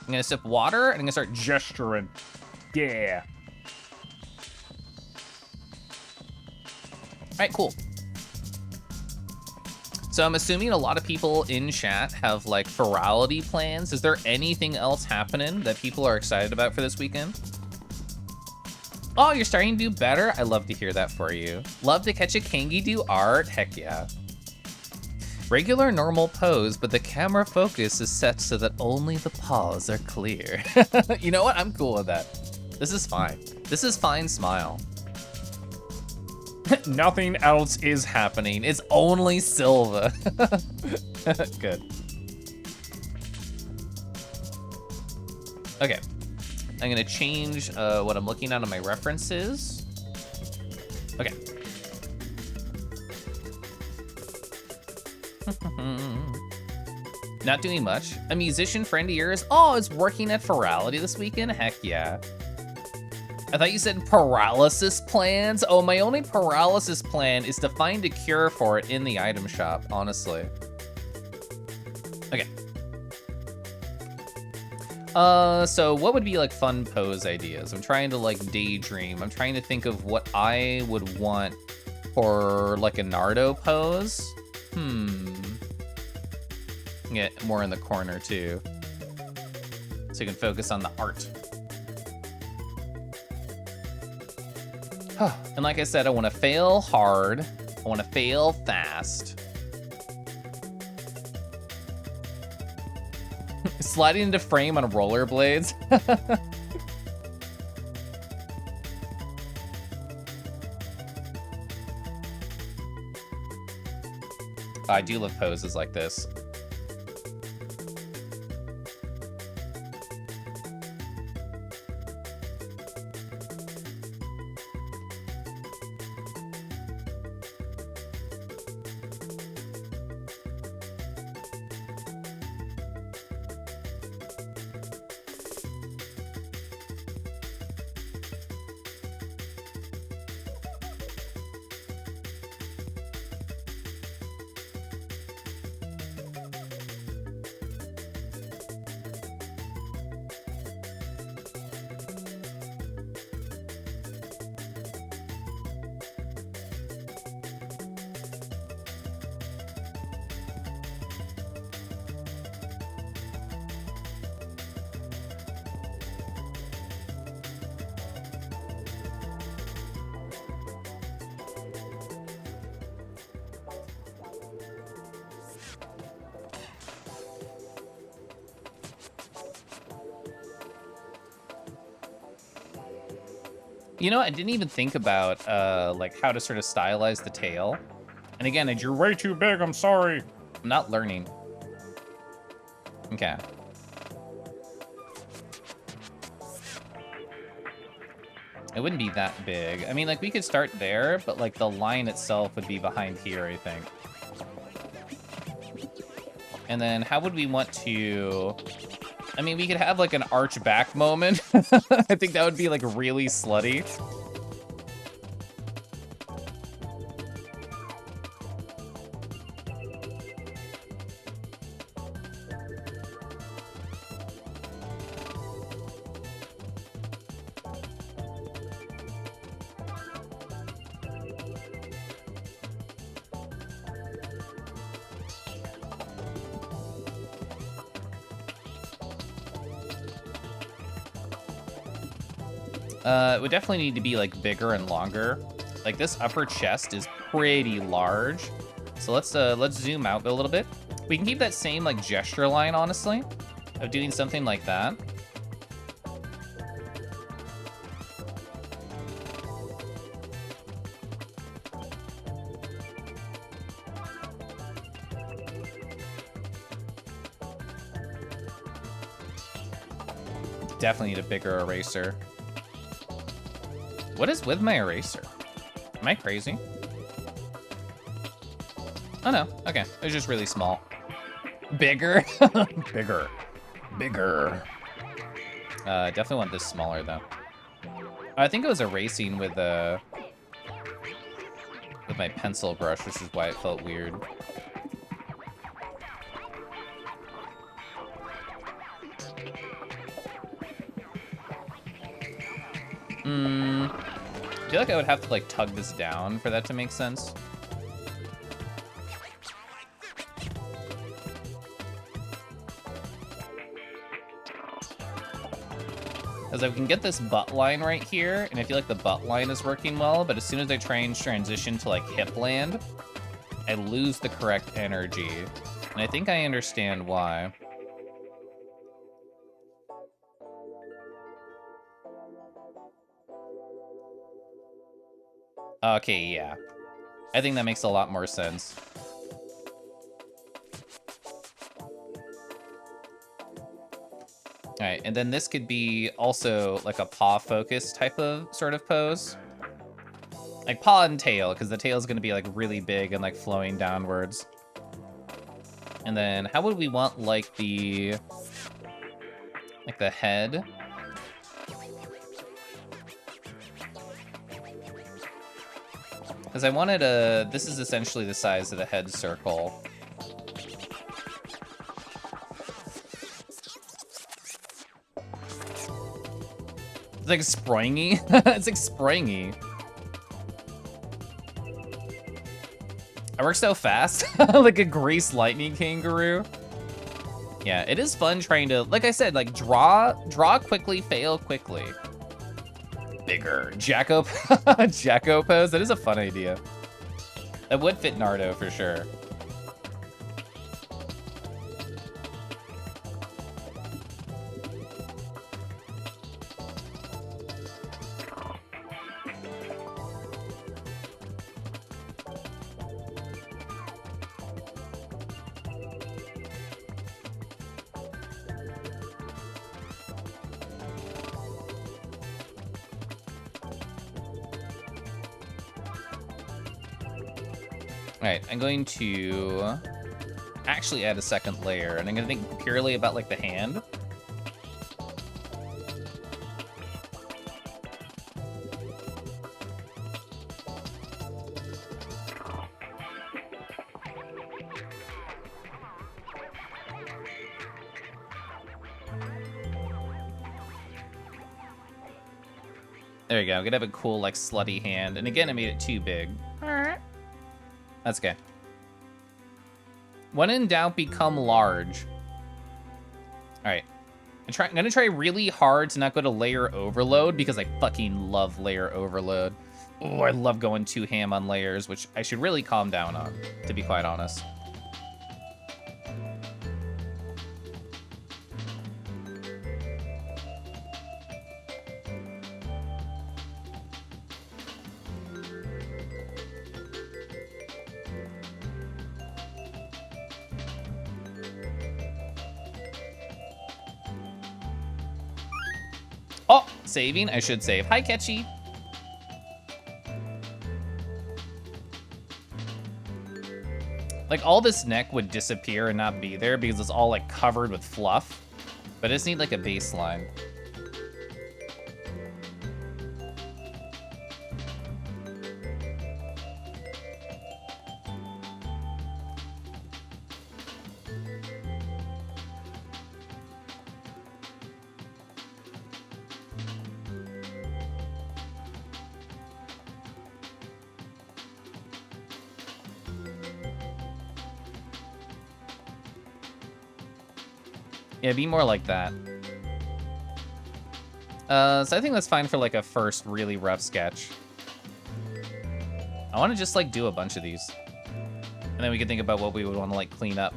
I'm gonna sip water and I'm gonna start gesturing. Yeah. All right, cool. So I'm assuming a lot of people in chat have like virality plans. Is there anything else happening that people are excited about for this weekend? Oh, you're starting to do better? I love to hear that for you. Love to catch a Kangi do art? Heck yeah. Regular normal pose, but the camera focus is set so that only the paws are clear. You know what? I'm cool with that. This is fine. This is fine smile. Nothing else is happening. It's only Silva. Good. Okay. I'm gonna change what I'm looking at on my references. Okay. Not doing much. A musician friend of yours? Oh, is working at Virality this weekend? Heck yeah. I thought you said paralysis plans. Oh, my only paralysis plan is to find a cure for it in the item shop, honestly. Okay. So what would be like fun pose ideas? I'm trying to like daydream. I'm trying to think of what I would want for like a Naruto pose. Get more in the corner too, so you can focus on the art. And like I said, I want to fail hard. I want to fail fast. Sliding into frame on rollerblades. I do love poses like this. You know, I didn't even think about like how to sort of stylize the tail. And again, you're way too big, I'm sorry. I'm not learning. Okay. It wouldn't be that big. I mean, like we could start there, but like the line itself would be behind here, I think. And then how would we want to... I mean, we could have like an arch back moment. I think that would be like really slutty. It would definitely need to be like bigger and longer. Like this upper chest is pretty large. So let's zoom out a little bit. We can keep that same like gesture line, honestly, of doing something like that. Definitely need a bigger eraser. What is with my eraser? Am I crazy? Oh no, okay. It was just really small. Bigger? Bigger. Bigger. Definitely want this smaller though. I think it was erasing with my pencil brush, which is why it felt weird. I feel like I would have to like tug this down for that to make sense. Because I can get this butt line right here, and I feel like the butt line is working well, but as soon as I try and transition to like hip land, I lose the correct energy. And I think I understand why. Okay, yeah. I think that makes a lot more sense. All right, and then this could be also like a paw focus type of sort of pose. Like paw and tail, because the tail is going to be like really big and like flowing downwards. And then how would we want like the head? Because I wanted this is essentially the size of the head circle. It's like springy. It's like springy. I work so fast, like a grease lightning kangaroo. Yeah, it is fun trying to, like I said, like draw quickly, fail quickly. Bigger Jacko, Jacko pose. That is a fun idea. That would fit Nardo for sure. Alright, I'm going to actually add a second layer, and I'm going to think purely about, like, the hand. There you go. I'm going to have a cool, like, slutty hand. And again, I made it too big. That's okay. When in doubt, become large. All right. I'm gonna try really hard to not go to layer overload because I fucking love layer overload. Oh, I love going too ham on layers, which I should really calm down on, to be quite honest. Oh, saving. I should save. Hi, Ketchy. Like, all this neck would disappear and not be there because it's all, like, covered with fluff. But I just need, like, a baseline. Yeah, be more like that. So I think that's fine for like a first really rough sketch. I want to just like do a bunch of these. And then we can think about what we would want to like clean up.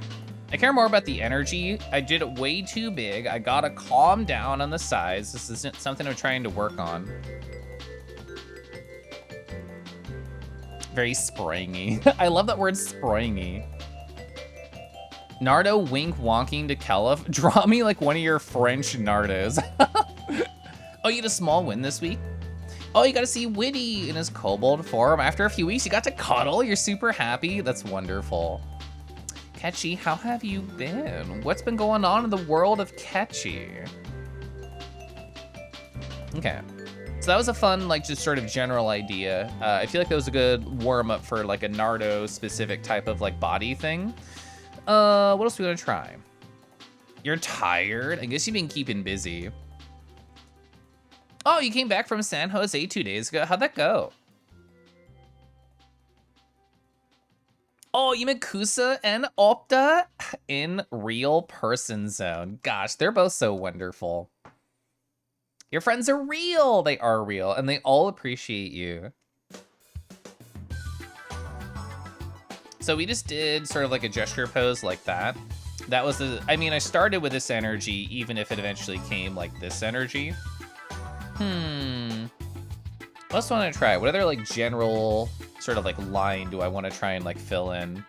I care more about the energy. I did it way too big. I gotta calm down on the size. This isn't something I'm trying to work on. Very springy. I love that word springy. Nardo wink wonking to Keliff. Draw me like one of your French Nardos. Oh, you had a small win this week? Oh, you got to see Witty in his kobold form. After a few weeks, you got to cuddle. You're super happy. That's wonderful. Ketchy, how have you been? What's been going on in the world of Ketchy? Okay. So that was a fun, like, just sort of general idea. I feel like that was a good warm-up for, like, a Nardo-specific type of, like, body thing. What else are we gonna try? You're tired? I guess you've been keeping busy. Oh, you came back from San Jose 2 days ago. How'd that go? Oh, you met Kusa and Opta in Real Person Zone. Gosh, they're both so wonderful. Your friends are real. They are real, and they all appreciate you. So we just did sort of like a gesture pose like that. That was the, I mean, I started with this energy, even if it eventually came like this energy. What else do I want to try? What other like general sort of like line do I want to try and like fill in?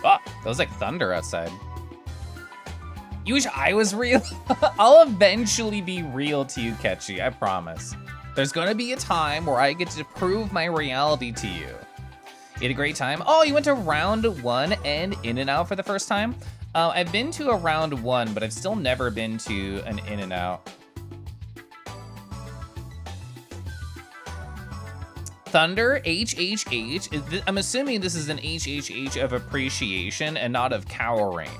Oh, that was like thunder outside. You wish I was real? I'll eventually be real to you, Ketchy, I promise. There's gonna be a time where I get to prove my reality to you. You had a great time? Oh, you went to round 1 and In-N-Out for the first time? I've been to a round 1, but I've still never been to an In-N-Out. Thunder, HHH. I'm assuming this is an HHH of appreciation and not of cowering.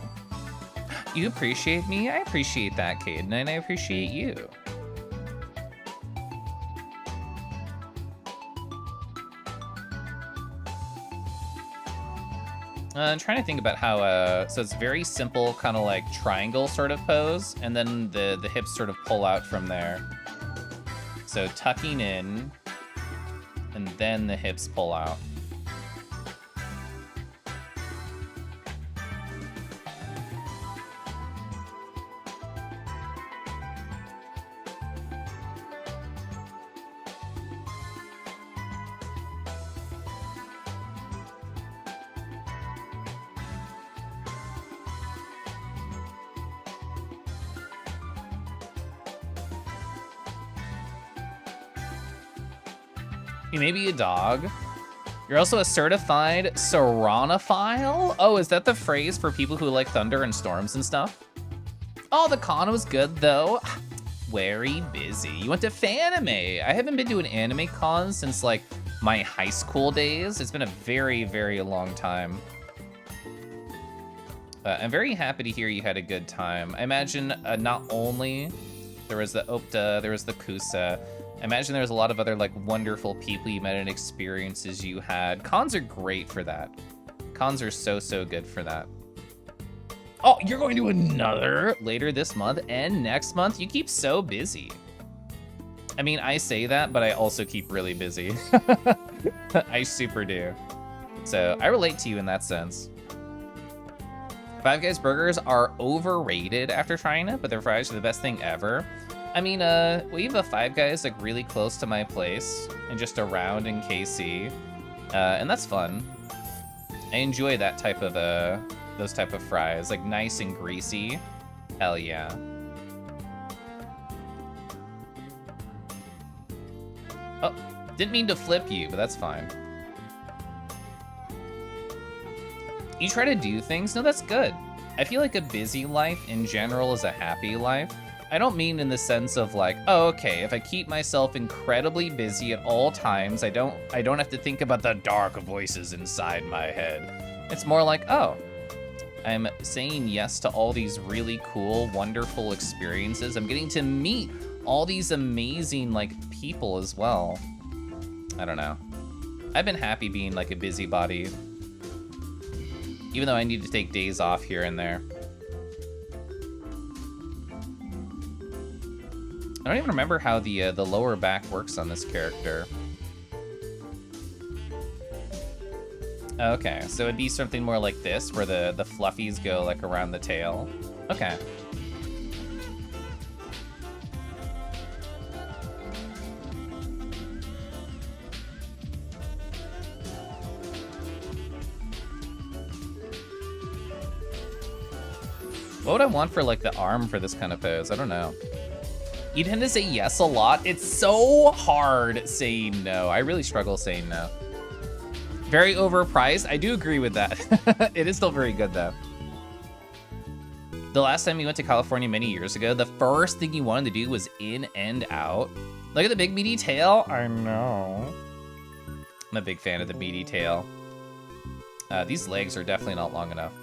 You appreciate me? I appreciate that, Caden, and I appreciate you. I'm trying to think about how, so it's very simple, kind of like triangle sort of pose, and then the hips sort of pull out from there. So tucking in, and then the hips pull out. You may be a dog. You're also a certified Serranophile? Oh, is that the phrase for people who like thunder and storms and stuff? Oh, the con was good though. Very busy. You went to Fanime. I haven't been to an anime con since like my high school days. It's been a very, very long time. I'm very happy to hear you had a good time. I imagine not only there was the Opta, there was the Kusa, I imagine there's a lot of other like wonderful people you met and experiences you had. Cons are great for that. Cons are so, so good for that. Oh, you're going to another later this month and next month? You keep so busy. I mean, I say that, but I also keep really busy. I super do. So I relate to you in that sense. Five Guys burgers are overrated after trying it, but their fries are the best thing ever. I mean, we have a Five Guys like really close to my place and just around in KC, and that's fun. I enjoy that type of those type of fries, like nice and greasy. Hell yeah. Oh, didn't mean to flip you, but that's fine. You try to do things? No, that's good. I feel like a busy life in general is a happy life. I don't mean in the sense of like, oh, okay, if I keep myself incredibly busy at all times, I don't have to think about the dark voices inside my head. It's more like, oh, I'm saying yes to all these really cool, wonderful experiences. I'm getting to meet all these amazing like people as well. I don't know. I've been happy being like a busybody, even though I need to take days off here and there. I don't even remember how the lower back works on this character. Okay, so it'd be something more like this, where the fluffies go like around the tail. Okay. What would I want for like the arm for this kind of pose? I don't know. You tend to say yes a lot. It's so hard saying no. I really struggle saying no. Very overpriced. I do agree with that. It is still very good though. The last time you went to California many years ago, the first thing you wanted to do was in and out. Look at the big meaty tail. I know. I'm a big fan of the meaty tail. These legs are definitely not long enough.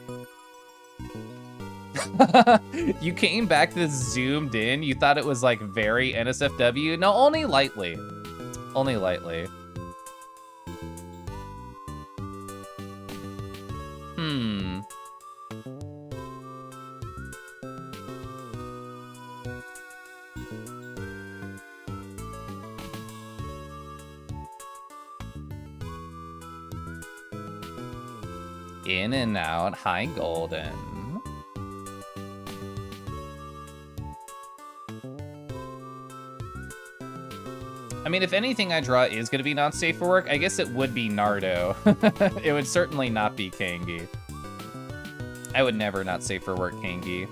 You came back to this zoomed in. You thought it was like very NSFW. No, only lightly. Only lightly. In and out, high golden. I mean, if anything I draw is going to be not safe for work, I guess it would be Nardo. It would certainly not be Kangi. I would never not safe for work Kangi.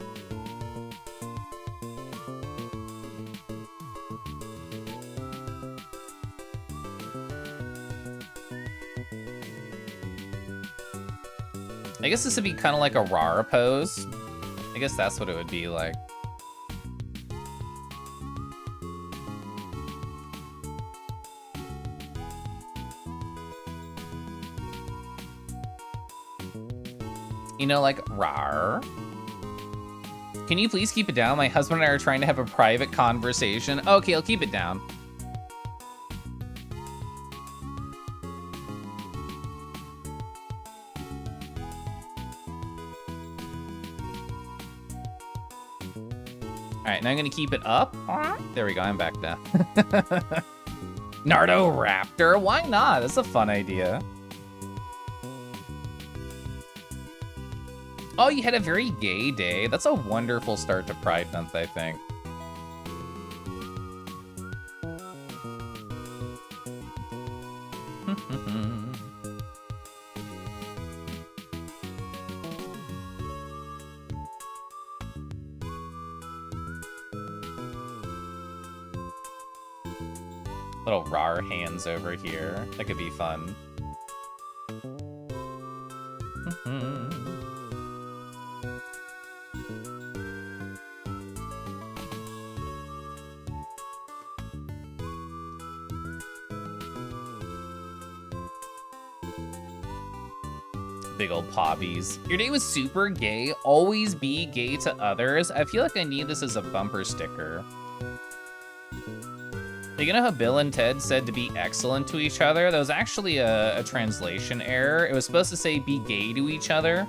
I guess this would be kind of like a Rara pose. I guess that's what it would be like. You know, like, rar. Can you please keep it down? My husband and I are trying to have a private conversation. Okay, I'll keep it down. All right, now I'm gonna keep it up. There we go, I'm back now. Nardo Raptor, why not? That's a fun idea. Oh, you had a very gay day. That's a wonderful start to Pride Month, I think. Little rar hands over here. That could be fun. Big old pobbies. Your day was super gay. Always be gay to others. I feel like I need this as a bumper sticker. You know how Bill and Ted said to be excellent to each other? That was actually a translation error. It was supposed to say be gay to each other.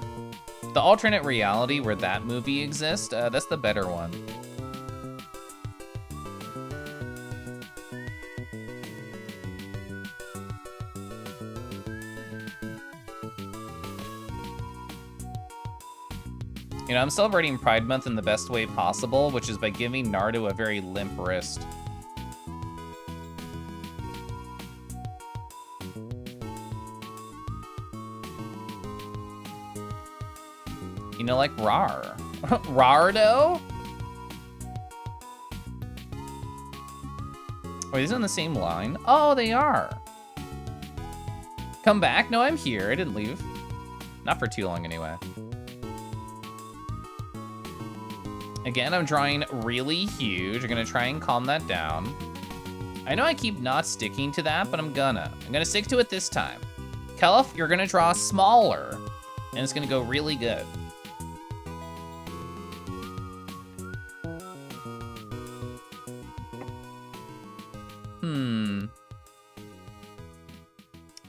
The alternate reality where that movie exists, that's the better one. You know, I'm celebrating Pride Month in the best way possible, which is by giving Nardo a very limp wrist. You know, like rar. Rardo? Are these on the same line? Oh, they are. Come back? No, I'm here. I didn't leave. Not for too long, anyway. Again, I'm drawing really huge. I'm gonna try and calm that down. I know I keep not sticking to that, but I'm gonna stick to it this time. Keliff, you're gonna draw smaller, and it's gonna go really good.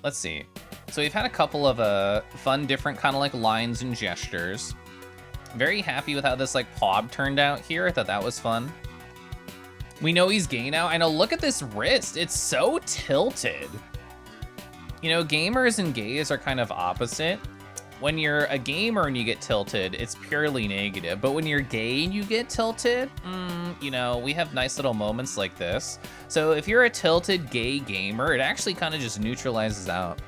Let's see. So we've had a couple of fun, different kind of like lines and gestures. Very happy with how this like pob turned out here. I thought that was fun. We know he's gay now. I know, look at this wrist. It's so tilted. You know, gamers and gays are kind of opposite. When you're a gamer and you get tilted, it's purely negative. But when you're gay and you get tilted, you know, we have nice little moments like this. So if you're a tilted gay gamer, it actually kind of just neutralizes out.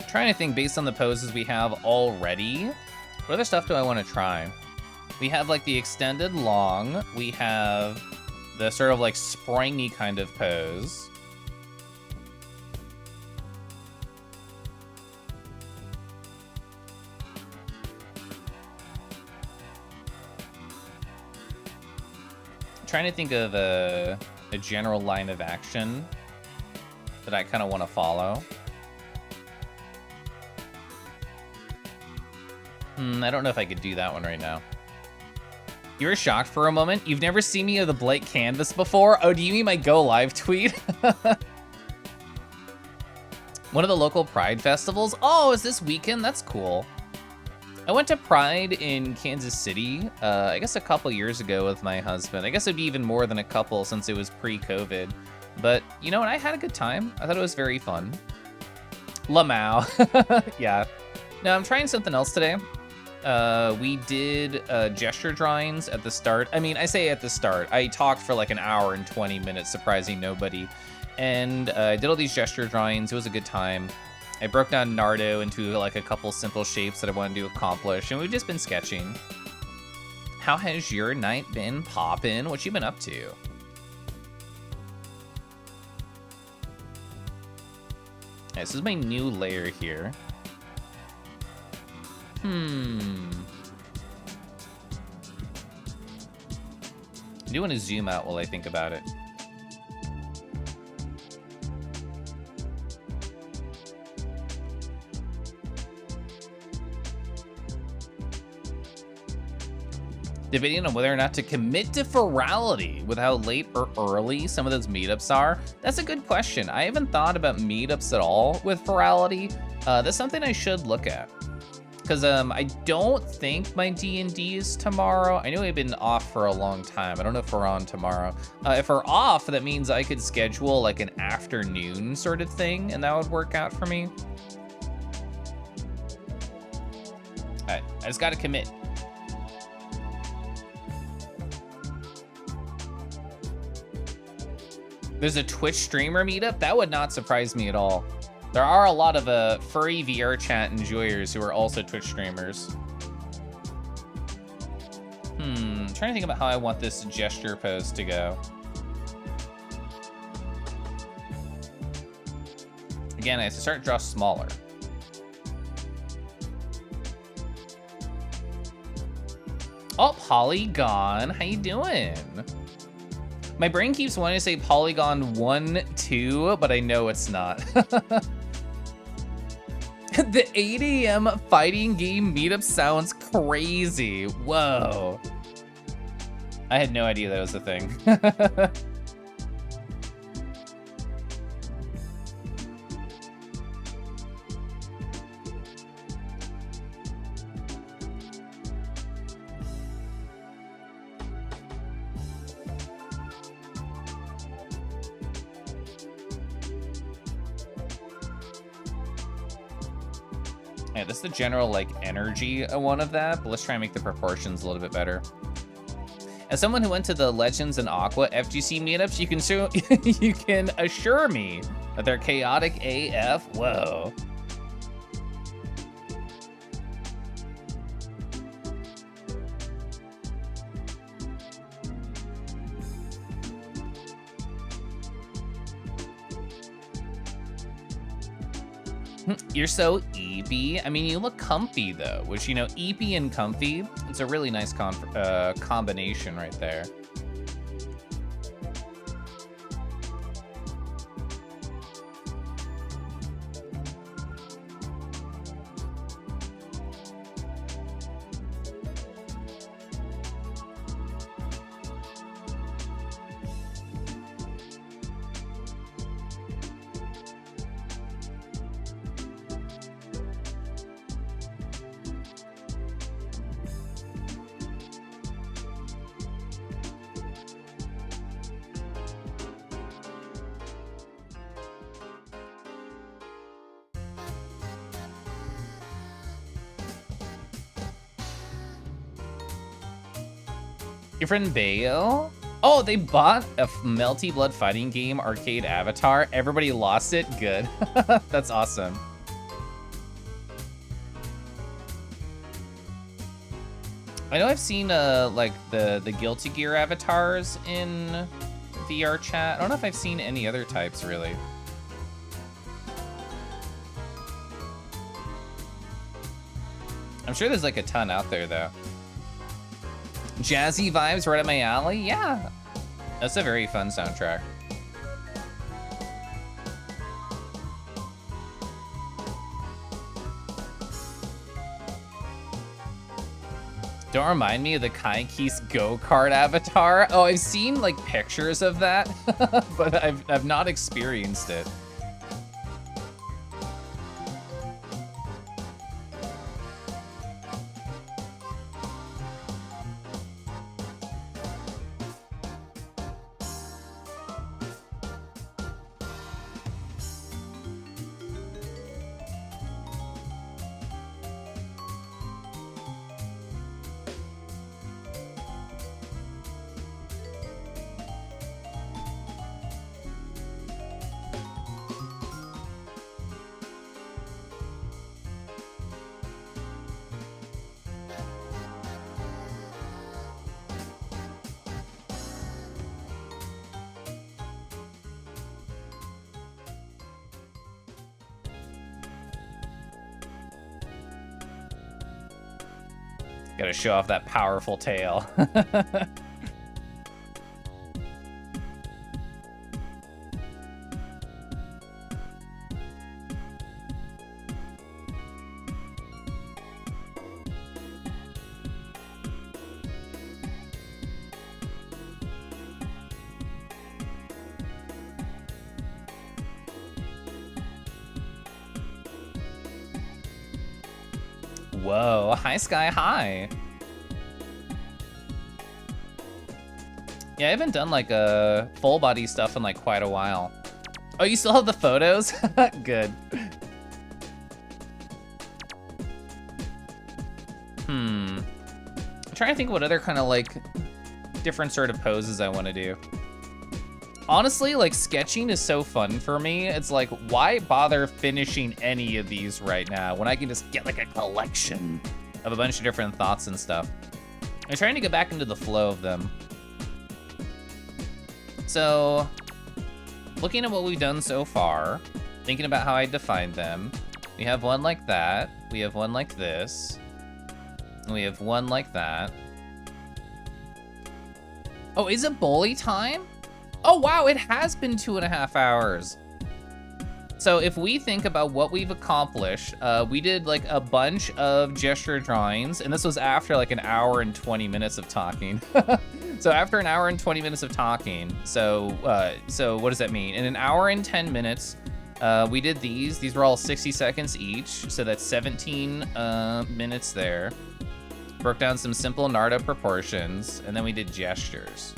Trying to think based on the poses we have already. What other stuff do I want to try? We have like the extended long. We have the sort of like springy kind of pose. Trying to think of a general line of action that I kind of want to follow. I don't know if I could do that one right now. You were shocked for a moment? You've never seen me with a blank canvas before? Oh, do you mean my go live tweet? One of the local Pride festivals? Oh, is this weekend? That's cool. I went to Pride in Kansas City, I guess a couple years ago with my husband. I guess it'd be even more than a couple since it was pre-COVID. But, you know what? I had a good time. I thought it was very fun. Lamau. Yeah. No, I'm trying something else today. We did gesture drawings at the start. I mean, I say at the start. I talked for like an hour and 20 minutes, surprising nobody. And I did all these gesture drawings. It was a good time. I broke down Nardo into like a couple simple shapes that I wanted to accomplish, and we've just been sketching. How has your night been poppin'? What you been up to? Okay, this is my new layer here. I do want to zoom out while I think about it. Debating on whether or not to commit to virality with how late or early some of those meetups are. That's a good question. I haven't thought about meetups at all with virality. That's something I should look at. Because I don't think my D&D is tomorrow. I know we've been off for a long time. I don't know if we're on tomorrow. If we're off, that means I could schedule like an afternoon sort of thing, and that would work out for me. All right, I just gotta commit. There's a Twitch streamer meetup? That would not surprise me at all. There are a lot of furry VR chat enjoyers who are also Twitch streamers. I'm trying to think about how I want this gesture pose to go. Again, I have to start to draw smaller. Oh, Polygon, how you doing? My brain keeps wanting to say Polygon 1, 2, but I know it's not. The 8 a.m. fighting game meetup sounds crazy. Whoa. I had no idea that was a thing. Yeah, this is the general like energy of one of that, but let's try and make the proportions a little bit better. As someone who went to the Legends and Aqua FGC meetups, you can assure me that they're chaotic AF. Whoa. You're so eepy. I mean, you look comfy though, which, you know, eepy and comfy, it's a really nice combination right there. Your friend Bayo? Oh, they bought a Melty Blood fighting game arcade avatar. Everybody lost it? Good. That's awesome. I know I've seen like the Guilty Gear avatars in VR chat. I don't know if I've seen any other types really. I'm sure there's like a ton out there though. Jazzy vibes right up my alley? Yeah. That's a very fun soundtrack. Don't remind me of the Kai Keese go-kart avatar. Oh, I've seen like pictures of that, but I've not experienced it. Gotta show off that powerful tail. Whoa, hi Sky, hi. Yeah, I haven't done like a full body stuff in like quite a while. Oh, you still have the photos? Good. I'm trying to think what other kind of like different sort of poses I want to do. Honestly, like sketching is so fun for me. It's like, why bother finishing any of these right now when I can just get like a collection of a bunch of different thoughts and stuff. I'm trying to get back into the flow of them. So, looking at what we've done so far, thinking about how I defined them, we have one like that, we have one like this, and we have one like that. Oh, is it bully time? Oh wow, it has been 2.5 hours. So if we think about what we've accomplished, we did like a bunch of gesture drawings, and this was after like an hour and 20 minutes of talking. So after an hour and 20 minutes of talking, so what does that mean? In an hour and 10 minutes, we did these. These were all 60 seconds each, so that's 17 minutes there. Broke down some simple Naruto proportions, and then we did gestures.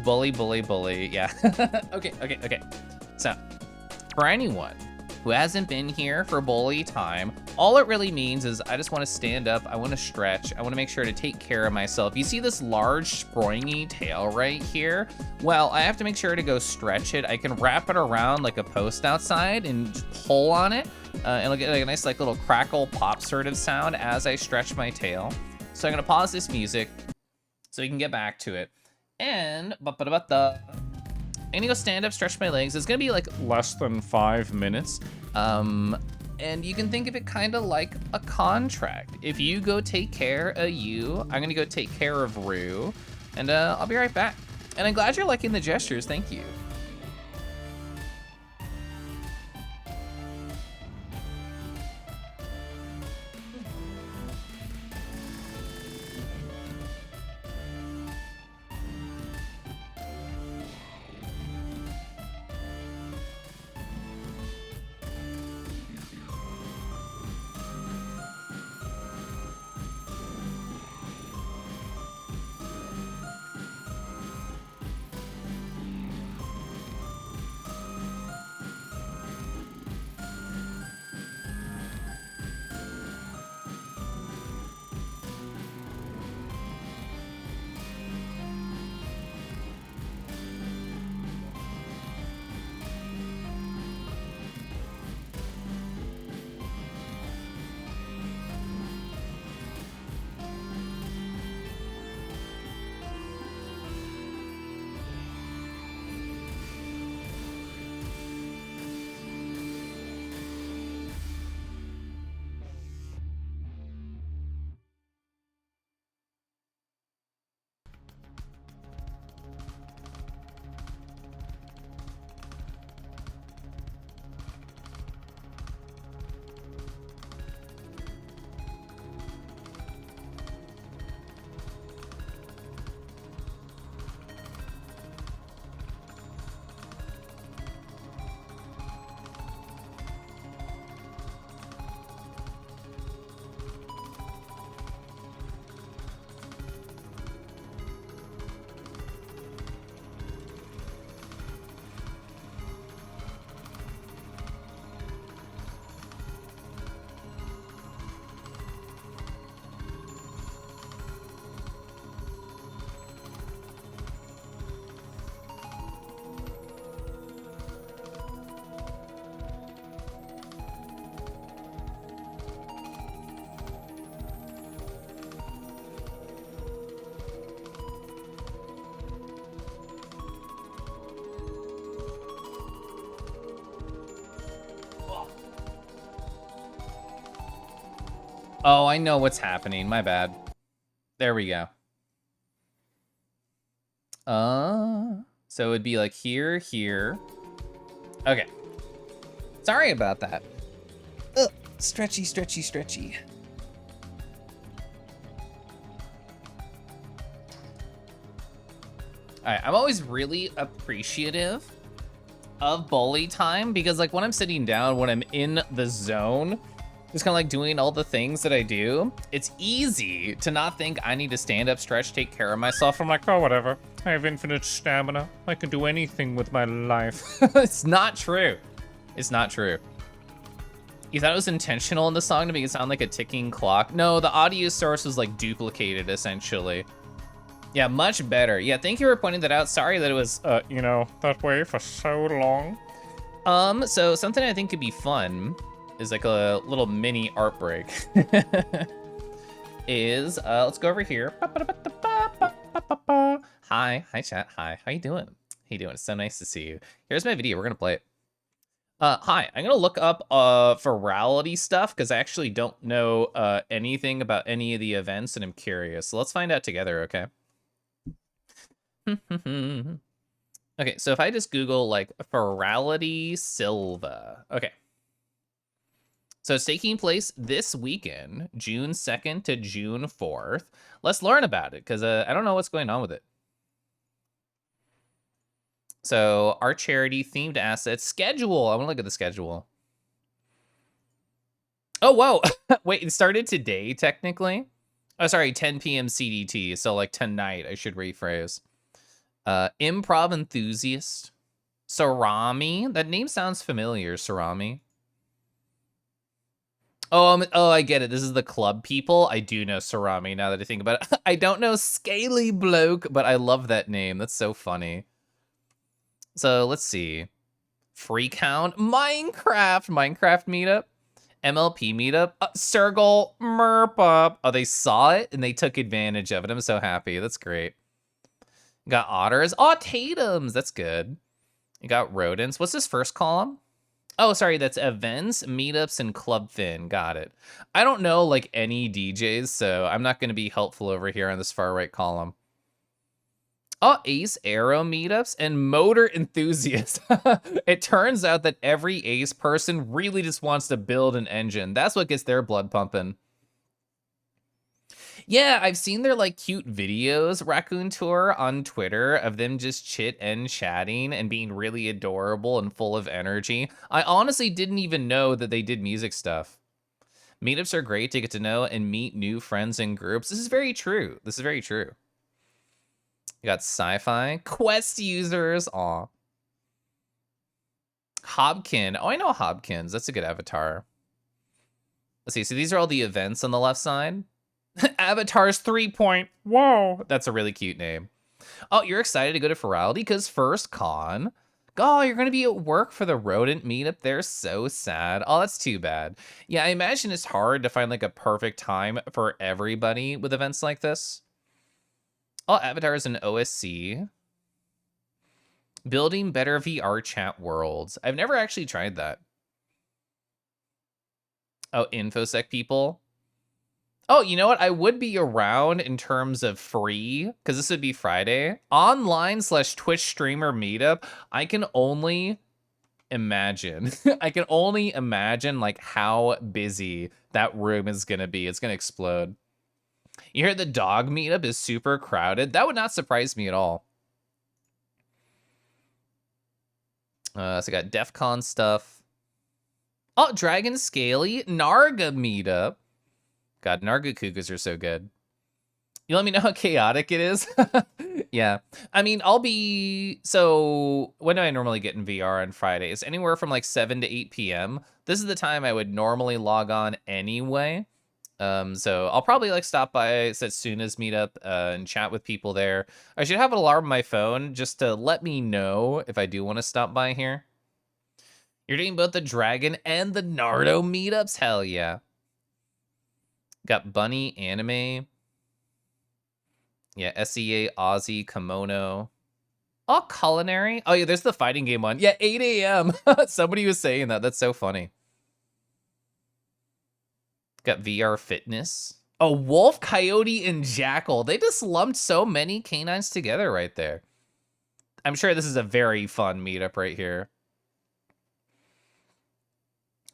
Bully, bully, bully, yeah. Okay. So, for anyone who hasn't been here for bully time, all it really means is I just want to stand up, I want to stretch, I want to make sure to take care of myself. You see this large springy tail right here? Well, I have to make sure to go stretch it. I can wrap it around like a post outside and pull on it, and it'll get like a nice like little crackle pop sort of sound as I stretch my tail. So I'm gonna pause this music so we can get back to it. And I'm gonna go stand up, stretch my legs. It's gonna be like less than 5 minutes. And you can think of it kind of like a contract. If you go take care of you, I'm gonna go take care of Rue, and I'll be right back. And I'm glad you're liking the gestures, thank you. Oh, I know what's happening. My bad. There we go. So it'd be like here, here. Okay. Sorry about that. Ugh, stretchy, stretchy, stretchy. All right, I'm always really appreciative of bully time because like when I'm sitting down, when I'm in the zone, just kind of like doing all the things that I do, it's easy to not think I need to stand up, stretch, take care of myself. I'm like, oh, whatever. I have infinite stamina. I can do anything with my life. It's not true. It's not true. You thought it was intentional in the song to make it sound like a ticking clock? No, the audio source was like duplicated essentially. Yeah, much better. Yeah, thank you for pointing that out. Sorry that it was, you know, that way for so long. So something I think could be fun is like a little mini art break. Is, let's go over here. Hi chat, hi, how you doing? How you doing? It's so nice to see you. Here's my video, we're gonna play it. Hi, I'm gonna look up virality stuff because I actually don't know anything about any of the events and I'm curious. So let's find out together, okay? Okay, so if I just Google like virality Silva, okay. So it's taking place this weekend, June 2nd to June 4th. Let's learn about it because I don't know what's going on with it. So our charity themed assets schedule. I want to look at the schedule. Oh, whoa. Wait, it started today, technically. Oh, sorry, 10 p.m. CDT. So like tonight, I should rephrase. Improv enthusiast. Sarami. That name sounds familiar, Sarami. Oh, I get it. This is the club people. I do know Sarami now that I think about it. I don't know Scaly Bloke, but I love that name. That's so funny. So let's see. Freakhound, Minecraft meetup, MLP meetup, Circle, Merp. Oh, they saw it and they took advantage of it. I'm so happy. That's great. Got otters. Oh, Tatums. That's good. You got rodents. What's this first column? Oh, sorry, that's events, meetups, and Club Fin. Got it. I don't know like any DJs, so I'm not going to be helpful over here on this far right column. Oh, Ace Aero meetups and motor enthusiasts. It turns out that every Ace person really just wants to build an engine. That's what gets their blood pumping. Yeah, I've seen their like cute videos, Raccoon Tour, on Twitter of them just chit and chatting and being really adorable and full of energy. I honestly didn't even know that they did music stuff. Meetups are great to get to know and meet new friends and groups. This is very true. This is very true. You got sci-fi quest users. Aw. Hobkin. Oh, I know Hobkins. That's a good avatar. Let's see. So these are all the events on the left side. Avatar's 3 point. Whoa. That's a really cute name. Oh, you're excited to go to Ferality because first con. Oh, you're going to be at work for the rodent meetup. They're so sad. Oh, that's too bad. Yeah, I imagine it's hard to find like a perfect time for everybody with events like this. Oh, avatars in OSC. Building better VR chat worlds. I've never actually tried that. Oh, InfoSec people. Oh, you know what? I would be around in terms of free, because this would be Friday. Online/Twitch streamer meetup. I can only imagine. I can only imagine like how busy that room is going to be. It's going to explode. You hear the dog meetup is super crowded. That would not surprise me at all. So I got DEF CON stuff. Oh, Dragon Scaly Narga meetup. God, Narga Kugas are so good. You let me know how chaotic it is? Yeah. I mean, I'll be... So, when do I normally get in VR on Fridays? Anywhere from like 7 to 8 p.m. This is the time I would normally log on anyway. So I'll probably like stop by Setsuna's meetup and chat with people there. I should have an alarm on my phone just to let me know if I do want to stop by here. You're doing both the Dragon and the Naruto meetups? Hell yeah. Got Bunny Anime. Yeah, SEA, Aussie, Kimono. Oh, Culinary. Oh yeah, there's the fighting game one. Yeah, 8 a.m. Somebody was saying that. That's so funny. Got VR Fitness. Oh, Wolf, Coyote, and Jackal. They just lumped so many canines together right there. I'm sure this is a very fun meetup right here.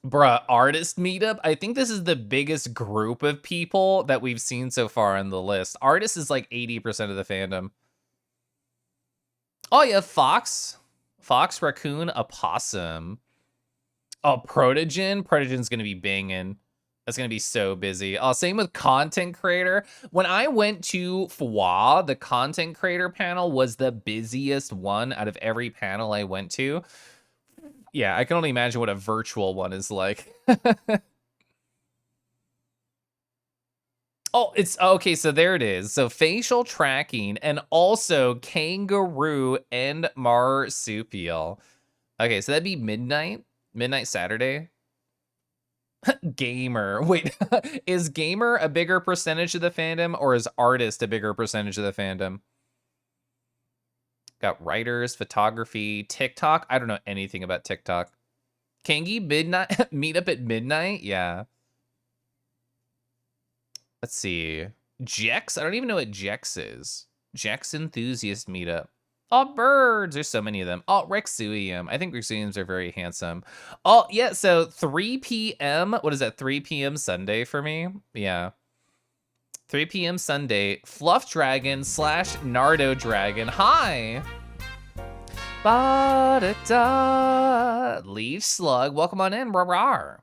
Bruh, artist meetup? I think this is the biggest group of people that we've seen so far on the list. Artist is like 80% of the fandom. Oh, yeah, Fox. Fox, Raccoon, Opossum. Oh, Protogen. Protogen's gonna be banging. That's gonna be so busy. Oh, same with content creator. When I went to FWA, the content creator panel was the busiest one out of every panel I went to. Yeah, I can only imagine what a virtual one is like. Oh, it's okay. So there it is. So facial tracking and also kangaroo and marsupial. Okay, so that'd be midnight Saturday. Gamer. Wait, is gamer a bigger percentage of the fandom or is artist a bigger percentage of the fandom? Got writers, photography, TikTok. I don't know anything about TikTok. Kangi midnight meet up at midnight? Yeah. Let's see. Jex? I don't even know what Jex is. Jex enthusiast meetup. Oh, birds. There's so many of them. Oh, Rexuium. I think Rexuiums are very handsome. Oh, yeah. So 3 p.m. What is that? 3 p.m. Sunday for me? Yeah. 3 p.m. Sunday. Fluff Dragon / Nardo Dragon. Hi. Ba-da-da. Leaf Slug. Welcome on in. Rawr.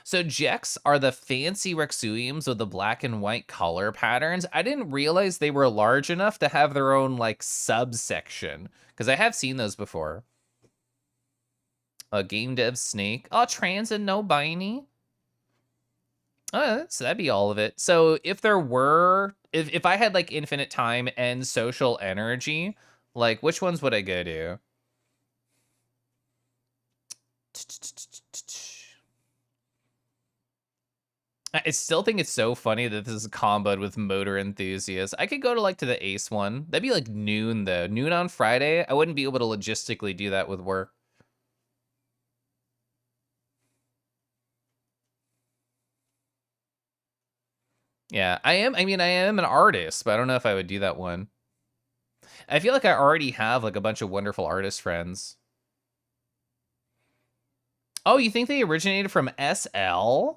So Jex are the fancy Rexuiums with the black and white color patterns. I didn't realize they were large enough to have their own like subsection because I have seen those before. Game Dev Snake. Oh, trans and no biney. So that'd be all of it. So if there were, if I had like infinite time and social energy, like which ones would I go to? I still think it's so funny that this is comboed with motor enthusiasts. I could go to like to the Ace one. That'd be like noon though. Noon on Friday. I wouldn't be able to logistically do that with work. Yeah, I am. I mean, I am an artist, but I don't know if I would do that one. I feel like I already have like a bunch of wonderful artist friends. Oh, you think they originated from SL?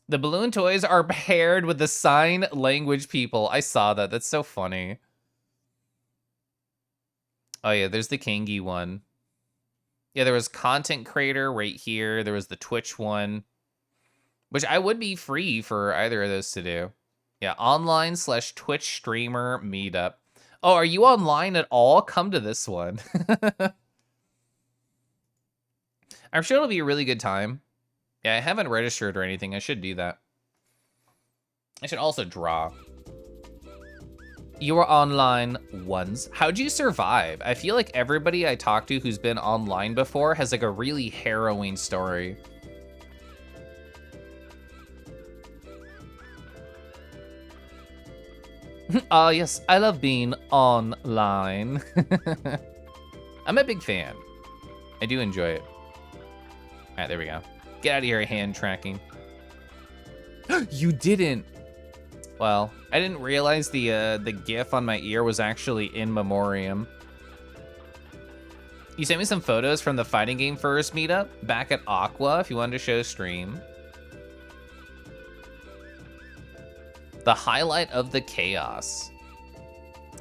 The balloon toys are paired with the sign language people. I saw that. That's so funny. Oh yeah, there's the Kangi one. Yeah, there was content creator right here. There was the Twitch one, which I would be free for either of those to do. Yeah, online/Twitch streamer meetup. Oh, are you online at all? Come to this one. I'm sure it'll be a really good time. Yeah, I haven't registered or anything. I should do that. I should also draw. You were online once. How'd you survive? I feel like everybody I talk to who's been online before has like a really harrowing story. Yes, I love being online. I'm a big fan. I do enjoy it. All right, there we go. Get out of here, hand tracking. You didn't. Well, I didn't realize the GIF on my ear was actually in memoriam. You sent me some photos from the fighting game first meetup back at Aqua if you wanted to show stream. The highlight of the chaos.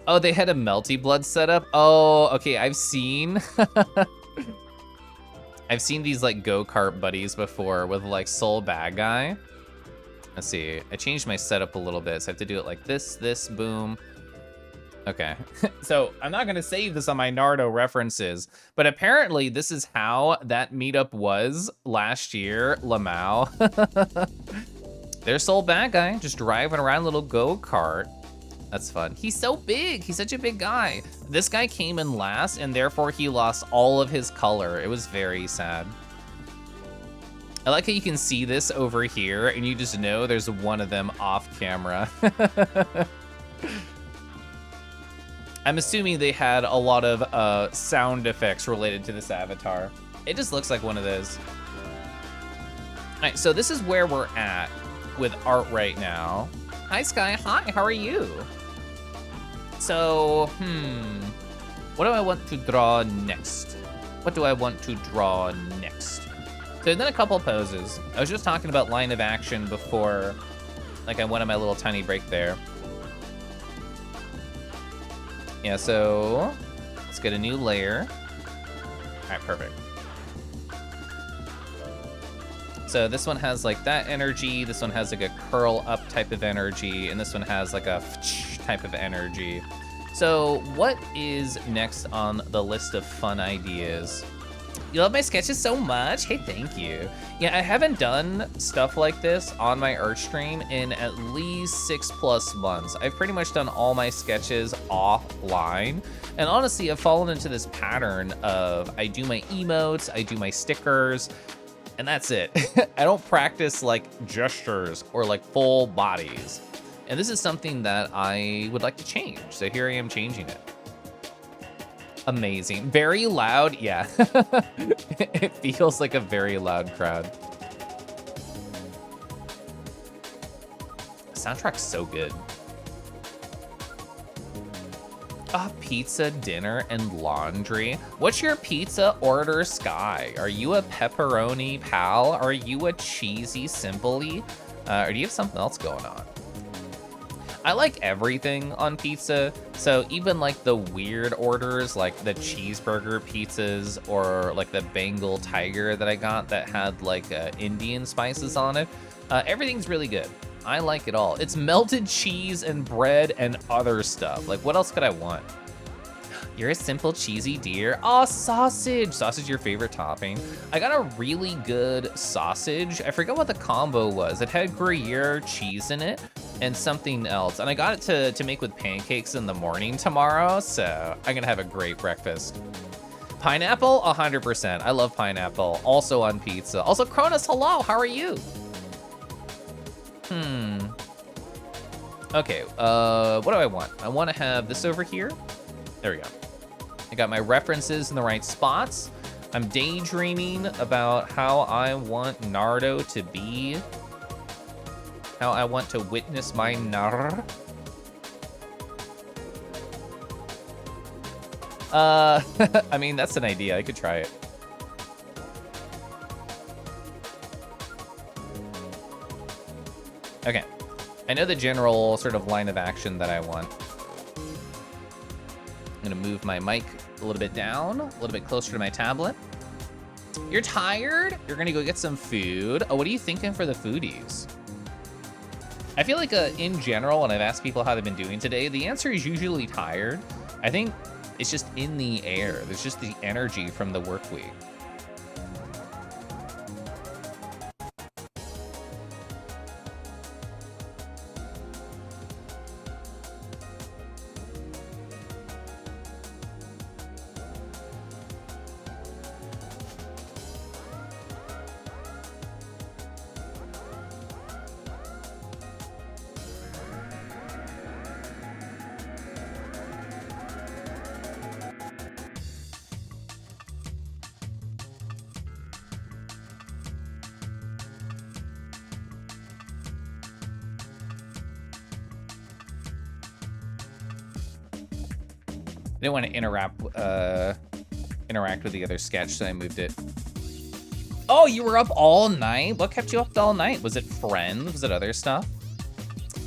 Oh, they had a Melty Blood setup? Oh, okay, I've seen... I've seen these like go-kart buddies before with like Soul Bad Guy. Let's see, I changed my setup a little bit, so I have to do it like this, boom. Okay, so I'm not gonna save this on my Naruto references, but apparently this is how that meetup was last year, Lamau. There's Soul Bad Guy, just driving around a little go-kart. That's fun. He's so big, he's such a big guy. This guy came in last, and therefore he lost all of his color. It was very sad. I like how you can see this over here, and you just know there's one of them off camera. I'm assuming they had a lot of sound effects related to this avatar. It just looks like one of those. All right, so this is where we're at with art right now. Hi, Sky. Hi, how are you? So, what do I want to draw next? What do I want to draw next? So I've done a couple poses. I was just talking about line of action before, like I went on my little tiny break there. Yeah, so let's get a new layer. All right, perfect. So this one has like that energy, this one has like a curl up type of energy, and this one has like a type of energy. So what is next on the list of fun ideas? You love my sketches so much? Hey, thank you. Yeah, I haven't done stuff like this on my art stream in at least 6+ months. I've pretty much done all my sketches offline. And honestly, I've fallen into this pattern of I do my emotes, I do my stickers, and that's it. I don't practice like gestures or like full bodies. And this is something that I would like to change. So here I am changing it. Amazing. Very loud, yeah. It feels like a very loud crowd. The soundtrack's so good. Pizza, dinner, and laundry. What's your pizza order, Sky? Are you a pepperoni pal? Are you a cheesy simply? Or do you have something else going on? I like everything on pizza, so even like the weird orders, like the cheeseburger pizzas or like the Bengal tiger that I got that had like Indian spices on it, everything's really good. I like it all. It's melted cheese and bread and other stuff. Like, what else could I want? You're a simple cheesy deer. Oh, sausage. Sausage, your favorite topping. I got a really good sausage. I forget what the combo was. It had Gruyere cheese in it and something else. And I got it to make with pancakes in the morning tomorrow. So I'm gonna have a great breakfast. Pineapple, 100%. I love pineapple. Also on pizza. Also, Cronus, hello, how are you? Okay, what do I want? I want to have this over here. There we go. I got my references in the right spots. I'm daydreaming about how I want Naruto to be How I want to witness my nar. I mean, that's an idea. I could try it. Okay. I know the general sort of line of action that I want. I'm gonna move my mic a little bit down, a little bit closer to my tablet. You're tired? You're gonna go get some food. Oh, what are you thinking for the foodies? I feel like in general, when I've asked people how they've been doing today, the answer is usually tired. I think it's just in the air. There's just the energy from the work week. I didn't want to interact with the other sketch, so I moved it. Oh, you were up all night? What kept you up all night? Was it Friends? Was it other stuff?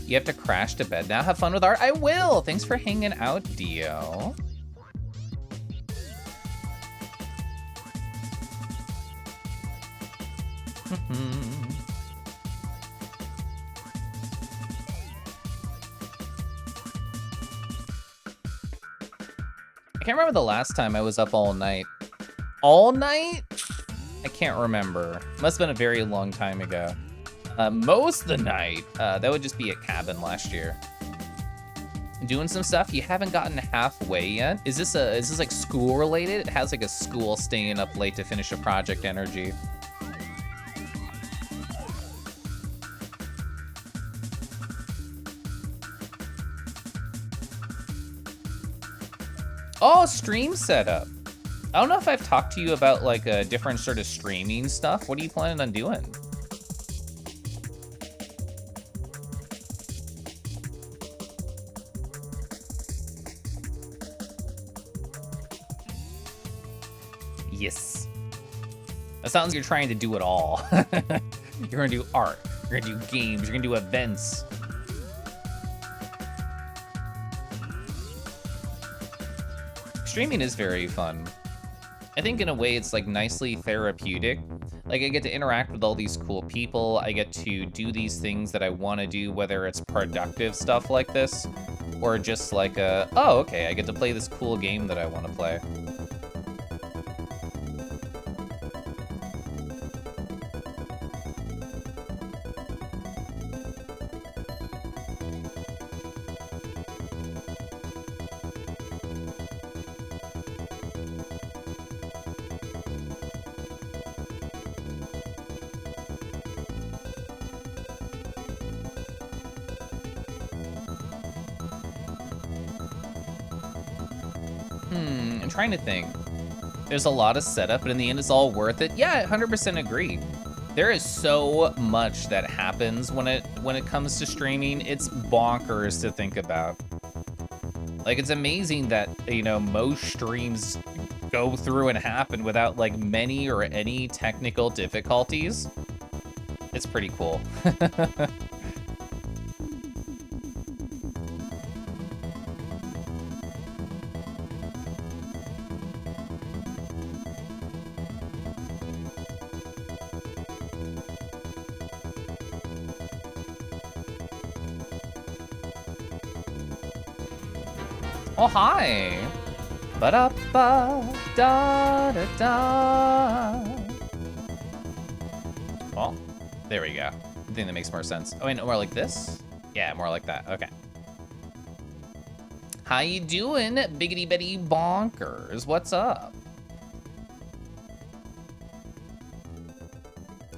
You have to crash to bed now. Have fun with art. I will. Thanks for hanging out, Dio. I can't remember the last time I was up all night. All night? I can't remember. Must have been a very long time ago. Most of the night, that would just be at cabin last year. Doing some stuff. You haven't gotten halfway yet. Is this like school related? It has like a school staying up late to finish a project energy. Oh, stream setup. I don't know if I've talked to you about like a different sort of streaming stuff. What are you planning on doing? Yes. That sounds like you're trying to do it all. You're gonna do art, you're gonna do games, you're gonna do events. Streaming is very fun. I think in a way it's like nicely therapeutic. Like I get to interact with all these cool people. I get to do these things that I want to do, whether it's productive stuff like this, or just like oh, okay, I get to play this cool game that I want to play. I'm trying to think. There's a lot of setup, but in the end, it's all worth it. Yeah, 100% agree. There is so much that happens when it comes to streaming. It's bonkers to think about. Like, it's amazing that, you know, most streams go through and happen without like many or any technical difficulties. It's pretty cool. Oh, hi. Ba-da-ba-da-da-da. Well, there we go. I think that makes more sense. Oh, wait, no, more like this? Yeah, more like that. Okay. How you doing, Biggity Betty Bonkers? What's up?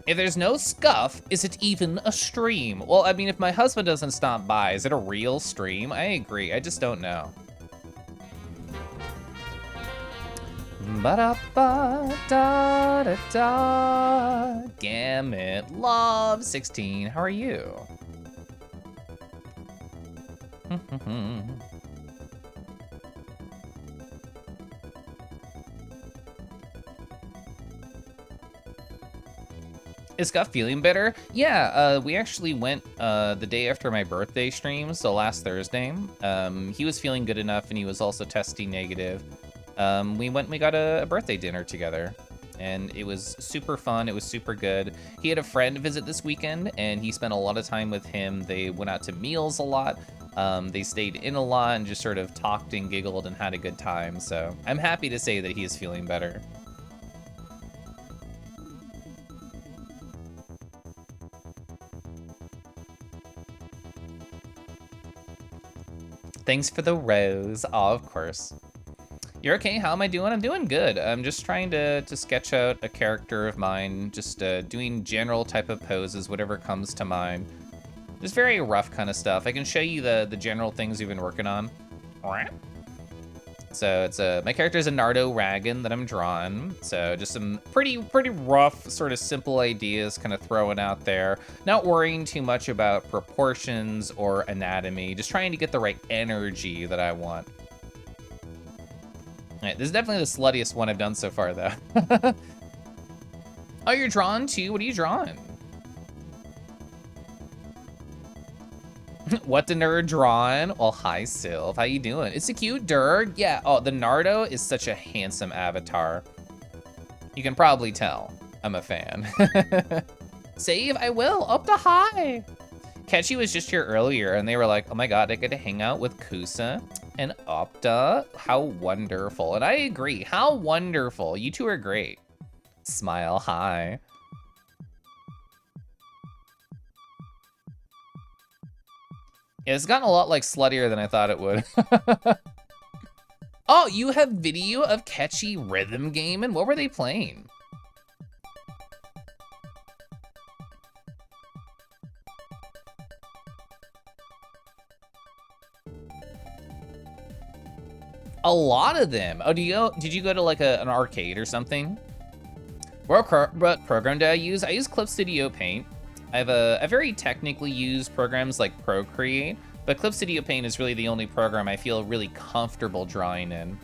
If there's no scuff, is it even a stream? Well, I mean, if my husband doesn't stop by, is it a real stream? I agree. I just don't know. Ba-da-ba-da-da-da. Gamut Love 16. How are you? Is Scott feeling better? Yeah, we actually went the day after my birthday stream, so last Thursday. He was feeling good enough, and he was also testing negative. We went and we got a birthday dinner together, and it was super fun. It was super good. He had a friend visit this weekend, and he spent a lot of time with him. They went out to meals a lot. They stayed in a lot and just sort of talked and giggled and had a good time. So I'm happy to say that he is feeling better. Thanks for the rose. Oh, of course. You're okay? How am I doing? I'm doing good. I'm just trying to sketch out a character of mine, just doing general type of poses, whatever comes to mind. Just very rough kind of stuff. I can show you the general things we've been working on. So it's my character is a Nardo Ragan that I'm drawing. So just some pretty rough, sort of simple ideas kind of throwing out there. Not worrying too much about proportions or anatomy. Just trying to get the right energy that I want. All right, this is definitely the sluttiest one I've done so far, though. Oh, you're drawing too? What are you drawing? What the nerd drawing? Well, hi, Sylv. How you doing? It's a cute Durg. Yeah, oh, the Nardo is such a handsome avatar. You can probably tell I'm a fan. Save, I will. Up to high. Ketchy was just here earlier, and they were like, oh my god, I get to hang out with Kusa and Opta. How wonderful. And I agree. How wonderful. You two are great. Smile, hi. Yeah, it's gotten a lot like sluttier than I thought it would. Oh, you have video of Ketchy rhythm game, and what were they playing? A lot of them. Oh, did you go to like an arcade or something? What program do I use? I use Clip Studio Paint. I very technically use programs like Procreate, but Clip Studio Paint is really the only program I feel really comfortable drawing in.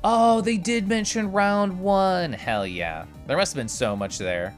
Oh, they did mention round one. Hell yeah. There must have been so much there.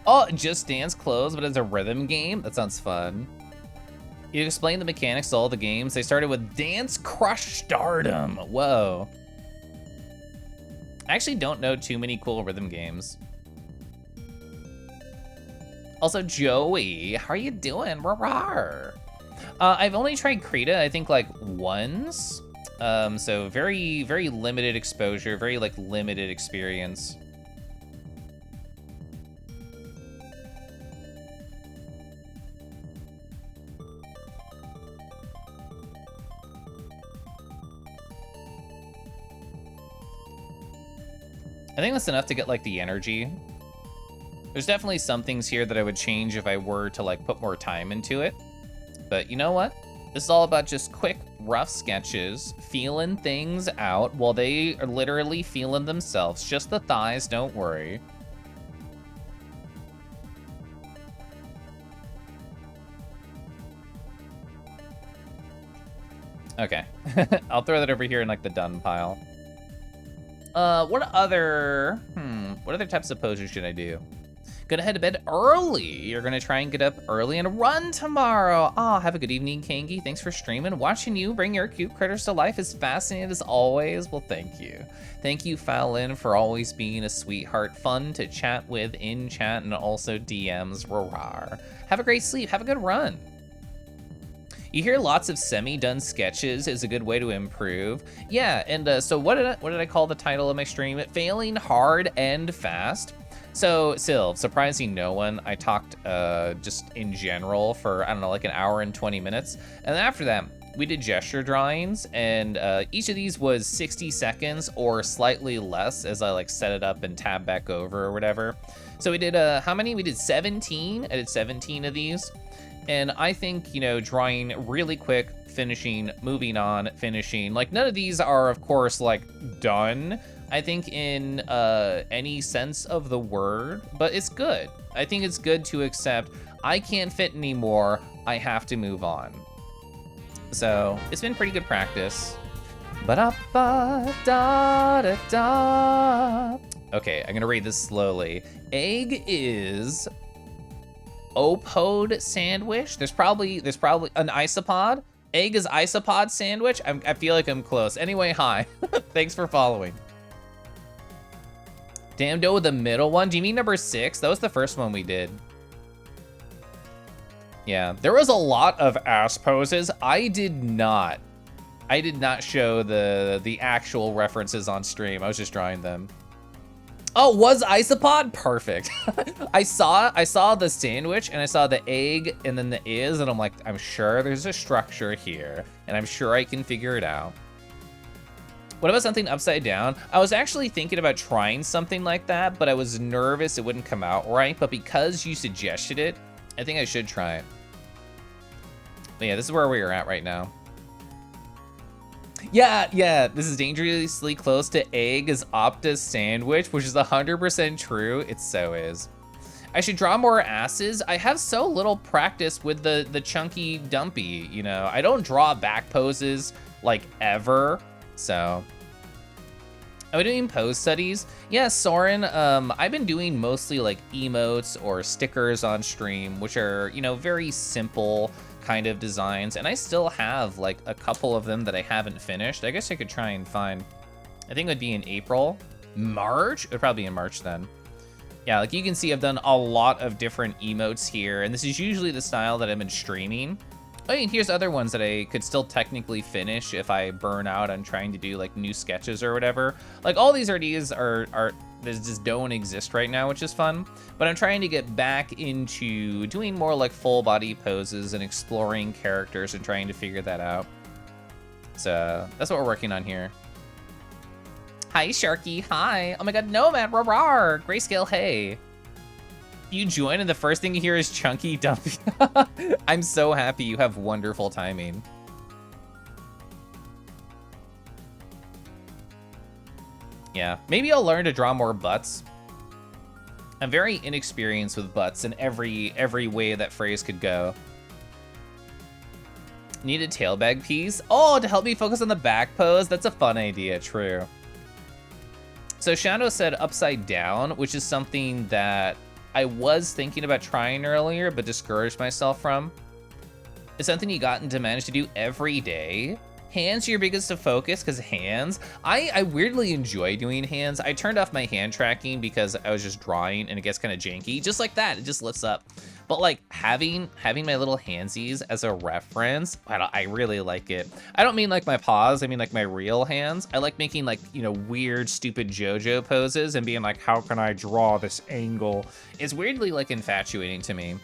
Oh, Just Dance closed, but it's a rhythm game? That sounds fun. You explain the mechanics to all the games. They started with Dance Crush Stardom. Whoa. I actually don't know too many cool rhythm games. Also, Joey, how are you doing? Rawr. I've only tried Krita, I think like once. So very limited exposure, very like limited experience. I think that's enough to get like the energy. There's definitely some things here that I would change if I were to like put more time into it. But you know what? This is all about just quick, rough sketches, feeling things out while they are literally feeling themselves. Just the thighs, don't worry. Okay, I'll throw that over here in like the done pile. What other types of poses should I do? Gonna head to bed early. You're gonna try and get up early and run tomorrow. Oh, have a good evening, Kangi. Thanks for streaming. Watching you bring your cute critters to life is fascinating as always. Well, thank you. Thank you, Fallon, for always being a sweetheart. Fun to chat with in chat and also DMs. Rawr. Have a great sleep. Have a good run. You hear lots of semi-done sketches is a good way to improve. Yeah, and so what did I call the title of my stream? Failing hard and fast. So, Sylv, surprising no one, I talked just in general for, I don't know, like an hour and 20 minutes. And then after that, we did gesture drawings, and each of these was 60 seconds or slightly less as I like set it up and tab back over or whatever. So we did, how many? We did 17. I did 17 of these. And I think, you know, drawing really quick, finishing, moving on, finishing. Like, none of these are, of course, like, done, I think, in any sense of the word, but it's good. I think it's good to accept, I can't fit anymore, I have to move on. So, it's been pretty good practice. Ba-da-ba-da-da-da. Okay, I'm gonna read this slowly. Egg is Opod sandwich. There's probably an isopod. Egg is isopod sandwich. I feel like I'm close. Anyway, hi. Thanks for following. Damn dough with the middle one. Do you mean number 6? That was the first one we did. Yeah, there was a lot of ass poses. I did not show the actual references on stream. I was just drawing them. Oh, was isopod? Perfect. I saw the sandwich and I saw the egg and then the is, and I'm like, I'm sure there's a structure here and I'm sure I can figure it out. What about something upside down? I was actually thinking about trying something like that, but I was nervous it wouldn't come out right. But because you suggested it, I think I should try it. But yeah, this is where we are at right now. Yeah, this is dangerously close to egg as Opta's sandwich, which is 100% true. It so is. I should draw more asses. I have so little practice with the chunky dumpy, you know. I don't draw back poses, like, ever, so. Are we doing pose studies? Yeah, Soren, I've been doing mostly, like, emotes or stickers on stream, which are, you know, very simple kind of designs, and I still have like a couple of them that I haven't finished. I guess I could try and find, I think it would be in April, March? It would probably be in March then. Yeah, like you can see I've done a lot of different emotes here, and this is usually the style that I've been streaming. I mean, here's other ones that I could still technically finish if I burn out on trying to do like new sketches or whatever. Like all these ideas are they just don't exist right now, which is fun. But I'm trying to get back into doing more like full body poses and exploring characters and trying to figure that out. So that's what we're working on here. Hi, Sharky. Hi. Oh my God, Nomad. Rawr. Grayscale. Hey. You join and the first thing you hear is Chunky Dumpy. I'm so happy. You have wonderful timing. Yeah, maybe I'll learn to draw more butts. I'm very inexperienced with butts in every way that phrase could go. Need a tail bag piece? Oh, to help me focus on the back pose? That's a fun idea, true. So Shadow said upside down, which is something that I was thinking about trying earlier, but discouraged myself from. It's something you gotten to manage to do every day. Hands are your biggest to focus, because hands, I weirdly enjoy doing hands. I turned off my hand tracking because I was just drawing and it gets kind of janky. Just like that, it just lifts up. But like having my little handsies as a reference, I really like it. I don't mean like my paws, I mean like my real hands. I like making like, you know, weird, stupid JoJo poses and being like, how can I draw this angle? It's weirdly like infatuating to me.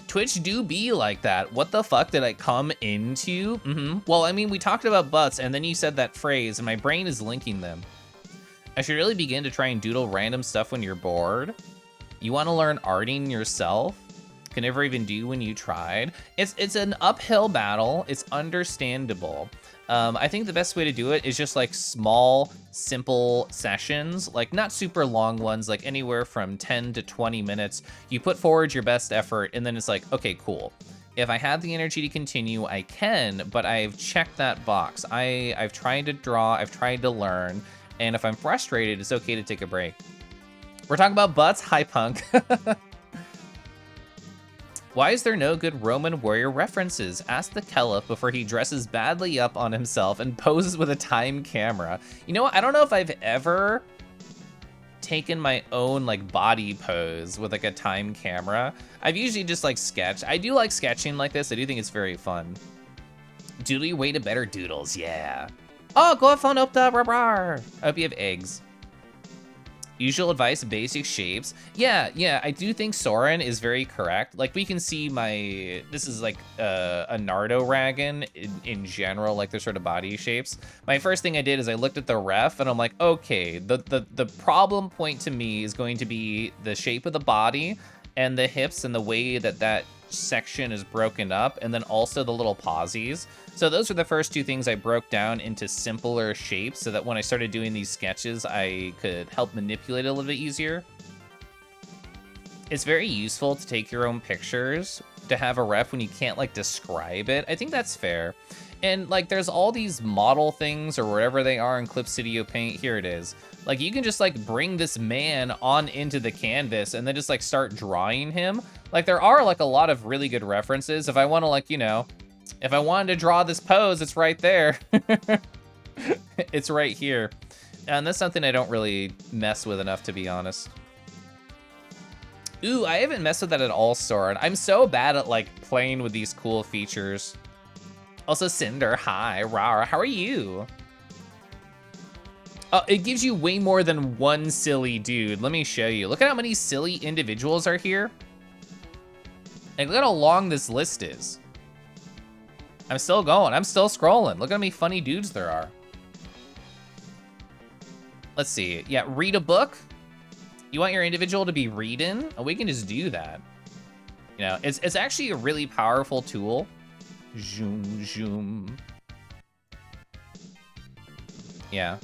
Twitch do be like that. What the fuck did I come into? Well, I mean, we talked about butts and then you said that phrase and my brain is linking them. I should really begin to try and doodle random stuff when you're bored. You want to learn arting yourself? Can never even do when you tried. It's an uphill battle. It's understandable. I think the best way to do it is just like small, simple sessions, like not super long ones, like anywhere from 10 to 20 minutes. You put forward your best effort and then it's like, okay, cool. If I have the energy to continue, I can, but I've checked that box. I've tried to draw, I've tried to learn, and if I'm frustrated, it's okay to take a break. We're talking about butts? Hi, punk. Why is there no good Roman warrior references? Ask the Keliff before he dresses badly up on himself and poses with a time camera. You know what? I don't know if I've ever taken my own like body pose with like a time camera. I've usually just like sketched. I do like sketching like this. I do think it's very fun. Doodle your way to better doodles, yeah. Oh, go have fun up the rawr. I hope you have eggs. Usual advice, basic shapes. Yeah, I do think Soren is very correct. Like, we can see this is like a Nardo Ragon in general, like their sort of body shapes. My first thing I did is I looked at the ref and I'm like, okay, the problem point to me is going to be the shape of the body and the hips and the way that section is broken up, and then also the little posies. So those are the first two things I broke down into simpler shapes so that when I started doing these sketches, I could help manipulate it a little bit easier. It's very useful to take your own pictures to have a ref when you can't like describe it. I think that's fair. And like there's all these model things or whatever they are in Clip Studio Paint. Here it is. Like you can just like bring this man on into the canvas and then just like start drawing him. Like there are like a lot of really good references. If I want to like, you know, if I wanted to draw this pose, it's right there. It's right here. And that's something I don't really mess with enough, to be honest. Ooh, I haven't messed with that at all, Soren. I'm so bad at like playing with these cool features. Also, Cinder, hi, Rara, how are you? It gives you way more than one silly dude. Let me show you. Look at how many silly individuals are here. And look at how long this list is. I'm still going, I'm still scrolling. Look at how many funny dudes there are. Let's see, yeah, read a book. You want your individual to be reading? Oh, we can just do that. You know, it's actually a really powerful tool. Zoom, zoom. Yeah,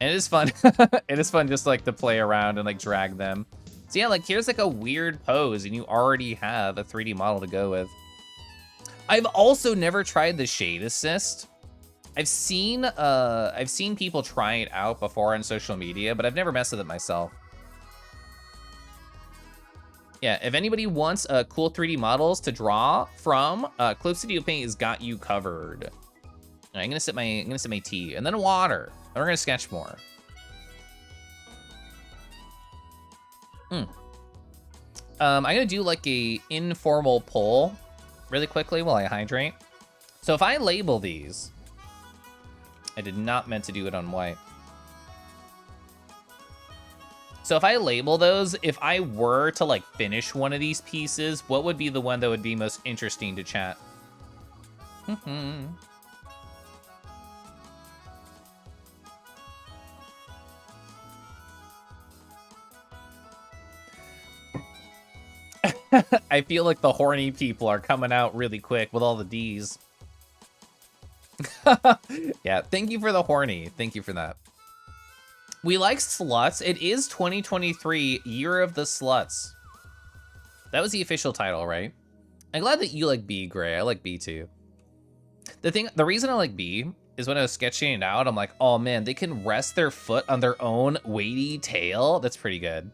and it is fun. It is fun just like to play around and like drag them. So yeah, like here's like a weird pose and you already have a 3D model to go with. I've also never tried the shade assist. I've seen people try it out before on social media, but I've never messed with it myself. Yeah, if anybody wants cool 3D models to draw from, Clip Studio Paint has got you covered. Right, I'm gonna set my tea and then water, and we're gonna sketch more. I'm gonna do like a informal poll really quickly while I hydrate. So if I label these, I did not meant to do it on white. So if I label those, if I were to like finish one of these pieces, what would be the one that would be most interesting to chat? I feel like the horny people are coming out really quick with all the D's. Yeah, thank you for the horny. Thank you for that. We like sluts. It is 2023, Year of the Sluts. That was the official title, right? I'm glad that you like B, Gray. I like B too. The reason I like B is when I was sketching it out, I'm like, oh man, they can rest their foot on their own weighty tail. That's pretty good.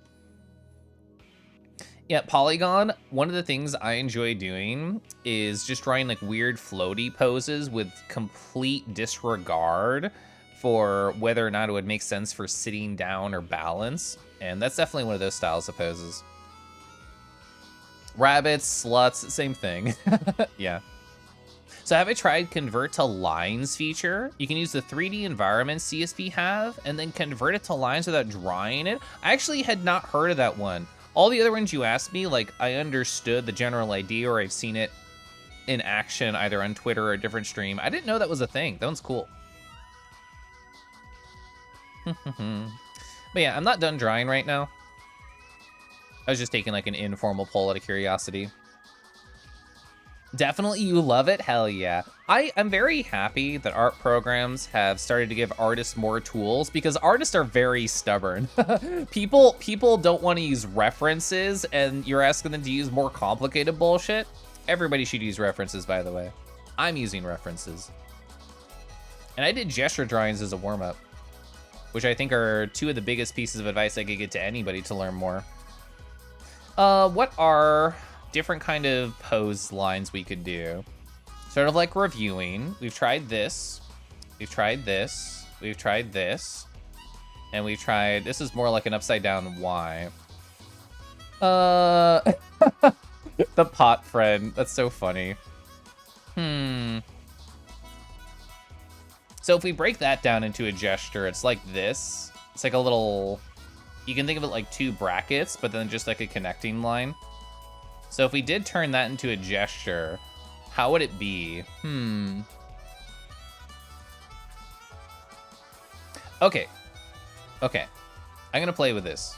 Yeah, Polygon, one of the things I enjoy doing is just drawing like weird floaty poses with complete disregard for whether or not it would make sense for sitting down or balance. And that's definitely one of those styles of poses. Rabbits, sluts, same thing. Yeah. So have I tried convert to lines feature? You can use the 3D environment CSP have and then convert it to lines without drawing it. I actually had not heard of that one. All the other ones you asked me, like I understood the general idea or I've seen it in action either on Twitter or a different stream. I didn't know that was a thing. That one's cool. But yeah, I'm not done drawing right now. I was just taking like an informal poll out of curiosity. Definitely you love it? Hell yeah. I'm very happy that art programs have started to give artists more tools because artists are very stubborn. People don't want to use references and you're asking them to use more complicated bullshit. Everybody should use references, by the way. I'm using references. And I did gesture drawings as a warm-up, which I think are two of the biggest pieces of advice I could get to anybody to learn more. What are different kind of pose lines we could do? Sort of like reviewing. We've tried this. We've tried this. We've tried this. And we've tried, this is more like an upside down Y. The pot friend. That's so funny. So if we break that down into a gesture, it's like this. It's like a little You can think of it like 2 brackets, but then just like a connecting line. So if we did turn that into a gesture, how would it be? Okay. Okay. I'm gonna play with this.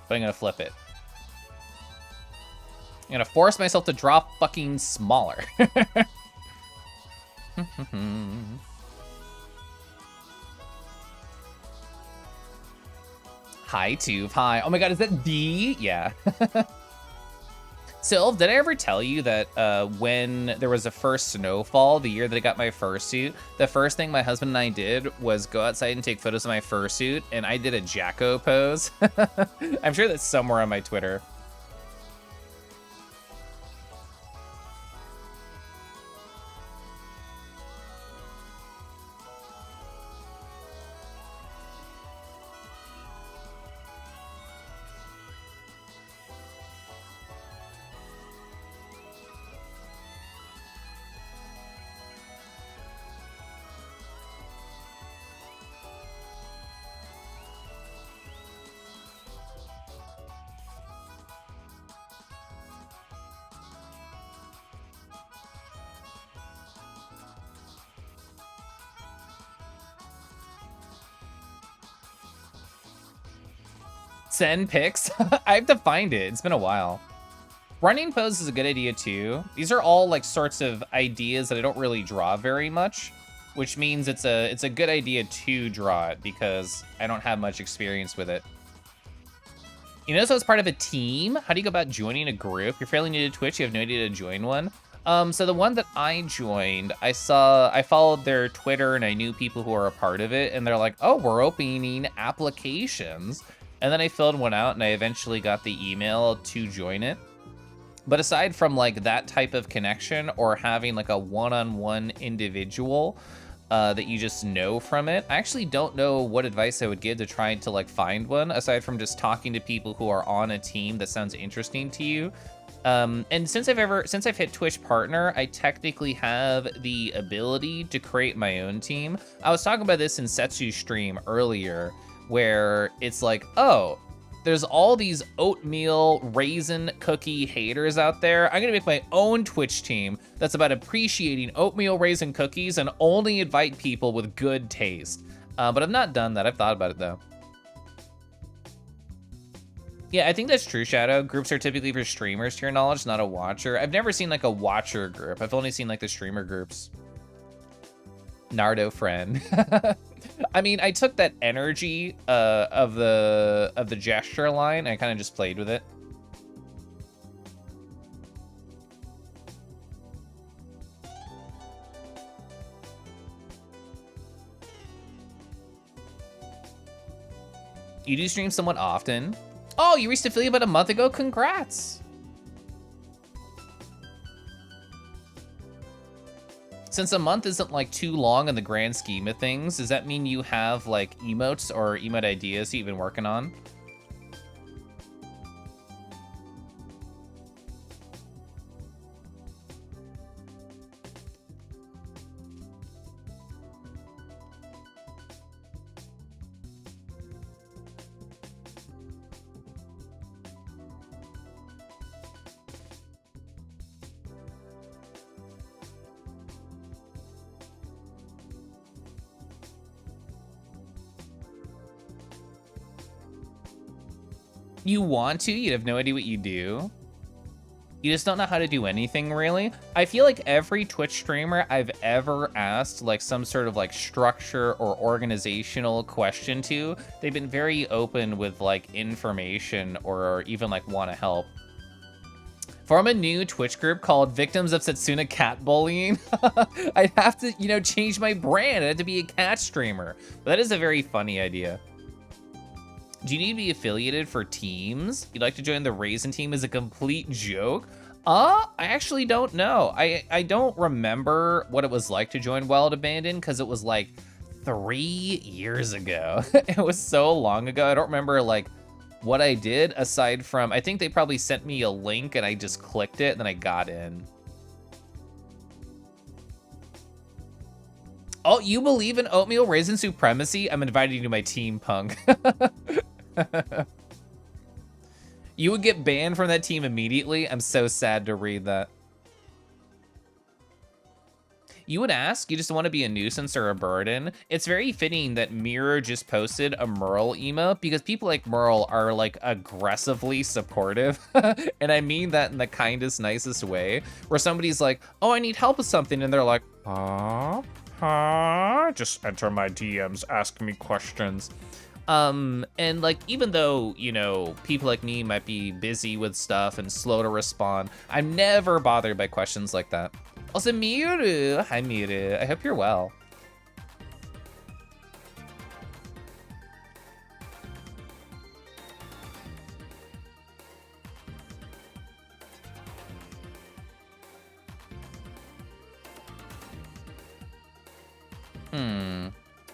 But I'm gonna flip it. I'm gonna force myself to draw fucking smaller. Hi, Tube. Hi. Oh my god, is that D? Yeah. Sylv, did I ever tell you that when there was a first snowfall, the year that I got my fursuit, the first thing my husband and I did was go outside and take photos of my fursuit, and I did a Jacko pose. I'm sure that's somewhere on my Twitter. Send pics? I have to find it. It's been a while. Running pose is a good idea too. These are all like sorts of ideas that I don't really draw very much, which means it's a good idea to draw it because I don't have much experience with it. You know, so it's part of a team. How do you go about joining a group? You're fairly new to Twitch. You have no idea to join one. So the one that I joined, I followed their Twitter and I knew people who are a part of it, and they're like, oh, we're opening applications. And then I filled one out and I eventually got the email to join it. But aside from like that type of connection or having like a one-on-one individual that you just know from it, I actually don't know what advice I would give to try to like find one aside from just talking to people who are on a team that sounds interesting to you. And since I've hit Twitch Partner, I technically have the ability to create my own team. I was talking about this in Setsu's stream earlier, where it's like, oh, there's all these oatmeal raisin cookie haters out there. I'm gonna make my own Twitch team that's about appreciating oatmeal raisin cookies and only invite people with good taste. But I've not done that. I've thought about it though. Yeah, I think that's true, Shadow. Groups are typically for streamers, to your knowledge, not a watcher. I've never seen like a watcher group. I've only seen like the streamer groups. Nardo friend. I mean, I took that energy of the gesture line and I kind of just played with it. You do stream somewhat often. Oh, you reached affiliate about a month ago? Congrats. Since a month isn't like too long in the grand scheme of things, does that mean you have like emotes or emote ideas you've been working on? You want to, you have no idea what you do. You just don't know how to do anything, really. I feel like every Twitch streamer I've ever asked like some sort of like structure or organizational question to, they've been very open with like information or even like want to help. Form a new Twitch group called Victims of Setsuna Cat Bullying. I'd have to, you know, change my brand. I'd have to be a cat streamer. But that is a very funny idea. Do you need to be affiliated for teams? You'd like to join the Raisin team as a complete joke? I actually don't know. I don't remember what it was like to join Wild Abandon because it was like 3 years ago. It was so long ago. I don't remember like what I did aside from, I think they probably sent me a link and I just clicked it and then I got in. Oh, you believe in oatmeal raisin supremacy? I'm inviting you to my team, punk. You would get banned from that team immediately? I'm so sad to read that. You would ask, you just want to be a nuisance or a burden? It's very fitting that Mirror just posted a Merle emote because people like Merle are like aggressively supportive. And I mean that in the kindest, nicest way, where somebody's like, oh, I need help with something. And they're like, just enter my DMs, ask me questions. And like, even though, you know, people like me might be busy with stuff and slow to respond, I'm never bothered by questions like that. Also, Miru. Hi, Miru. I hope you're well.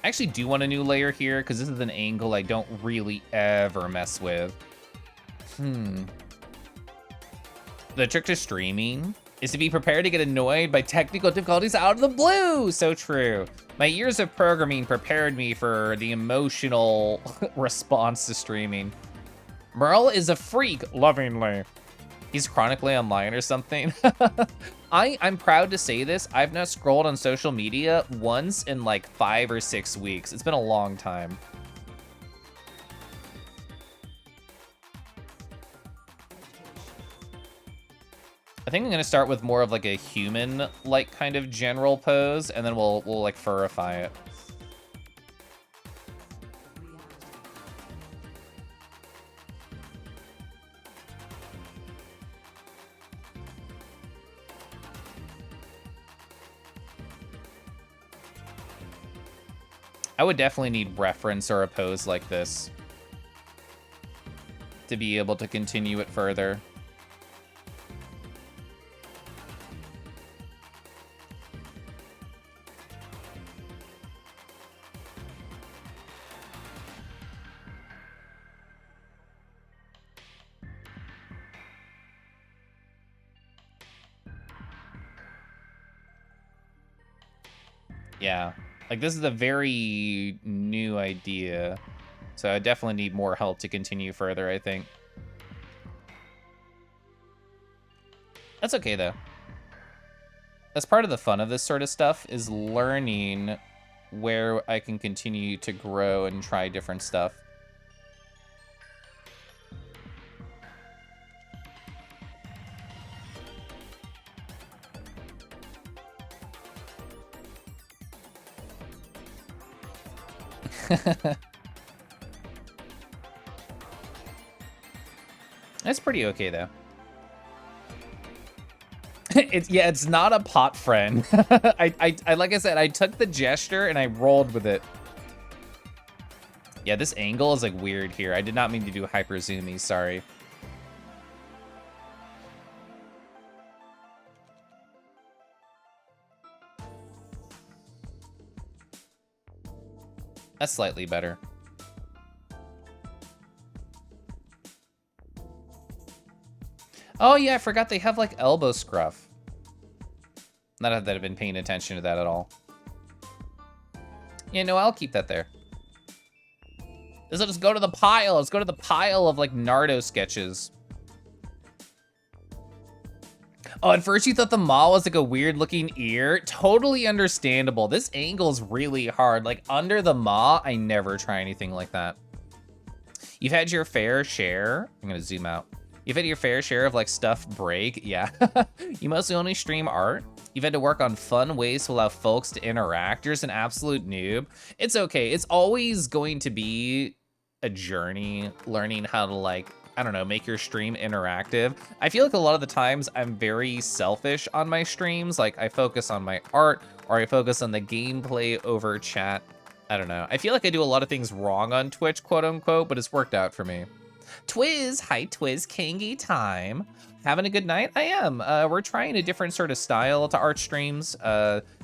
I actually do want a new layer here because this is an angle I don't really ever mess with. The trick to streaming is to be prepared to get annoyed by technical difficulties out of the blue. So true. My years of programming prepared me for the emotional response to streaming. Merle is a freak, lovingly. He's chronically online or something. I'm proud to say this. I've not scrolled on social media once in like 5 or 6 weeks. It's been a long time. I think I'm gonna start with more of like a human-like kind of general pose, and then we'll like furify it. I would definitely need reference or a pose like this to be able to continue it further. Yeah, like this is a very new idea, so I definitely need more help to continue further, I think. That's okay though. That's part of the fun of this sort of stuff, is learning where I can continue to grow and try different stuff. That's pretty okay though. It's not a pot friend. I like I said, I took the gesture and I rolled with it. Yeah, this angle is like weird here. I did not mean to do hyper zoomy, sorry. That's slightly better. Oh yeah, I forgot they have like elbow scruff. Not that I've been paying attention to that at all. Yeah, no, I'll keep that there. This will just go to the pile. Let's go to the pile of like Nardo sketches. Oh, at first you thought the maw was like a weird looking ear. Totally understandable. This angle's really hard. Like under the maw, I never try anything like that. You've had your fair share. I'm gonna zoom out. You've had your fair share of like stuff break. Yeah. You mostly only stream art. You've had to work on fun ways to allow folks to interact. You're just an absolute noob. It's okay. It's always going to be a journey learning how to like, I don't know, make your stream interactive. I feel like a lot of the times I'm very selfish on my streams. Like I focus on my art or I focus on the gameplay over chat. I don't know. I feel like I do a lot of things wrong on Twitch, quote unquote, but it's worked out for me. Twiz, hi Twiz, Kangy time. Having a good night? I am. We're trying a different sort of style to art streams.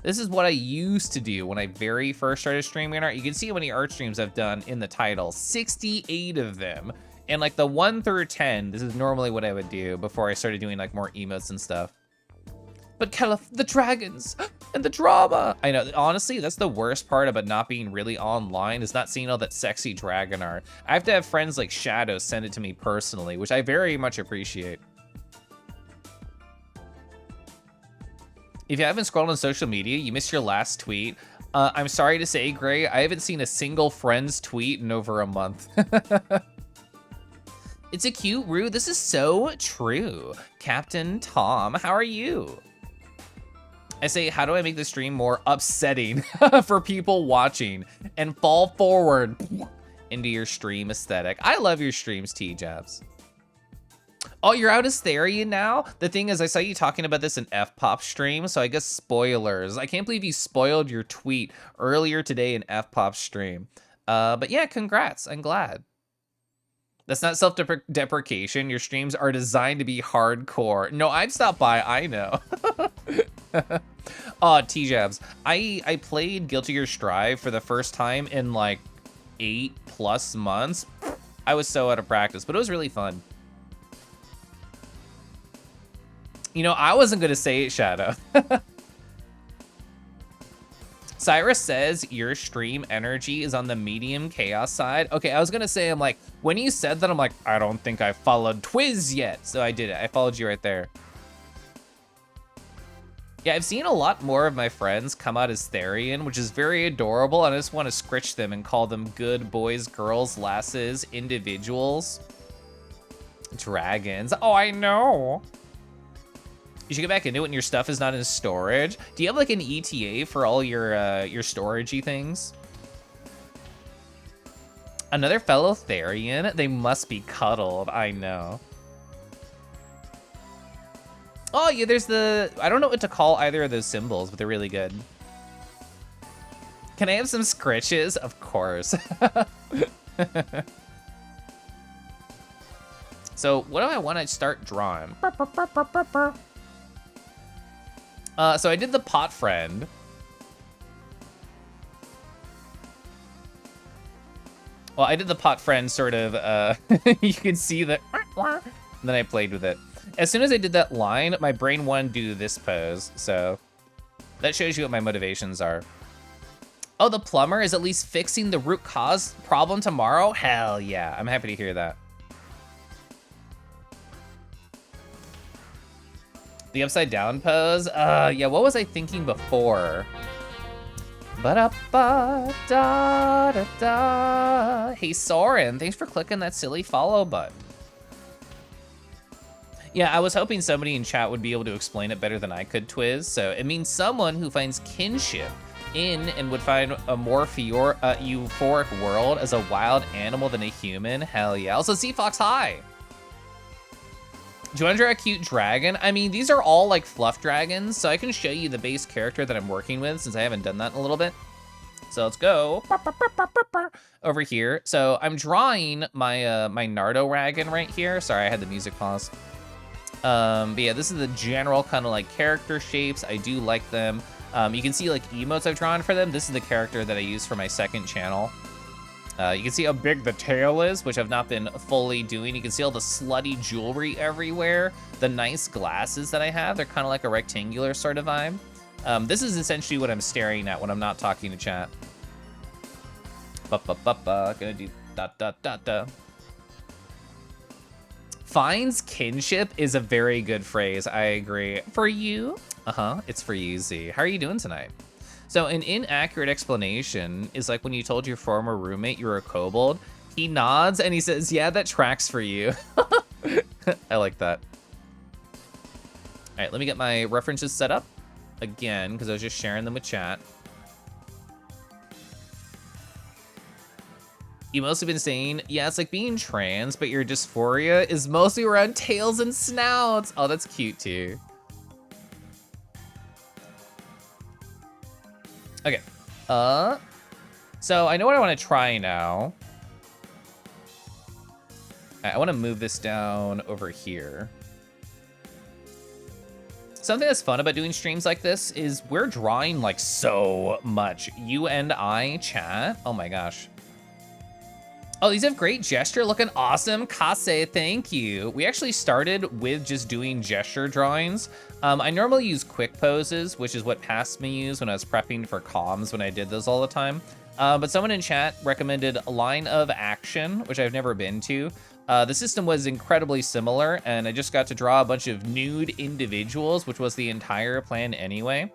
This is what I used to do when I very first started streaming art. You can see how many art streams I've done in the title, 68 of them. And like the 1 through 10, this is normally what I would do before I started doing like more emotes and stuff. But Keliff, the dragons and the drama. I know, honestly, that's the worst part about not being really online is not seeing all that sexy dragon art. I have to have friends like Shadow send it to me personally, which I very much appreciate. If you haven't scrolled on social media, you missed your last tweet. I'm sorry to say, Gray, I haven't seen a single friend's tweet in over a month. It's a cute Rue. This is so true. Captain Tom, how are you? I say, how do I make the stream more upsetting for people watching and fall forward into your stream aesthetic? I love your streams, T-Jabs. Oh, you're out of Therian now? The thing is, I saw you talking about this in F-Pop stream, so I guess spoilers. I can't believe you spoiled your tweet earlier today in F-Pop stream. But yeah, congrats. I'm glad. That's not self-deprecation. Your streams are designed to be hardcore. No, I'd stop by. I know. Oh, T-Jabs. I played Guilty Gear Strive for the first time in like 8+ months. I was so out of practice, but it was really fun. You know, I wasn't gonna say it, Shadow. Cyrus says your stream energy is on the medium chaos side. Okay, I was gonna say, I'm like, when you said that, I'm like, I don't think I followed Twiz yet. So I did it, I followed you right there. Yeah, I've seen a lot more of my friends come out as Therian, which is very adorable, and I just want to scritch them and call them good boys, girls, lasses, individuals. Dragons, oh, I know. You should get back into it when your stuff is not in storage. Do you have like an ETA for all your storagey things? Another fellow Therian? They must be cuddled, I know. Oh yeah, there's the, I don't know what to call either of those symbols, but they're really good. Can I have some scritches? Of course. So what do I want to start drawing? So I did the pot friend. Well, I did the pot friend sort of, you can see that, and then I played with it. As soon as I did that line, my brain wanted to do this pose, so that shows you what my motivations are. Oh, the plumber is at least fixing the root cause problem tomorrow? Hell yeah, I'm happy to hear that. The upside down pose? Yeah, what was I thinking before? Ba-da-ba-da-da-da. Hey, Soren, thanks for clicking that silly follow button. Yeah, I was hoping somebody in chat would be able to explain it better than I could, Twiz. So it means someone who finds kinship in and would find a more euphoric world as a wild animal than a human. Hell yeah. Also, Sea Fox, hi. Do you want to draw a cute dragon? I mean, these are all like fluff dragons, so I can show you the base character that I'm working with since I haven't done that in a little bit. So let's go over here. So I'm drawing my my Nardo Dragon right here. Sorry, I had the music pause. But yeah, this is the general kind of like character shapes. I do like them. You can see like emotes I've drawn for them. This is the character that I use for my second channel. You can see how big the tail is, which I've not been fully doing. You can see all the slutty jewelry everywhere. The nice glasses that I have, they're kind of like a rectangular sort of vibe. This is essentially what I'm staring at when I'm not talking to chat. Gonna do da-da-da-da. Finds kinship is a very good phrase, I agree. For you? Uh-huh, it's for you, Z. How are you doing tonight? So an inaccurate explanation is like when you told your former roommate you were a kobold. He nods and he says, yeah, that tracks for you. I like that. All right, let me get my references set up again, because I was just sharing them with chat. You mostly been saying, yeah, it's like being trans, but your dysphoria is mostly around tails and snouts. Oh, that's cute too. Okay, so I know what I want to try now. I want to move this down over here. Something that's fun about doing streams like this is we're drawing like so much. You and I chat, oh my gosh. Oh, these have great gesture, looking awesome. Kase, thank you. We actually started with just doing gesture drawings. I normally use quick poses, which is what past me used when I was prepping for comms when I did those all the time. But someone in chat recommended a line of action, which I've never been to. The system was incredibly similar, and I just got to draw a bunch of nude individuals, which was the entire plan anyway.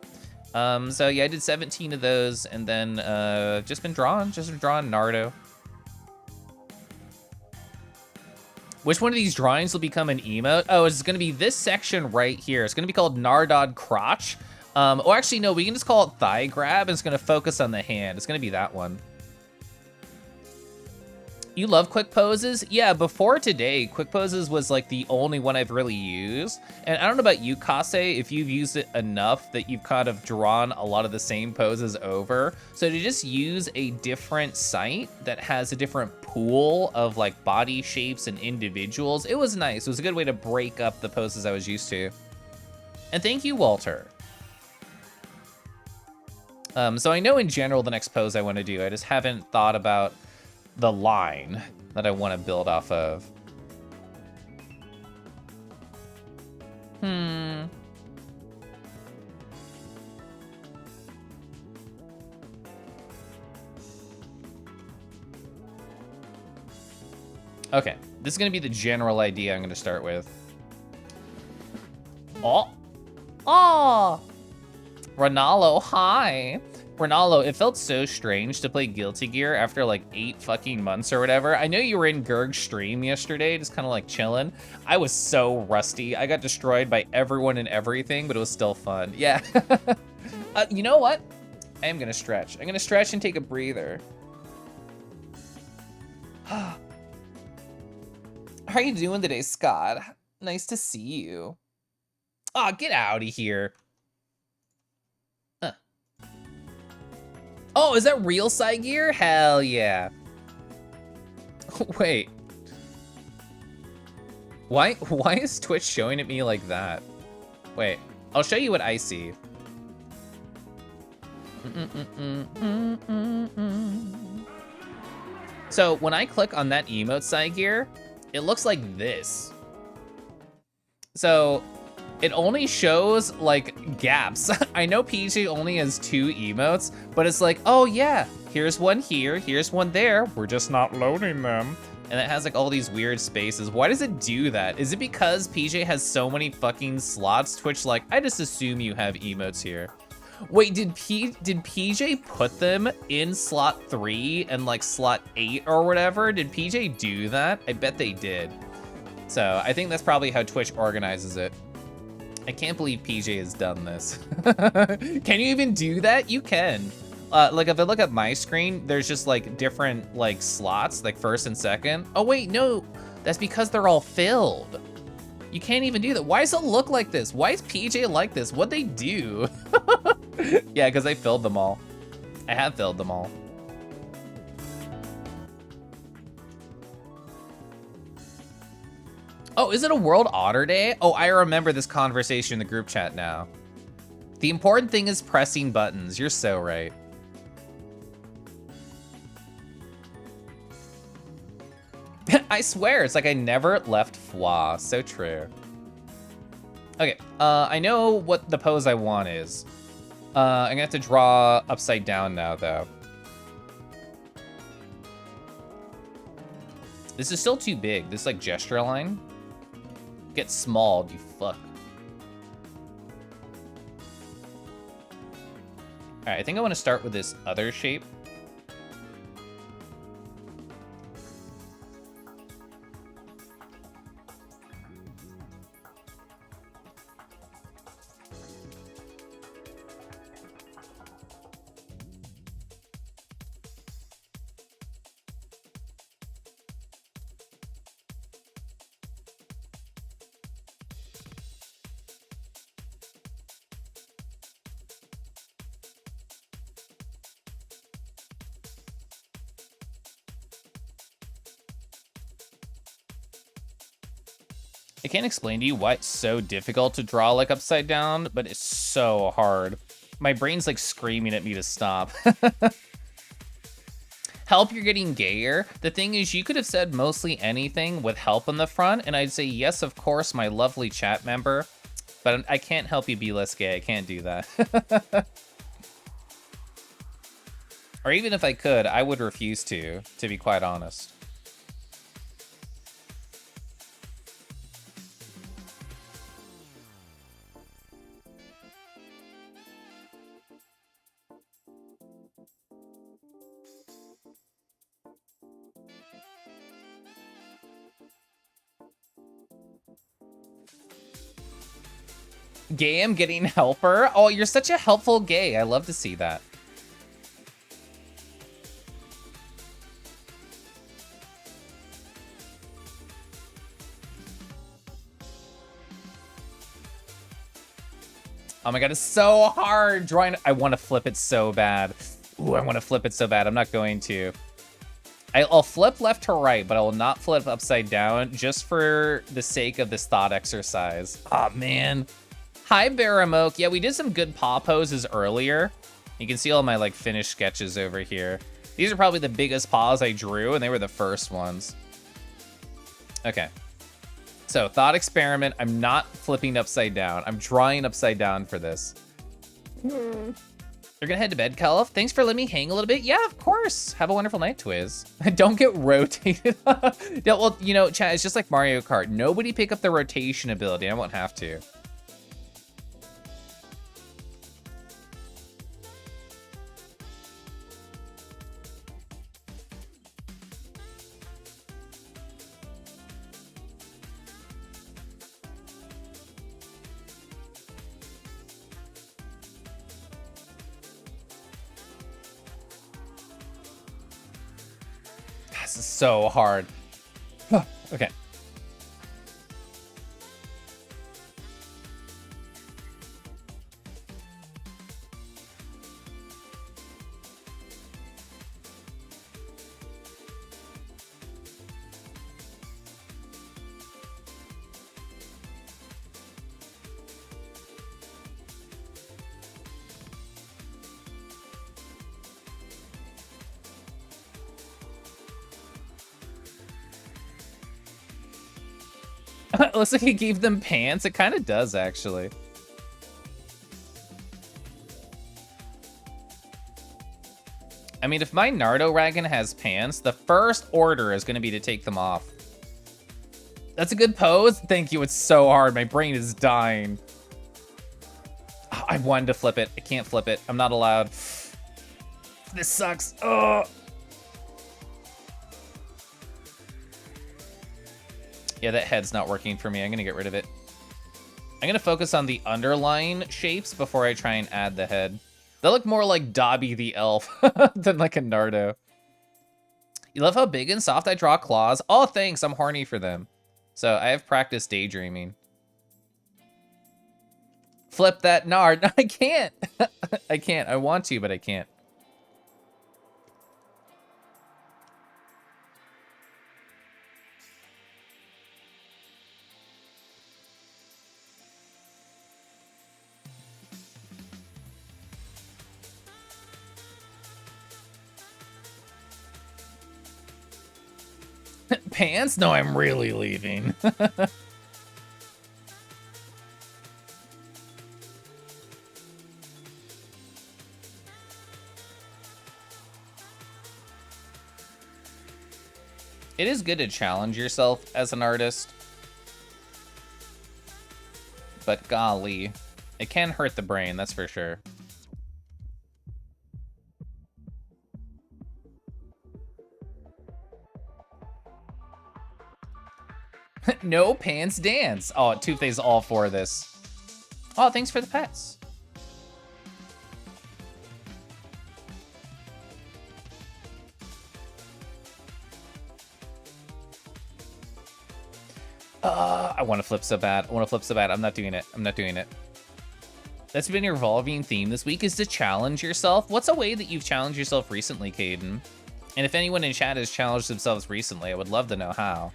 So yeah, I did 17 of those, and then just been drawing Naruto. Which one of these drawings will become an emote? Oh, it's gonna be this section right here. It's gonna be called Nardod Crotch. Or actually, no, we can just call it Thigh Grab, and it's gonna focus on the hand. It's gonna be that one. You love quick poses? Yeah, before today, quick poses was like the only one I've really used. And I don't know about you, Kase, if you've used it enough that you've kind of drawn a lot of the same poses over. So to just use a different site that has a different pool of like body shapes and individuals, it was nice. It was a good way to break up the poses I was used to. And thank you, Walter. So I know in general the next pose I want to do. I just haven't thought about the line that I want to build off of. Okay, this is gonna be the general idea I'm gonna start with. Oh, Ronaldo, hi. Ronaldo, it felt so strange to play Guilty Gear after like 8 fucking months or whatever. I know you were in Gerg's stream yesterday, just kind of like chilling. I was so rusty. I got destroyed by everyone and everything, but it was still fun. Yeah. You know what? I am gonna stretch. I'm gonna stretch and take a breather. How are you doing today, Scott? Nice to see you. Aw, get out of here. Oh, is that real side gear? Hell yeah. Wait. Why is Twitch showing at me like that? Wait, I'll show you what I see. So when I click on that emote side gear, it looks like this. So it only shows like gaps. I know PJ only has 2 emotes, but it's like, oh yeah, here's one here, here's one there. We're just not loading them. And it has like all these weird spaces. Why does it do that? Is it because PJ has so many fucking slots? Twitch like, I just assume you have emotes here. Wait, did PJ put them in slot 3 and like slot 8 or whatever? Did PJ do that? I bet they did. So I think that's probably how Twitch organizes it. I can't believe PJ has done this. Can you even do that? You can. Like if I look at my screen, there's just like different like slots, like first and second. Oh wait, no, that's because they're all filled. You can't even do that. Why does it look like this? Why is PJ like this? What'd they do? Yeah, because I filled them all. I have filled them all. Oh, is it a World Otter Day? Oh, I remember this conversation in the group chat now. The important thing is pressing buttons. You're so right. I swear, it's like I never left Fwa. So true. Okay, I know what the pose I want is. I'm gonna have to draw upside down now, though. This is still too big. This like gesture line. Get small, you fuck. All right, I think I want to start with this other shape. I can't explain to you why it's so difficult to draw like upside down, but it's so hard. My brain's like screaming at me to stop. Help, you're getting gayer. The thing is, you could have said mostly anything with help in the front, and I'd say, yes, of course, my lovely chat member. But I can't help you be less gay. I can't do that. Or even if I could, I would refuse to be quite honest. Gay, I'm getting helper. Oh, you're such a helpful gay. I love to see that. Oh my god, it's so hard drawing. I want to flip it so bad. Ooh, I want to flip it so bad. I'm not going to. I'll flip left to right, but I will not flip upside down just for the sake of this thought exercise. Oh man. Hi, Baramoke. Yeah, we did some good paw poses earlier. You can see all my like finished sketches over here. These are probably the biggest paws I drew, and they were the first ones. Okay. So, thought experiment. I'm not flipping upside down. I'm drawing upside down for this. You're gonna head to bed, Keliff? Thanks for letting me hang a little bit. Yeah, of course. Have a wonderful night, Twiz. Don't get rotated. Yeah, well, you know, chat, it's just like Mario Kart. Nobody pick up the rotation ability. I won't have to. This is so hard. Okay. It looks like he gave them pants. It kind of does, actually. I mean, if my Nardo Ragon has pants, the first order is going to be to take them off. That's a good pose. Thank you. It's so hard. My brain is dying. Oh, I wanted to flip it. I can't flip it. I'm not allowed. This sucks. Oh. Yeah, that head's not working for me. I'm gonna get rid of it. I'm gonna focus on the underline shapes before I try and add the head. They look more like Dobby the elf than like a Nardo. You love how big and soft I draw claws? Oh, thanks. I'm horny for them. So I have practiced daydreaming. Flip that Nard. No, I can't. I can't. I want to, but I can't. Pants? No, I'm really leaving. It is good to challenge yourself as an artist. But golly, it can hurt the brain, that's for sure. No pants dance. Oh, Toothay's all for this. Oh, thanks for the pets. I want to flip so bad. I want to flip so bad. I'm not doing it. I'm not doing it. That's been your evolving theme this week, is to challenge yourself. What's a way that you've challenged yourself recently, Caden? And if anyone in chat has challenged themselves recently, I would love to know how.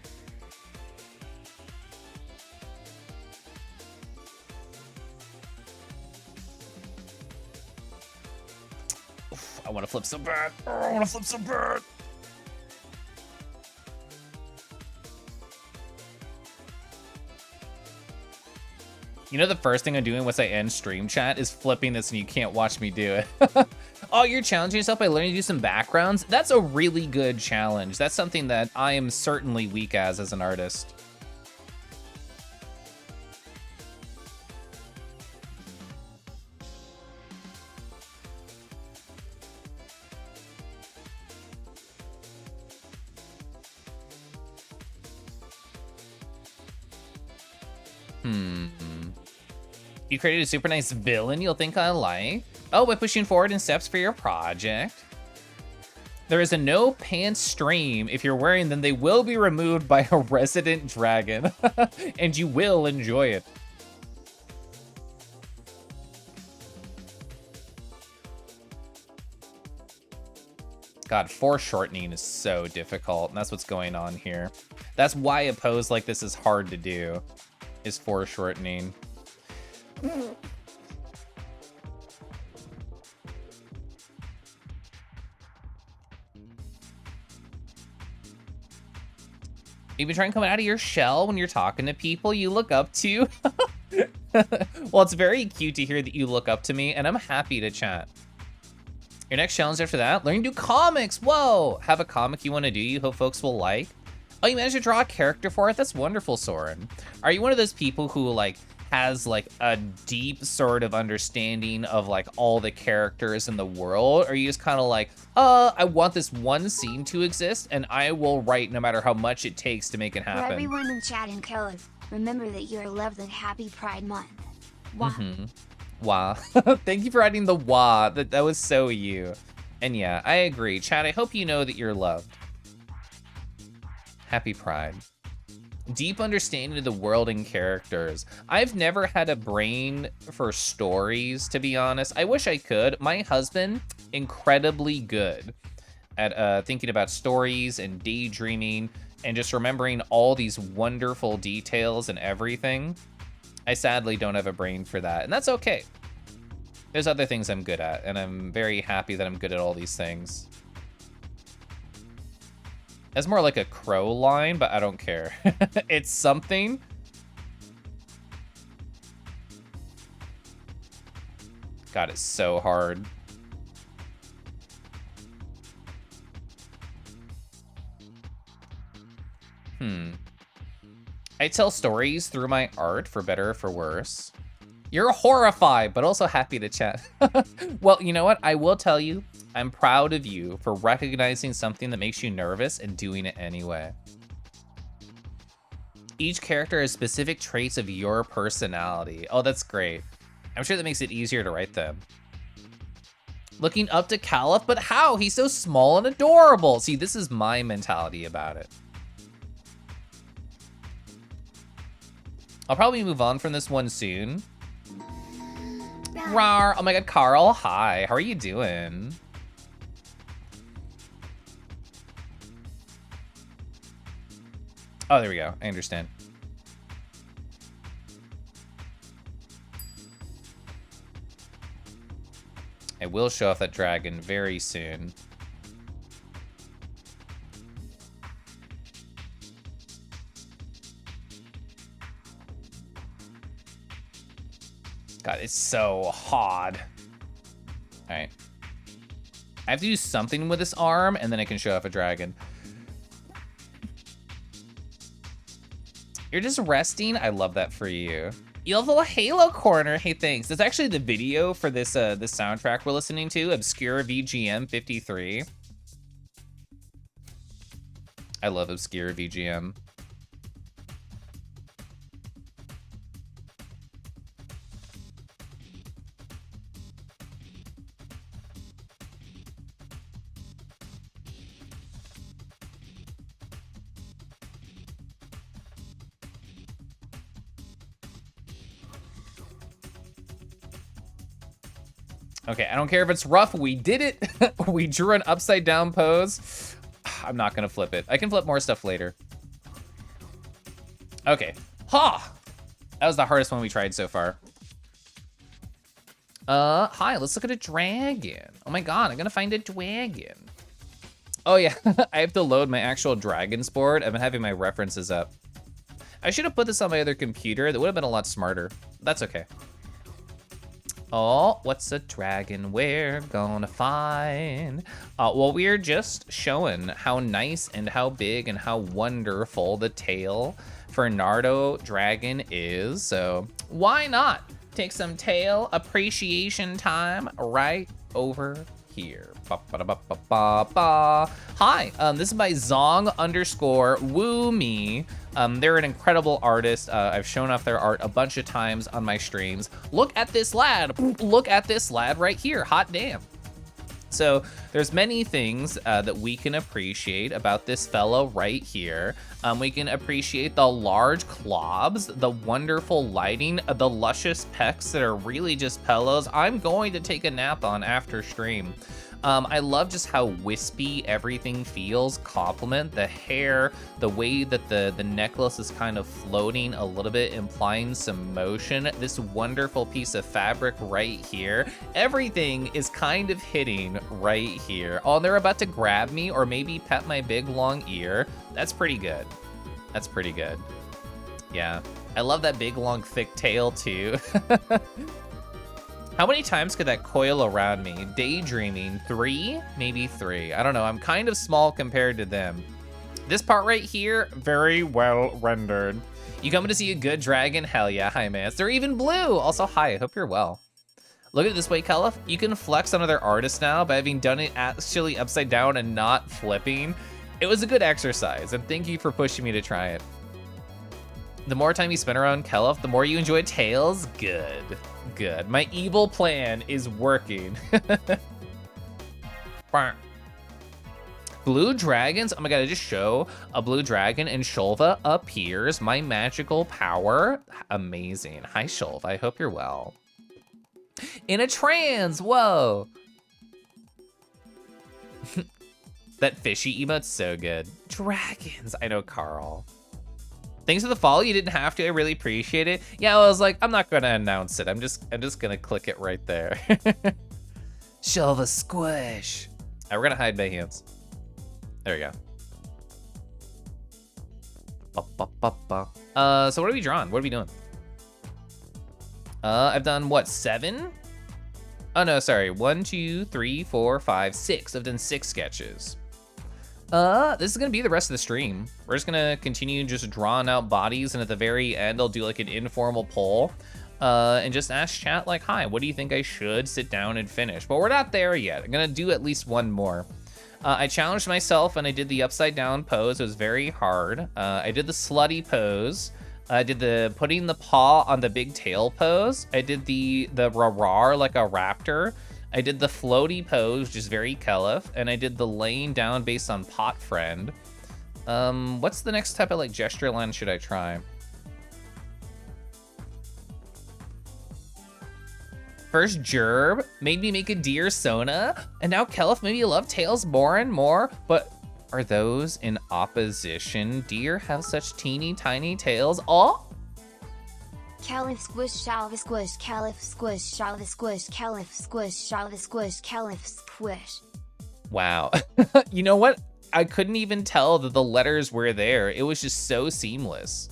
Oof, I want to flip so bad. Oh, I want to flip so bad. You know the first thing I'm doing once I end stream chat is flipping this and you can't watch me do it. Oh, you're challenging yourself by learning to do some backgrounds? That's a really good challenge. That's something that I am certainly weak as an artist. You created a super nice villain you'll think I like. Oh, by pushing forward in steps for your project. There is a no pants stream. If you're wearing them, they will be removed by a resident dragon. And you will enjoy it. God, foreshortening is so difficult, and that's what's going on here. That's why a pose like this is hard to do, is foreshortening. You've been trying to come out of your shell when you're talking to people you look up to. Well, it's very cute to hear that you look up to me, and I'm happy to chat. Your next challenge after that, learn to do comics. Whoa, have a comic you want to do you hope folks will like? Oh, you managed to draw a character for it? That's wonderful, Soren. Are you one of those people who like has like a deep sort of understanding of like all the characters in the world? Or are you just kind of like, I want this one scene to exist and I will write no matter how much it takes to make it happen? For everyone in chat and Keliff, remember that you are loved and happy Pride Month. Wow. Wow. Thank you for adding the wah. That was so you. And yeah, I agree. Chat, I hope you know that you're loved. Happy Pride. Deep understanding of the world and characters. I've never had a brain for stories, to be honest. I wish I could. My husband, incredibly good at thinking about stories and daydreaming and just remembering all these wonderful details and everything. I sadly don't have a brain for that, and that's okay. There's other things I'm good at, and I'm very happy that I'm good at all these things. That's more like a crow line, but I don't care. It's something. God, it's so hard. I tell stories through my art, for better or for worse. You're horrified, but also happy to chat. Well, you know what? I will tell you, I'm proud of you for recognizing something that makes you nervous and doing it anyway. Each character has specific traits of your personality. Oh, that's great. I'm sure that makes it easier to write them. Looking up to Keliff, but how? He's so small and adorable. See, this is my mentality about it. I'll probably move on from this one soon. Rawr. Oh my god, Carl, hi. How are you doing? Oh, there we go. I understand. I will show off that dragon very soon. God, it's so hard. All right. I have to do something with this arm, and then I can show off a dragon. You're just resting? I love that for you. You have a little Halo corner. Hey, thanks. That's actually the video for this this soundtrack we're listening to, Obscure VGM 53. I love Obscure VGM. Okay, I don't care if it's rough. We did it. We drew an upside down pose. I'm not gonna flip it. I can flip more stuff later. Okay. Ha! That was the hardest one we tried so far. Hi, let's look at a dragon. Oh my god, I'm gonna find a dragon. Oh yeah, I have to load my actual dragons board. I've been having my references up. I should have put this on my other computer. That would have been a lot smarter. That's okay. Oh, what's a dragon we're gonna find? Well, we're just showing how nice and how big and how wonderful the tail for Nardo Dragon is. So why not take some tail appreciation time right over here. Hi, this is by Zong_woo me. They're an incredible artist. I've shown off their art a bunch of times on my streams. Look at this lad. Look at this lad right here. Hot damn. So there's many things that we can appreciate about this fellow right here. We can appreciate the large clobs, the wonderful lighting, the luscious pecs that are really just pillows. I'm going to take a nap on after stream. I love just how wispy everything feels. Compliment the hair, the way that the necklace is kind of floating a little bit, implying some motion. This wonderful piece of fabric right here. Everything is kind of hitting right here. Oh, they're about to grab me or maybe pet my big long ear. That's pretty good. That's pretty good. Yeah, I love that big long thick tail too. How many times could that coil around me? Daydreaming, 3? Maybe 3. I don't know, I'm kind of small compared to them. This part right here, very well rendered. You coming to see a good dragon? Hell yeah, hi man. They're even blue. Also, hi, I hope you're well. Look at it this way, Keliff. You can flex on other artists now by having done it actually upside down and not flipping. It was a good exercise, and thank you for pushing me to try it. The more time you spend around Keliff, the more you enjoy tails. Good. Good. My evil plan is working. Blue dragons. Oh my god, I just show a blue dragon and Shulva appears. My magical power. Amazing. Hi, Shulva. I hope you're well. In a trance. Whoa. That fishy emote's so good. Dragons. I know, Carl. Thanks for the follow. You didn't have to. I really appreciate it. Yeah, I was like, I'm not gonna announce it. I'm just gonna click it right there. Shulva squish. All right, we're gonna hide my hands. There we go. So what are we drawing? What are we doing? I've done what, 7? Oh no, sorry. 1, 2, 3, 4, 5, 6. I've done 6 sketches. This is gonna be the rest of the stream. We're just gonna continue just drawing out bodies, and at the very end, I'll do like an informal poll, and just ask chat like, hi, what do you think I should sit down and finish? But we're not there yet. I'm gonna do at least one more. I challenged myself and I did the upside down pose. It was very hard. I did the slutty pose. I did the putting the paw on the big tail pose. I did the rawr like a raptor. I did the floaty pose, which is very Keliff, and I did the laying down based on pot friend. What's the next type of like gesture line should I try? First Gerb made me make a deer Sona, and now Keliff made me love tails more and more, but are those in opposition? Deer have such teeny tiny tails. Oh! Keliff squish, Shalva squish, Keliff squish, Shalva squish, Keliff squish, Shalva squish, Keliff squish. Wow. You know what? I couldn't even tell that the letters were there. It was just so seamless.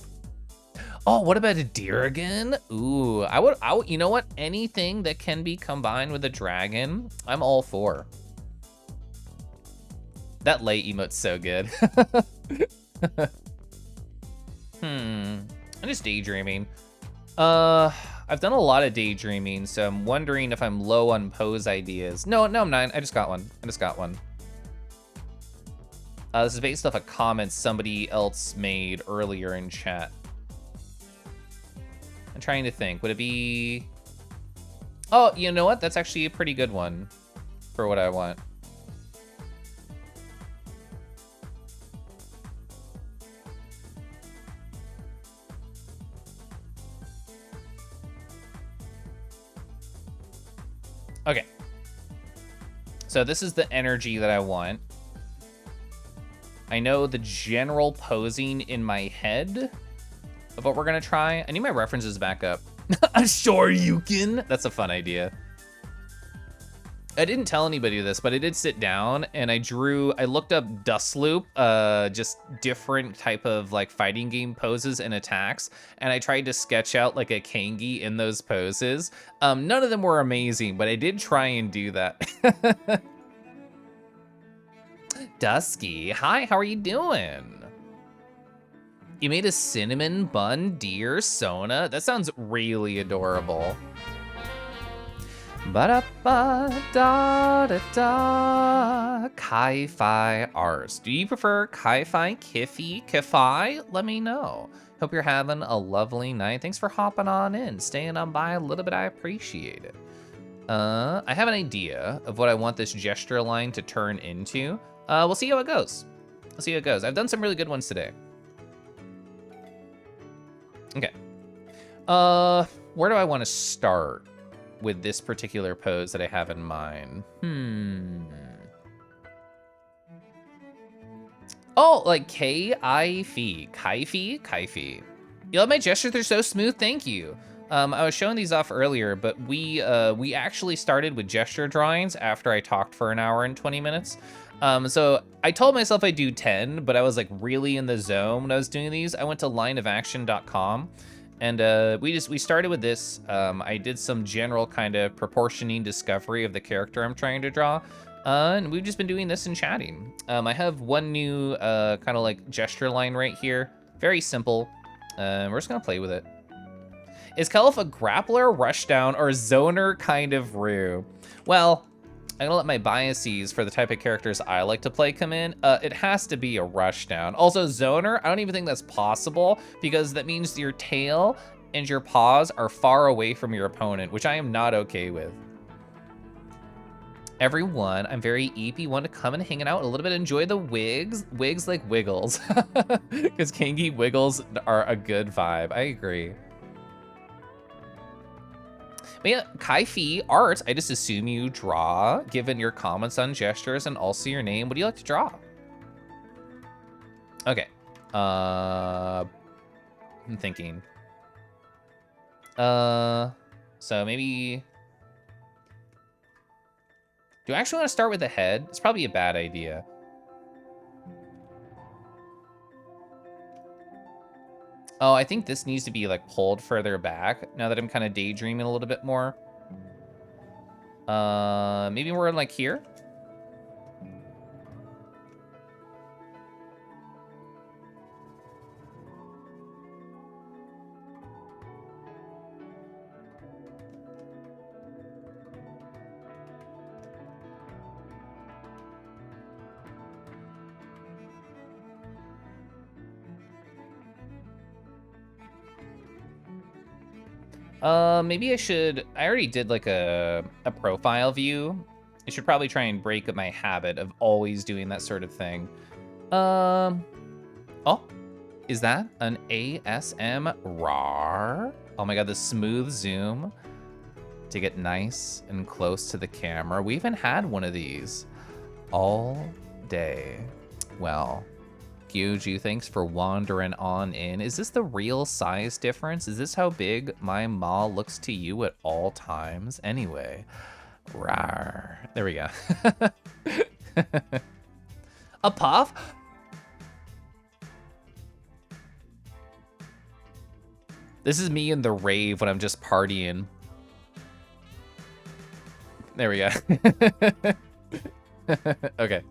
Oh, what about a deer again? Ooh, I would, you know what? Anything that can be combined with a dragon, I'm all for. That lay emote's so good. I'm just daydreaming. I've done a lot of daydreaming, so I'm wondering if I'm low on pose ideas. No, I'm not. I just got one. This is based off a comment somebody else made earlier in chat. I'm trying to think. Would it be... Oh, you know what? That's actually a pretty good one for what I want. Okay. So this is the energy that I want. I know the general posing in my head of what we're gonna try. I need my references back up. A Shoryuken. That's a fun idea. I didn't tell anybody this, but I did sit down and I looked up Dust Loop, just different type of like fighting game poses and attacks. And I tried to sketch out like a Kangi in those poses. None of them were amazing, but I did try and do that. Dusky, hi, how are you doing? You made a cinnamon bun deer Sona? That sounds really adorable. Ba-da-ba-da-da-da. Ki-Fi Ars. Do you prefer Ki-Fi, Kiffy? Let me know. Hope you're having a lovely night. Thanks for hopping on in, staying on by a little bit. I appreciate it. I have an idea of what I want this gesture line to turn into. We'll see how it goes. I've done some really good ones today. Okay. Where do I want to start with this particular pose that I have in mind? Oh, like Kaifi. You love my gestures? They're so smooth. Thank you. I was showing these off earlier, but we actually started with gesture drawings after I talked for an hour and 20 minutes. So I told myself I'd do 10, but I was like really in the zone when I was doing these. I went to lineofaction.com. And we started with this. I did some general kind of proportioning discovery of the character I'm trying to draw. And we've just been doing this and chatting. I have one new kind of like gesture line right here. Very simple. We're just gonna play with it. Is Keliff a grappler, rushdown, or zoner kind of Rue? Well, I'm gonna let my biases for the type of characters I like to play come in. It has to be a rushdown. Also, zoner, I don't even think that's possible because that means your tail and your paws are far away from your opponent, which I am not okay with. Everyone, I'm very EP, want to come and hang out a little bit, enjoy the wigs. Wigs like wiggles, because Kangi wiggles are a good vibe. I agree. But yeah, Kaifi art, I just assume you draw, given your comments on gestures and also your name. What do you like to draw? Okay. I'm thinking. So maybe... Do I actually want to start with the head? It's probably a bad idea. Oh, I think this needs to be like pulled further back now that I'm kind of daydreaming a little bit more. Maybe we're like here. Maybe I already did like a profile view. I should probably try and break up my habit of always doing that sort of thing. Oh, is that an ASM RAR? Oh my God, the smooth zoom to get nice and close to the camera. We haven't had one of these all day. Well, Gyuju, thanks for wandering on in. Is this the real size difference? Is this how big my ma looks to you at all times? Anyway, rawr. There we go. A puff? This is me in the rave when I'm just partying. There we go. Okay.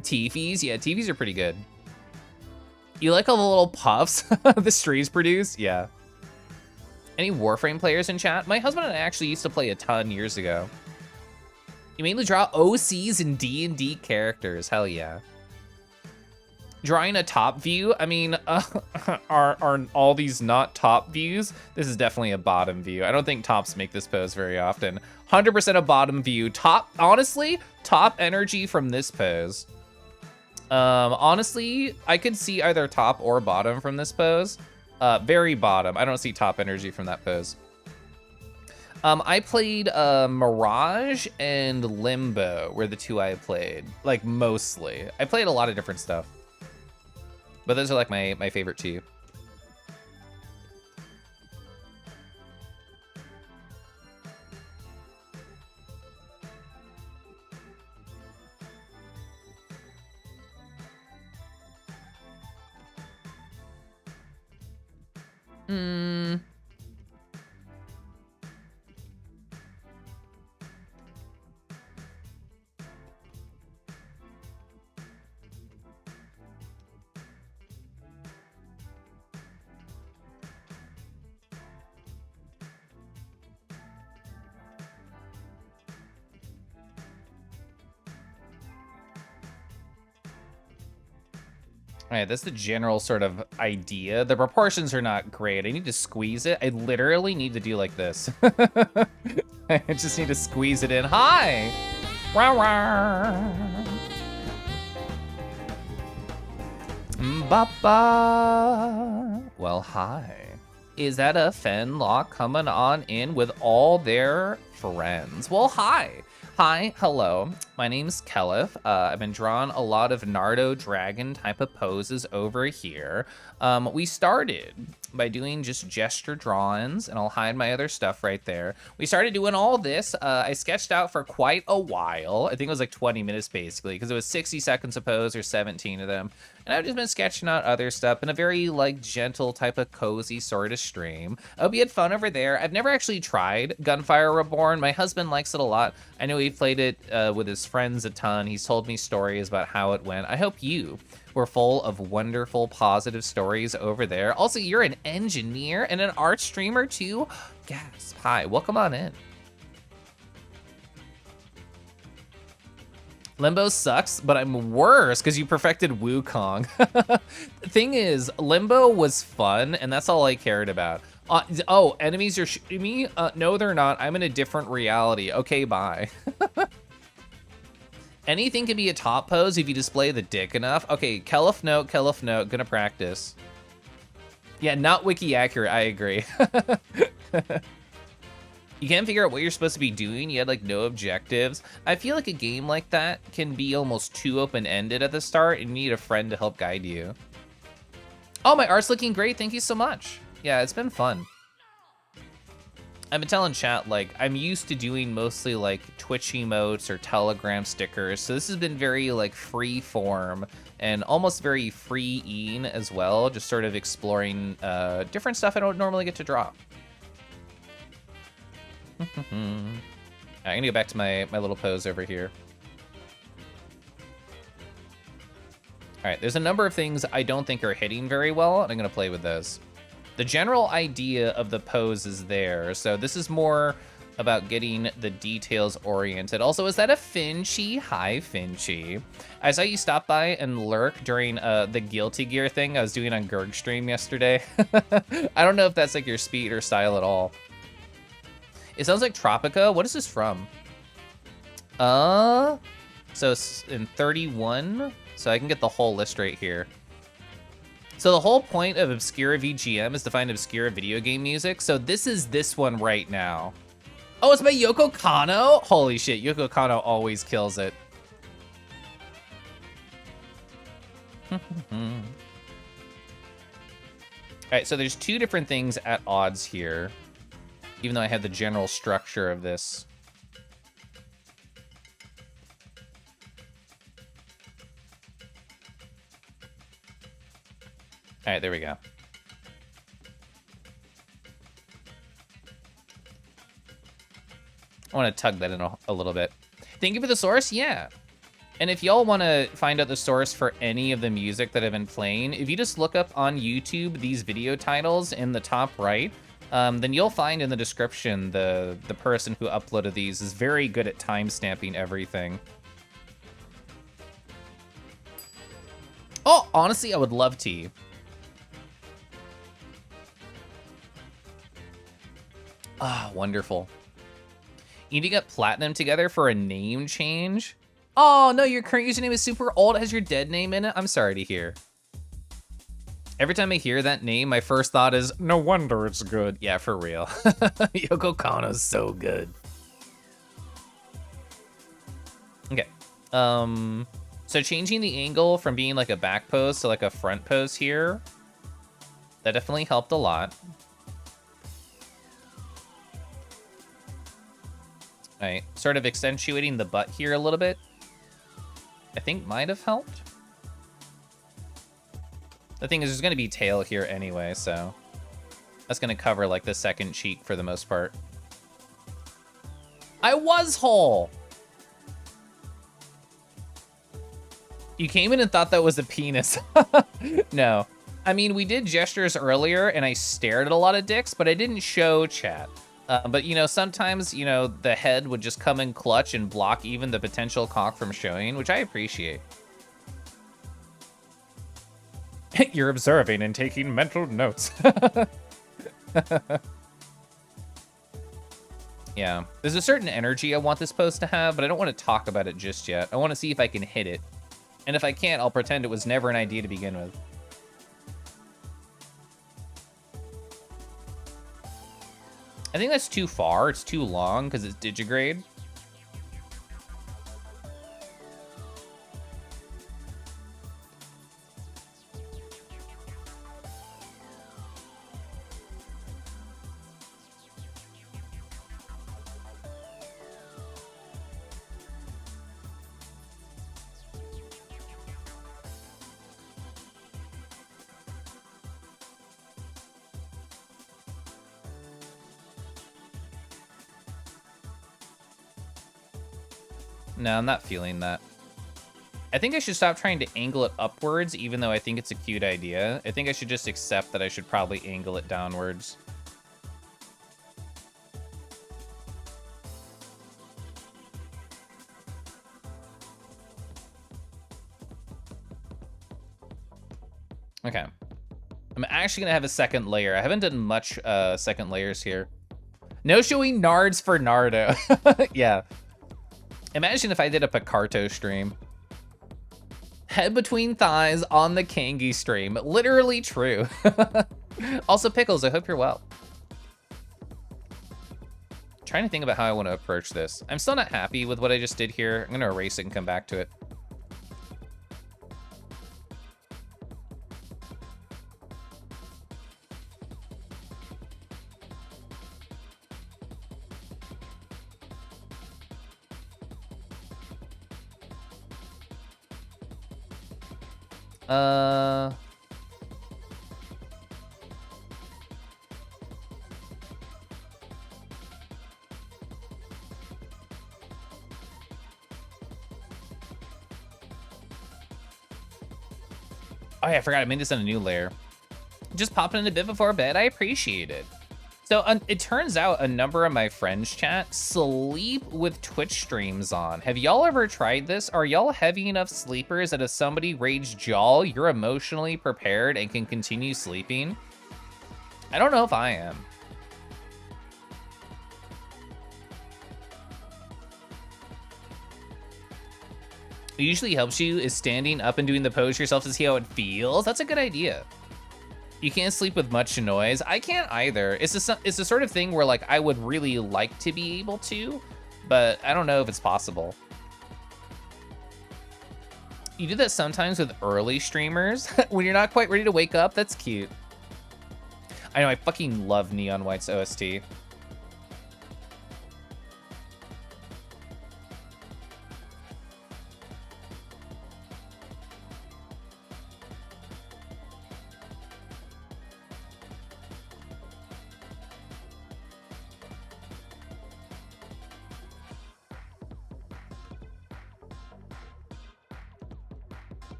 Teefies? Yeah, Teefies are pretty good. You like all the little puffs the streams produce? Yeah. Any Warframe players in chat? My husband and I actually used to play a ton years ago. You mainly draw OCs and D&D characters. Hell yeah. Drawing a top view? I mean, are all these not top views? This is definitely a bottom view. I don't think tops make this pose very often. 100% a bottom view. Top, honestly, top energy from this pose. Honestly, I could see either top or bottom from this pose. Very bottom. I don't see top energy from that pose. I played Mirage and Limbo were the two I played, like mostly. I played a lot of different stuff, but those are like my favorite two. Hmm. All right, that's the general sort of idea. The proportions are not great. I need to squeeze it. I literally need to do like this. I just need to squeeze it in. Hi! Wah, wah. Ba-ba. Well, hi. Is that a Fenlock coming on in with all their friends? Well, hi. Hi, hello. My name's Keliff. I've been drawing a lot of Nardo Dragon type of poses over here. We started by doing just gesture drawings, and I'll hide my other stuff right there. We started doing all this. I sketched out for quite a while. I think it was like 20 minutes basically, because it was 60 seconds a pose or 17 of them. And I've just been sketching out other stuff in a very like gentle type of cozy sort of stream. I hope you had fun over there. I've never actually tried Gunfire Reborn. My husband likes it a lot. I know he played it with his friends a ton. He's told me stories about how it went. I hope you were full of wonderful, positive stories over there. Also, you're an engineer and an art streamer too. Gasp. Hi, welcome on in. Limbo sucks, but I'm worse because you perfected Wukong. The thing is, Limbo was fun, and that's all I cared about. Oh, enemies are shooting me? No, they're not. I'm in a different reality. Okay, bye. Anything can be a top pose if you display the dick enough. Okay, Keliff note, gonna practice. Yeah, not wiki accurate, I agree. You can't figure out what you're supposed to be doing. You had like no objectives. I feel like a game like that can be almost too open-ended at the start and you need a friend to help guide you. Oh, my art's looking great. Thank you so much. Yeah, it's been fun. I've been telling chat, like, I'm used to doing mostly like Twitch emotes or Telegram stickers. So this has been very like free form and almost very free-eing as well. Just sort of exploring different stuff I don't normally get to draw. I'm gonna go back to my little pose over here. All right, there's a number of things I don't think are hitting very well, and I'm gonna play with those. The general idea of the pose is there, so this is more about getting the details oriented. Also, is that a Finchy? Hi, Finchy. I saw you stop by and lurk during the Guilty Gear thing I was doing on Gurg stream yesterday. I don't know if that's like your speed or style at all. It sounds like Tropica. What is this from? So it's in 31. So I can get the whole list right here. So the whole point of Obscura VGM is to find obscure video game music. So this is this one right now. Oh, it's by Yoko Kanno? Holy shit, Yoko Kanno always kills it. All right, so there's two different things at odds here, even though I have the general structure of this. All right, there we go. I want to tug that in a little bit. Thank you for the source, yeah. And if y'all want to find out the source for any of the music that I've been playing, if you just look up on YouTube these video titles in the top right, then you'll find in the description the person who uploaded these is very good at timestamping everything. Oh, honestly, I would love to. Ah, wonderful. You need to get platinum together for a name change? Oh, no, your current username is super old. It has your dead name in it? I'm sorry to hear. Every time I hear that name, my first thought is, no wonder it's good. Yeah, for real. Yoko Kanno's so good. Okay. So changing the angle from being like a back pose to like a front pose here, that definitely helped a lot. All right, sort of accentuating the butt here a little bit, I think might have helped. The thing is, there's gonna be tail here anyway, so That's gonna cover like the second cheek for the most part. I was whole. You came in and thought that was a penis. No. I mean, we did gestures earlier and I stared at a lot of dicks, but I didn't show chat. But, you know, sometimes, you know, the head would just come in clutch and block even the potential cock from showing, which I appreciate. You're observing and taking mental notes. Yeah, there's a certain energy I want this post to have, but I don't want to talk about it just yet. I want to see if I can hit it. And if I can't, I'll pretend it was never an idea to begin with. I think that's too far. It's too long because it's digigrade. No, I'm not feeling that. I think I should stop trying to angle it upwards, even though I think it's a cute idea. I think I should just accept that I should probably angle it downwards. Okay. I'm actually gonna have a second layer. I haven't done much second layers here. No showing nards for Nardo. Yeah. Imagine if I did a Picarto stream. Head between thighs on the Kangi stream. Literally true. Also, Pickles, I hope you're well. Trying to think about how I want to approach this. I'm still not happy with what I just did here. I'm gonna erase it and come back to it. Oh yeah, I forgot I made this on a new layer. Just popping in a bit before bed, I appreciate it. So it turns out a number of my friends chat sleep with Twitch streams on. Have y'all ever tried this? Are y'all heavy enough sleepers that if somebody rage jaw, you're emotionally prepared and can continue sleeping? I don't know if I am. What usually helps you is standing up and doing the pose yourself to see how it feels. That's a good idea. You can't sleep with much noise. I can't either. It's the sort of thing where like I would really like to be able to, but I don't know if it's possible. You do that sometimes with early streamers when you're not quite ready to wake up. That's cute. I know, I fucking love Neon White's OST.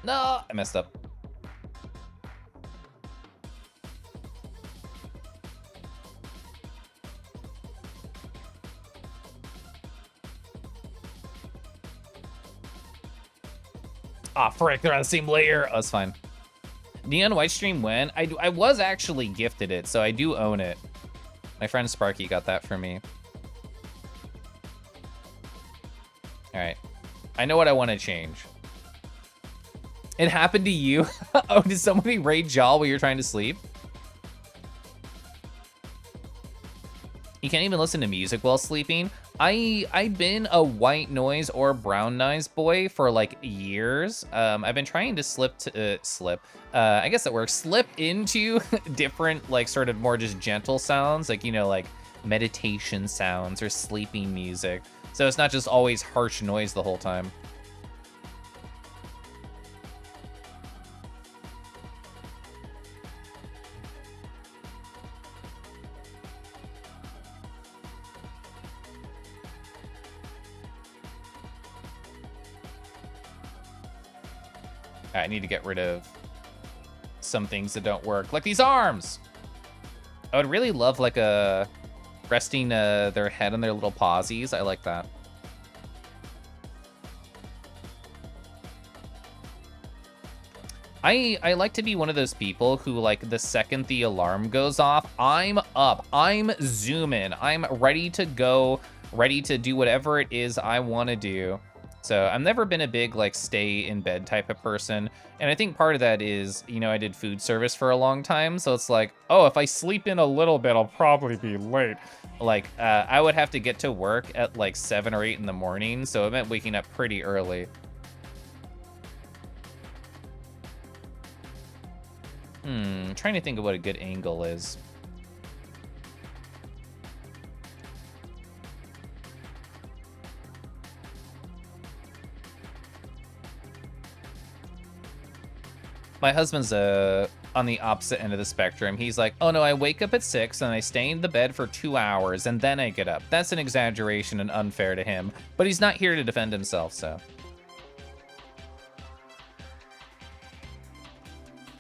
No, I messed up. Ah, frick, they're on the same layer. Oh, that's fine. Neon White stream when? I was actually gifted it, so I do own it. My friend Sparky got that for me. All right. I know what I want to change. It happened to you? Oh, did somebody raid jaw while you're trying to sleep? You can't even listen to music while sleeping. I've been a white noise or brown noise boy for like years. I've been trying to slip I guess that works. Slip into different like sort of more just gentle sounds, like, you know, like meditation sounds or sleeping music. So it's not just always harsh noise the whole time. I need to get rid of some things that don't work, like these arms. I would really love like a resting their head on their little pawsies. I like that. I like to be one of those people who, like, the second the alarm goes off, I'm up, I'm zooming, I'm ready to go, ready to do whatever it is I want to do. So I've never been a big, like, stay in bed type of person. And I think part of that is, you know, I did food service for a long time. So it's like, oh, if I sleep in a little bit, I'll probably be late. Like, I would have to get to work at like 7 or 8 in the morning. So it meant waking up pretty early. Trying to think of what a good angle is. My husband's on the opposite end of the spectrum. He's like, oh no, I wake up at 6 and I stay in the bed for 2 hours and then I get up. That's an exaggeration and unfair to him, but he's not here to defend himself, so.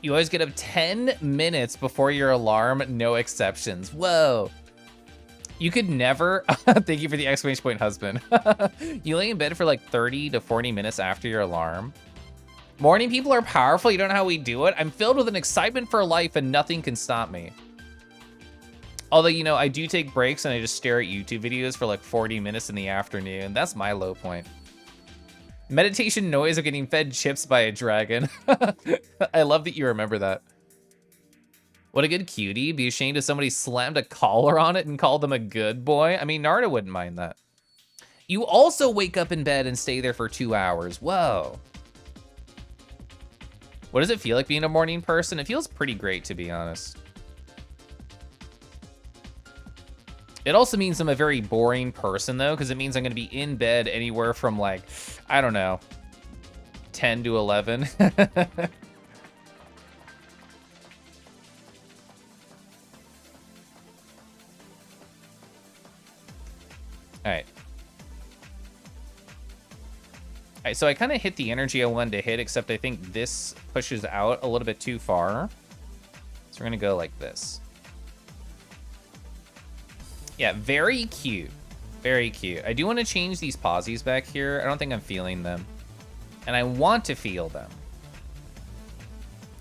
You always get up 10 minutes before your alarm, no exceptions. Whoa. You could never, thank you for the exclamation point, husband. You lay in bed for like 30 to 40 minutes after your alarm. Morning people are powerful, you don't know how we do it. I'm filled with an excitement for life and nothing can stop me. Although, you know, I do take breaks and I just stare at YouTube videos for like 40 minutes in the afternoon. That's my low point. Meditation noise of getting fed chips by a dragon. I love that you remember that. What a good cutie. Be ashamed if somebody slammed a collar on it and called them a good boy. I mean, Narda wouldn't mind that. You also wake up in bed and stay there for 2 hours. Whoa. What does it feel like being a morning person? It feels pretty great, to be honest. It also means I'm a very boring person, though, because it means I'm going to be in bed anywhere from, like, I don't know, 10 to 11. All right. All right, so I kind of hit the energy I wanted to hit, except I think this pushes out a little bit too far. So we're going to go like this. Yeah, very cute. Very cute. I do want to change these pawsies back here. I don't think I'm feeling them. And I want to feel them.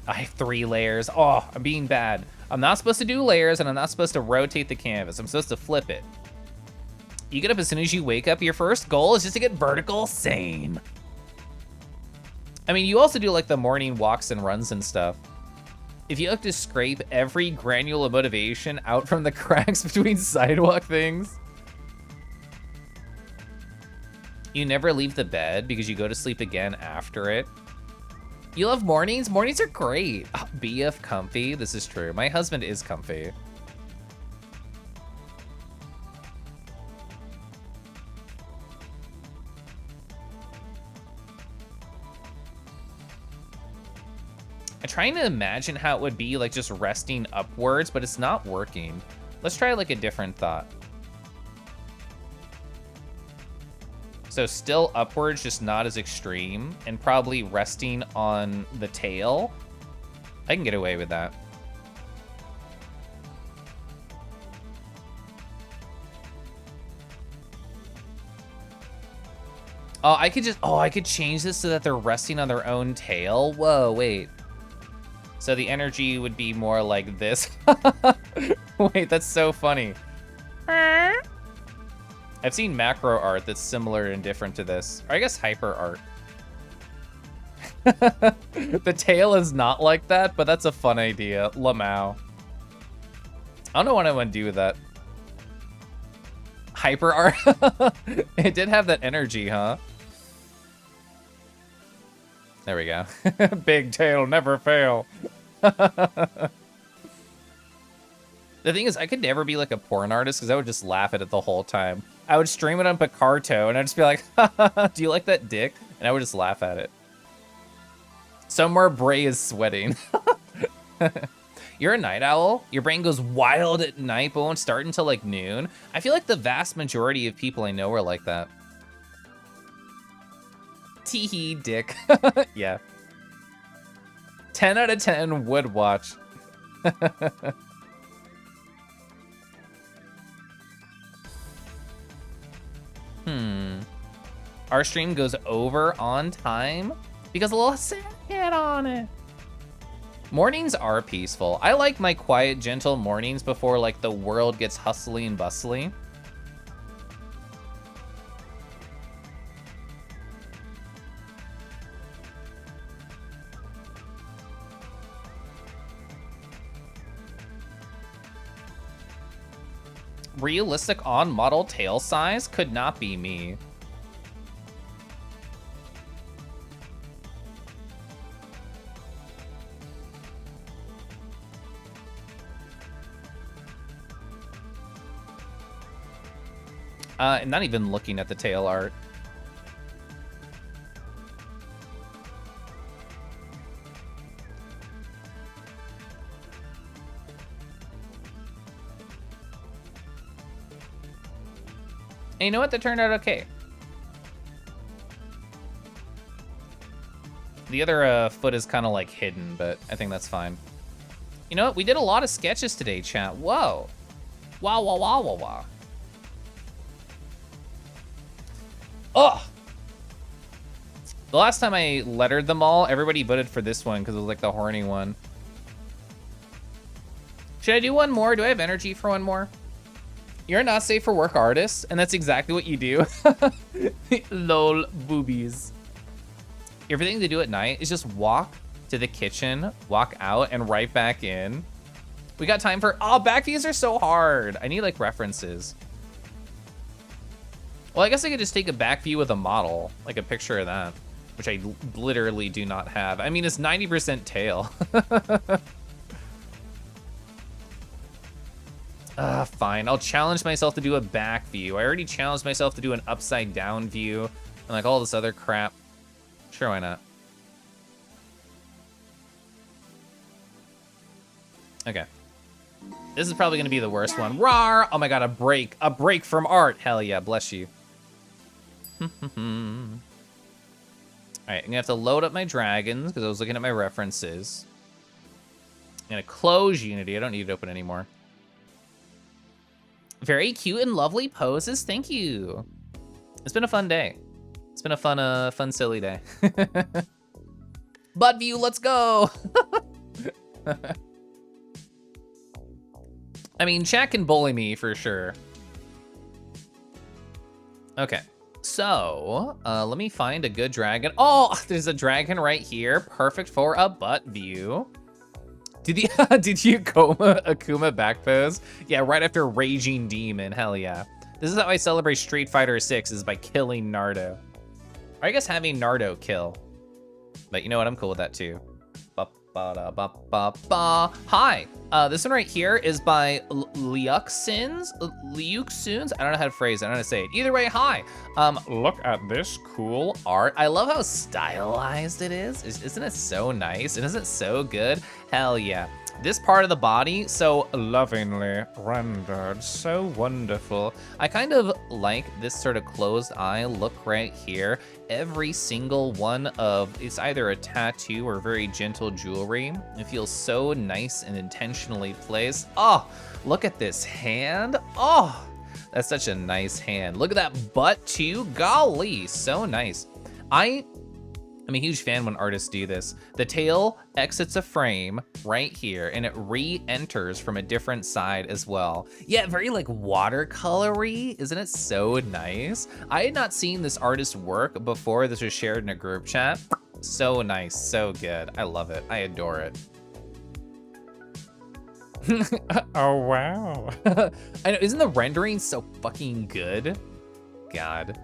I have 3 layers. Oh, I'm being bad. I'm not supposed to do layers, and I'm not supposed to rotate the canvas. I'm supposed to flip it. You get up as soon as you wake up. Your first goal is just to get vertical. Same. I mean, you also do like the morning walks and runs and stuff. If you look to scrape every granule of motivation out from the cracks between sidewalk things. You never leave the bed because you go to sleep again after it. You love mornings? Mornings are great. Oh, BF comfy. This is true. My husband is comfy. I'm trying to imagine how it would be like just resting upwards, but it's not working. Let's try like a different thought. So still upwards, just not as extreme, and probably resting on the tail. I can get away with that. Oh, I could change this so that they're resting on their own tail. Whoa, wait. So the energy would be more like this. Wait, that's so funny. I've seen macro art that's similar and different to this. Or I guess hyper art. The tail is not like that, but that's a fun idea. Lamau. I don't know what I want to do with that. Hyper art? It did have that energy, huh? There we go. Big tail never fail. The thing is, I could never be like a porn artist because I would just laugh at it the whole time. I would stream it on Picarto and I'd just be like, do you like that dick? And I would just laugh at it. Somewhere Bray is sweating. You're a night owl? Your brain goes wild at night but won't start until like noon? I feel like the vast majority of people I know are like that. Teehee, dick. Yeah. 10 out of 10 would watch. Our stream goes over on time because a little sad on it. Mornings are peaceful. I like my quiet, gentle mornings before like the world gets hustly and bustly. Realistic on model tail size could not be me. Not even looking at the tail art. And you know what? That turned out okay. The other foot is kind of like hidden, but I think that's fine. You know what? We did a lot of sketches today, chat. Whoa. Wow, wow, wow, wow, wow. Oh! The last time I lettered them all, everybody voted for this one because it was like the horny one. Should I do one more? Do I have energy for one more? You're a not safe for work artist, and that's exactly what you do. Lol, boobies. Everything to do at night is just walk to the kitchen, walk out, and right back in. We got time for, oh, back views are so hard. I need like references. Well, I guess I could just take a back view with a model, like a picture of that, which I literally do not have. I mean, it's 90% tail. Fine, I'll challenge myself to do a back view. I already challenged myself to do an upside down view and like all this other crap. Sure, why not? Okay. This is probably gonna be the worst one. Rawr! Oh my god, a break from art. Hell yeah, bless you. All right, I'm gonna have to load up my dragons because I was looking at my references. I'm gonna close Unity. I don't need it open anymore. Very cute and lovely poses. Thank you. It's been a fun day. It's been a fun, silly day. Butt view, let's go. I mean, chat can bully me for sure. Okay, so let me find a good dragon. Oh, there's a dragon right here. Perfect for a butt view. Did you Akuma back pose? Yeah, right after Raging Demon, hell yeah. This is how I celebrate Street Fighter 6 is by killing Nardo. Or I guess having Nardo kill. But you know what, I'm cool with that too. Hi, this one right here is by Liuxins. I don't know how to phrase it, I don't know how to say it. Either way, hi. Look at this cool art. I love how stylized it is. Isn't it so nice? And isn't it so good? Hell yeah. This part of the body, so lovingly rendered, so wonderful. I kind of like this sort of closed eye look right here. Every single one of, it's either a tattoo or very gentle jewelry. It feels so nice and intentionally placed. Oh, look at this hand. Oh, that's such a nice hand. Look at that butt too. Golly, so nice. I'm a huge fan when artists do this. The tail exits a frame right here and it re-enters from a different side as well. Yeah, very like watercolory. Isn't it so nice? I had not seen this artist's work before this was shared in a group chat. So nice, so good. I love it, I adore it. Oh, wow. I know, isn't the rendering so fucking good? God.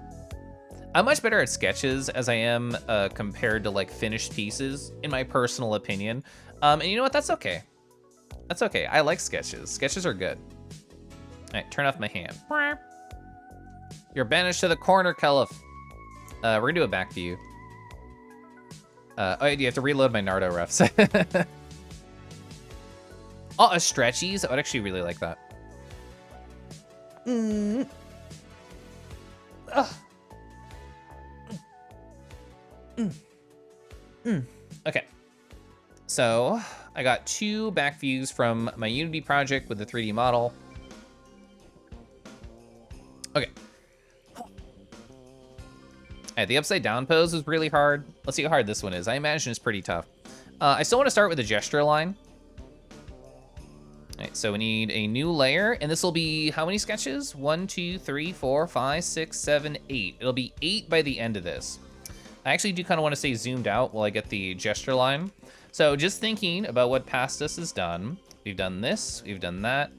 I'm much better at sketches as I am compared to like finished pieces, in my personal opinion. And you know what, that's okay. That's okay, I like sketches. Sketches are good. All right, turn off my hand. You're banished to the corner, Keliff. We're gonna do a back view. Oh, you have to reload my Nardo refs. Oh, a stretchies? I would actually really like that. Okay, so So I got 2 back views from my Unity project with the 3D model. Okay. The upside down pose was really hard. Let's see how hard this one is. I imagine it's pretty tough. I still want to start with a gesture line. All right, so we need a new layer, and this will be how many sketches? 1, 2, 3, 4, 5, 6, 7, 8. It'll be 8 by the end of this. I actually do kind of want to stay zoomed out while I get the gesture line. So just thinking about what past us has done. We've done this, we've done that,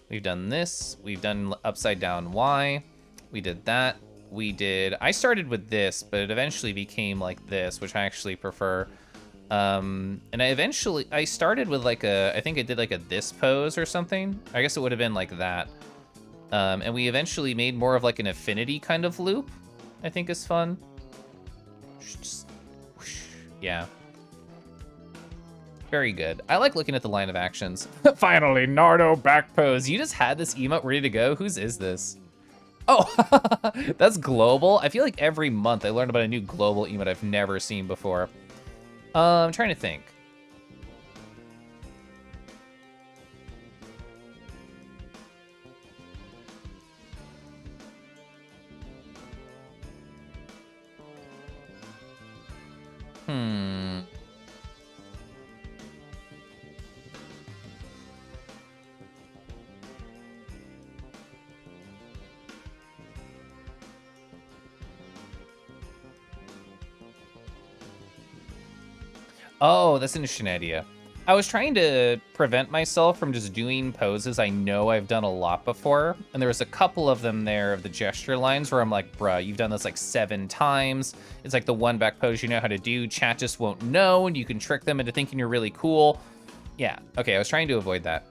we've done this, we've done upside down Y, we did that, I started with this, but it eventually became like this, which I actually prefer. And I started with like I think I did like a this pose or something. I guess it would have been like that. And we eventually made more of like an affinity kind of loop, I think is fun. Yeah. Very good. I like looking at the line of actions. Finally, Nardo back pose. You just had this emote ready to go? Whose is this? Oh, that's global. I feel like every month I learn about a new global emote I've never seen before. I'm trying to think. Oh, that's an interesting idea. I was trying to prevent myself from just doing poses I know I've done a lot before. And there was a couple of them there of the gesture lines where I'm like, bruh, you've done this like 7 times. It's like the one back pose you know how to do. Chat just won't know, and you can trick them into thinking you're really cool. Yeah, okay, I was trying to avoid that.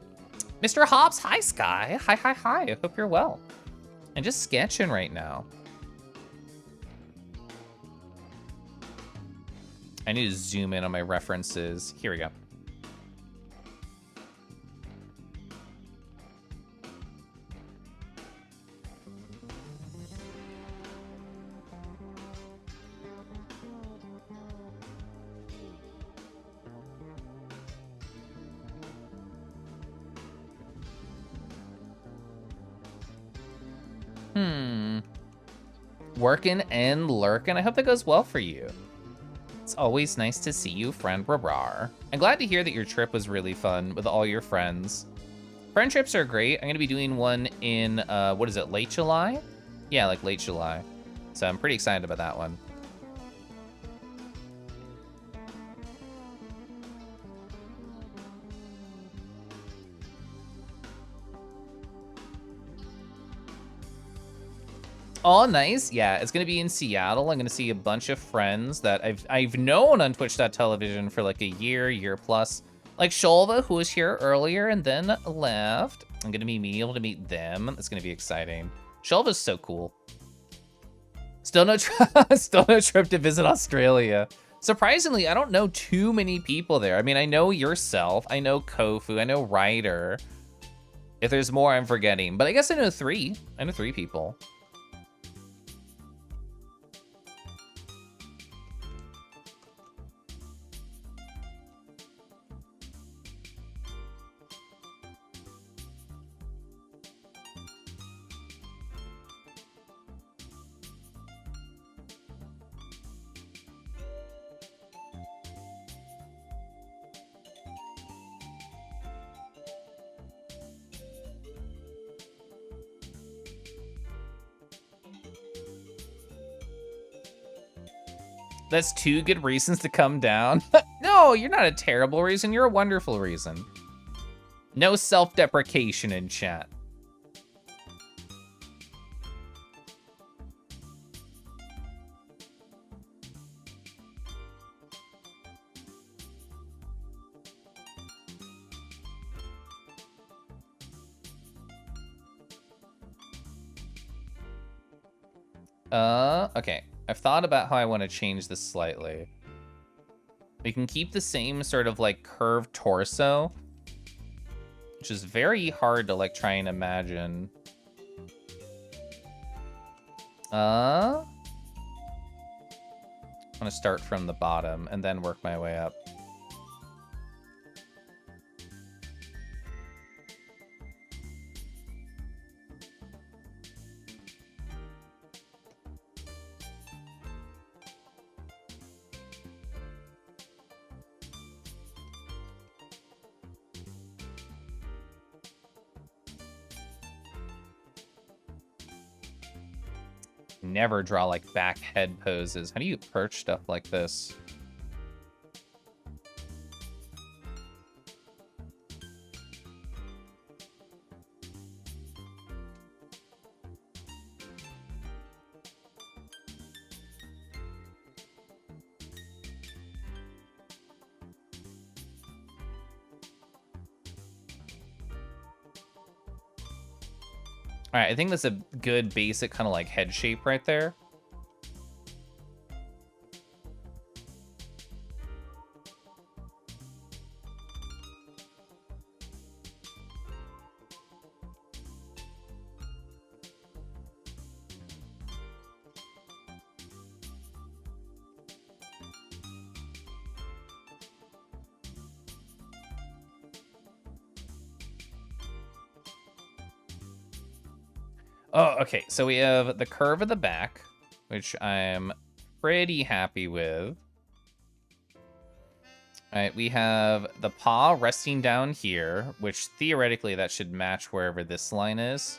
Mr. Hops, hi, Sky. Hi, hi, hi, I hope you're well. I'm just sketching right now. I need to zoom in on my references. Here we go. Working and lurking. I hope that goes well for you. It's always nice to see you, friend Rarar. I'm glad to hear that your trip was really fun with all your friends. Friend trips are great. I'm gonna be doing one in, what is it, late July? Yeah, like late July. So I'm pretty excited about that one. Oh, nice. Yeah, it's gonna be in Seattle. I'm gonna see a bunch of friends that I've known on Twitch.tv for like a year plus. Like Sholva, who was here earlier and then left. I'm gonna be able to meet them. It's gonna be exciting. Sholva's so cool. Still no trip to visit Australia. Surprisingly, I don't know too many people there. I mean, I know yourself, I know Kofu, I know Ryder. If there's more, I'm forgetting. But I guess I know 3. I know 3 people. That's 2 good reasons to come down. No, you're not a terrible reason. You're a wonderful reason. No self-deprecation in chat. Okay. I've thought about how I want to change this slightly. We can keep the same sort of like curved torso, which is very hard to like try and imagine. I'm gonna start from the bottom and then work my way up. never draw like back head poses. How do you perch stuff like this? All right, I think that's a good basic kind of like head shape right there. Oh, okay, so we have the curve of the back, which I'm pretty happy with. All right, we have the paw resting down here, which theoretically that should match wherever this line is.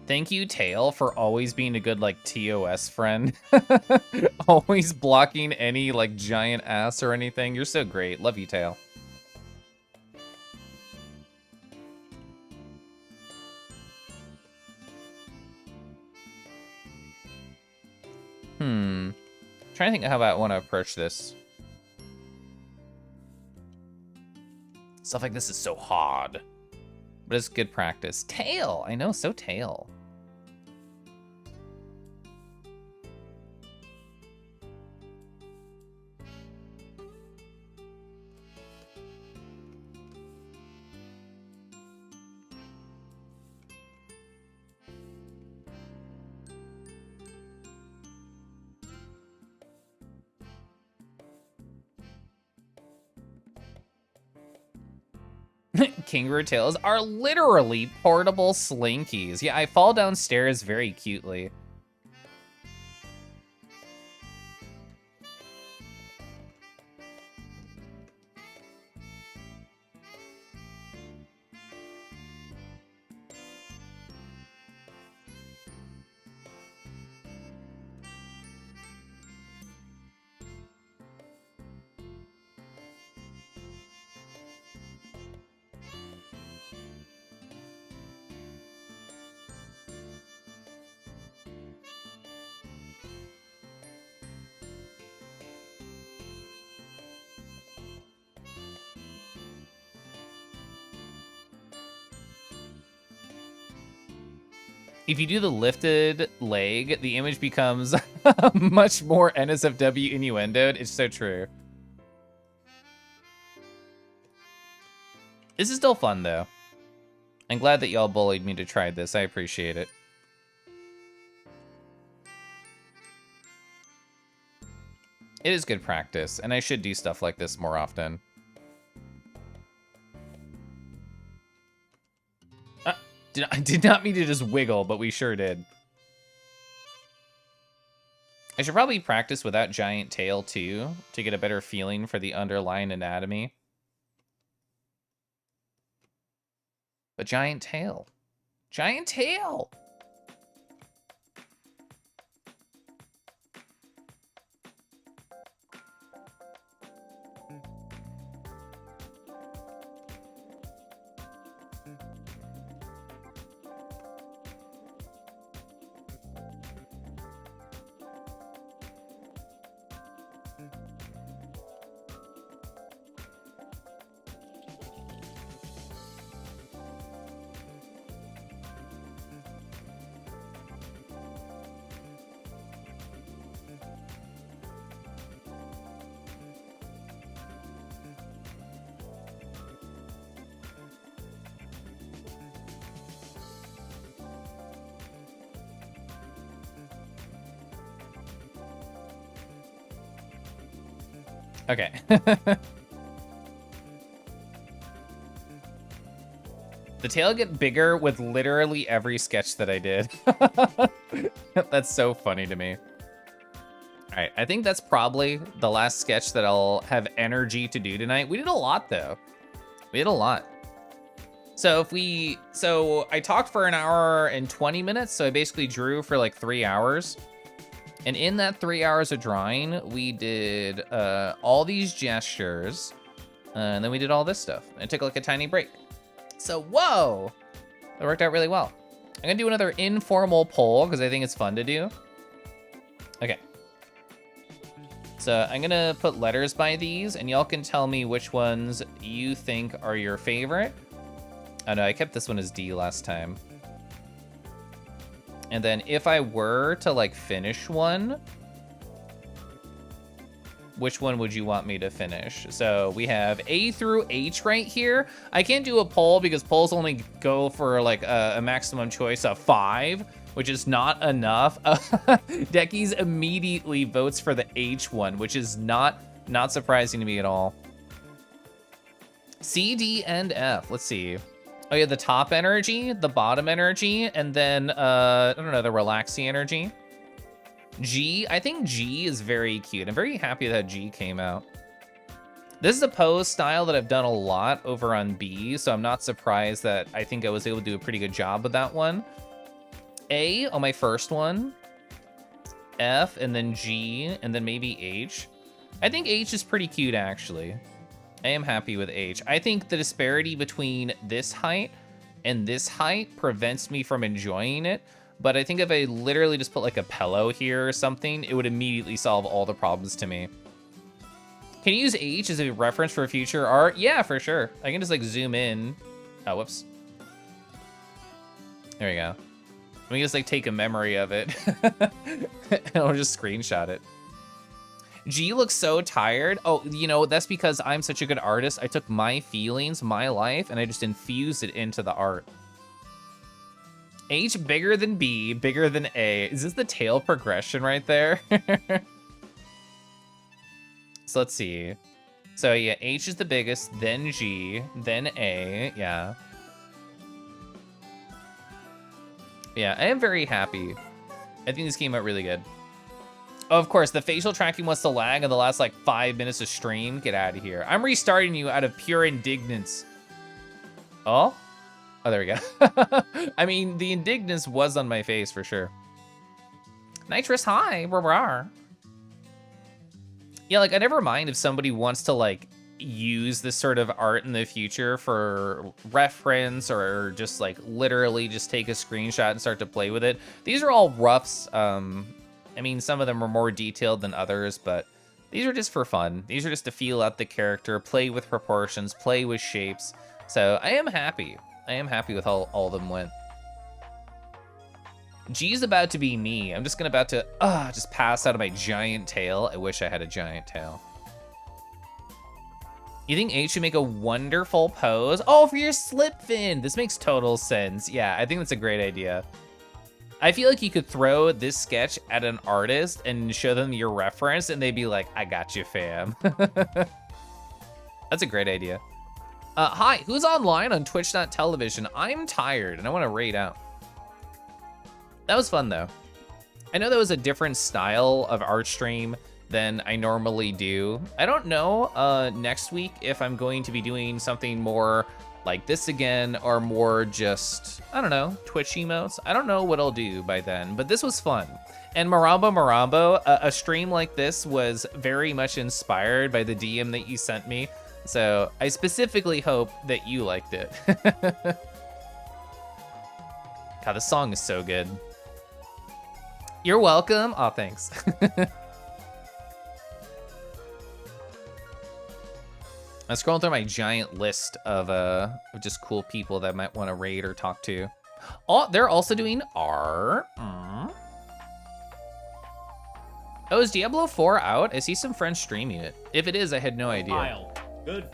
Thank you, Tail, for always being a good, like, TOS friend. Always blocking any, like, giant ass or anything. You're so great. Love you, Tail. Trying to think how I want to approach this. Stuff like this is so hard. But it's good practice. Tail! I know, so Tail. Kangaroo tails are literally portable slinkies. Yeah, I fall downstairs very cutely. If you do the lifted leg, the image becomes much more NSFW innuendoed. It's so true. This is still fun, though. I'm glad that y'all bullied me to try this. I appreciate it. It is good practice, and I should do stuff like this more often. I did not mean to just wiggle, but we sure did. I should probably practice without giant tail, too, to get a better feeling for the underlying anatomy. But giant tail. Giant tail! Okay. The tail get bigger with literally every sketch that I did. That's so funny to me. All right, I think that's probably the last sketch that I'll have energy to do tonight. We did a lot though. We did a lot. So I talked for an hour and 20 minutes. So I basically drew for like 3 hours. And in that 3 hours of drawing, we did all these gestures. And then we did all this stuff. And took like a tiny break. So, whoa, that worked out really well. I'm gonna do another informal poll because I think it's fun to do. Okay. So I'm gonna put letters by these and y'all can tell me which ones you think are your favorite. Oh no, I kept this one as D last time. And then if I were to like finish one, which one would you want me to finish? So we have A through H right here. I can't do a poll because polls only go for like a maximum choice of 5, which is not enough. Decky's immediately votes for the H one, which is not surprising to me at all. C, D, and F. Let's see. Oh yeah, the top energy, the bottom energy, and then I don't know, the relaxing energy. G, I think G is very cute. I'm very happy that G came out. This is a pose style that I've done a lot over on B, so I'm not surprised that I think I was able to do a pretty good job with that one. A on my first one, F, and then G, and then maybe H. I think H is pretty cute, actually. I am happy with H. I think the disparity between this height and this height prevents me from enjoying it. But I think if I literally just put like a pillow here or something, it would immediately solve all the problems to me. Can you use H as a reference for future art? Yeah, for sure. I can just like zoom in. Oh, whoops. There we go. Let me just like take a memory of it. And I'll just screenshot it. G looks so tired. Oh, you know, that's because I'm such a good artist. I took my feelings, my life, and I just infused it into the art. H bigger than B, bigger than A. Is this the tail progression right there? So let's see. So yeah, H is the biggest, then G, then A, yeah. Yeah, I am very happy. I think this came out really good. Oh, of course, the facial tracking wants to lag in the last like 5 minutes of stream. Get out of here. I'm restarting you out of pure indignance. Oh? Oh, there we go. I mean, the indignance was on my face for sure. Nitrous, hi. Rah. Yeah, like, I never mind if somebody wants to, like, use this sort of art in the future for reference or just, like, literally just take a screenshot and start to play with it. These are all roughs. I mean, some of them are more detailed than others, but these are just for fun. These are just to feel out the character, play with proportions, play with shapes. So I am happy. I am happy with how all of them went. G's about to be me. I'm just about to just pass out of my giant tail. I wish I had a giant tail. You think H should make a wonderful pose? Oh, for your slip fin. This makes total sense. Yeah, I think that's a great idea. I feel like you could throw this sketch at an artist and show them your reference and they'd be like, I got you, fam. That's a great idea. Hi, who's online on Twitch.tv? I'm tired and I want to raid out. That was fun though. I know that was a different style of art stream than I normally do. I don't know next week if I'm going to be doing something more like this again or more just, I don't know, Twitch emotes. I don't know what I'll do by then, but this was fun. And Marambo, a stream like this was very much inspired by the DM that you sent me. So I specifically hope that you liked it. God, this song is so good. You're welcome. Oh, thanks. I'm scrolling through my giant list of just cool people that I might want to raid or talk to. Oh, they're also doing art. Oh, is Diablo 4 out? I see some friends streaming it. If it is, I had no idea. Good.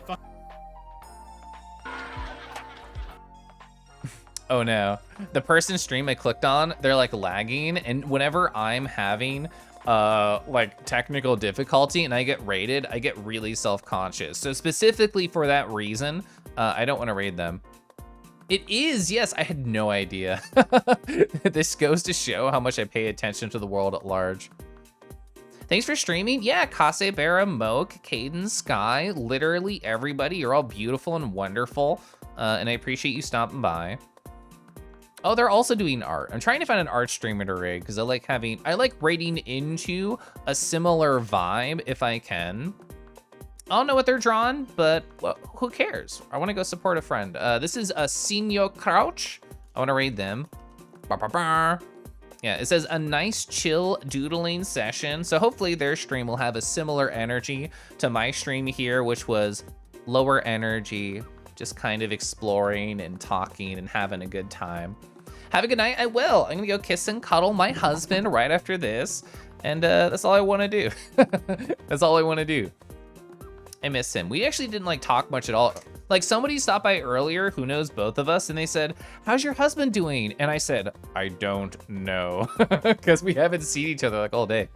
Oh no. The person's stream I clicked on, they're like lagging, and whenever I'm having like technical difficulty and I get raided, I get really self-conscious. So specifically for that reason, I don't want to raid them. It is, yes, I had no idea. This goes to show how much I pay attention to the world at large. Thanks for streaming. Yeah, Kasebera, Moke, Caden, Sky, literally everybody. You're all beautiful and wonderful, and I appreciate you stopping by. Oh, they're also doing art. I'm trying to find an art streamer to raid because I like raiding into a similar vibe if I can. I don't know what they're drawing, but well, who cares? I want to go support a friend. This is a Senior Crouch. I want to raid them. Yeah, it says a nice chill doodling session. So hopefully their stream will have a similar energy to my stream here, which was lower energy, just kind of exploring and talking and having a good time. Have a good night. I will. I'm gonna go kiss and cuddle my husband right after this. And that's all I wanna do. That's all I wanna do. I miss him. We actually didn't like talk much at all. Like somebody stopped by earlier who knows both of us and they said, how's your husband doing? And I said, I don't know, because we haven't seen each other like all day.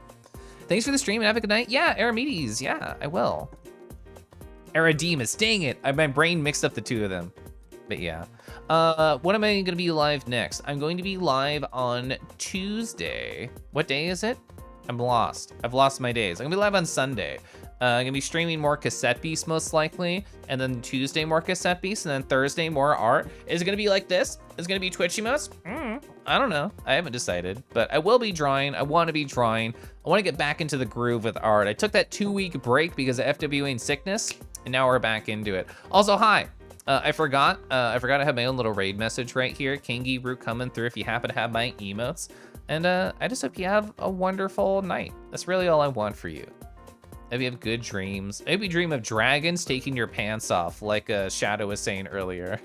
Thanks for the stream and have a good night. Yeah, Aramedes, yeah, I will. Arademus, dang it. My brain mixed up the two of them. But yeah. When am I gonna be live next? I'm going to be live on Tuesday. What day is it? I'm lost. I've lost my days. I'm gonna be live on Sunday. I'm gonna be streaming more Cassette Beast most likely, and then Tuesday more Cassette Beast, and then Thursday more art. Is it gonna be like this? Is it gonna be Twitch emotes? I don't know. I haven't decided, but I will be drawing. I want to be drawing. I want to get back into the groove with art. I took that 2-week break because of FWA and sickness, and now we're back into it. Also, hi. I forgot I have my own little raid message right here. Kangi Root coming through if you happen to have my emotes. And I just hope you have a wonderful night. That's really all I want for you. I hope you have good dreams. I hope you dream of dragons taking your pants off, like Shadow was saying earlier.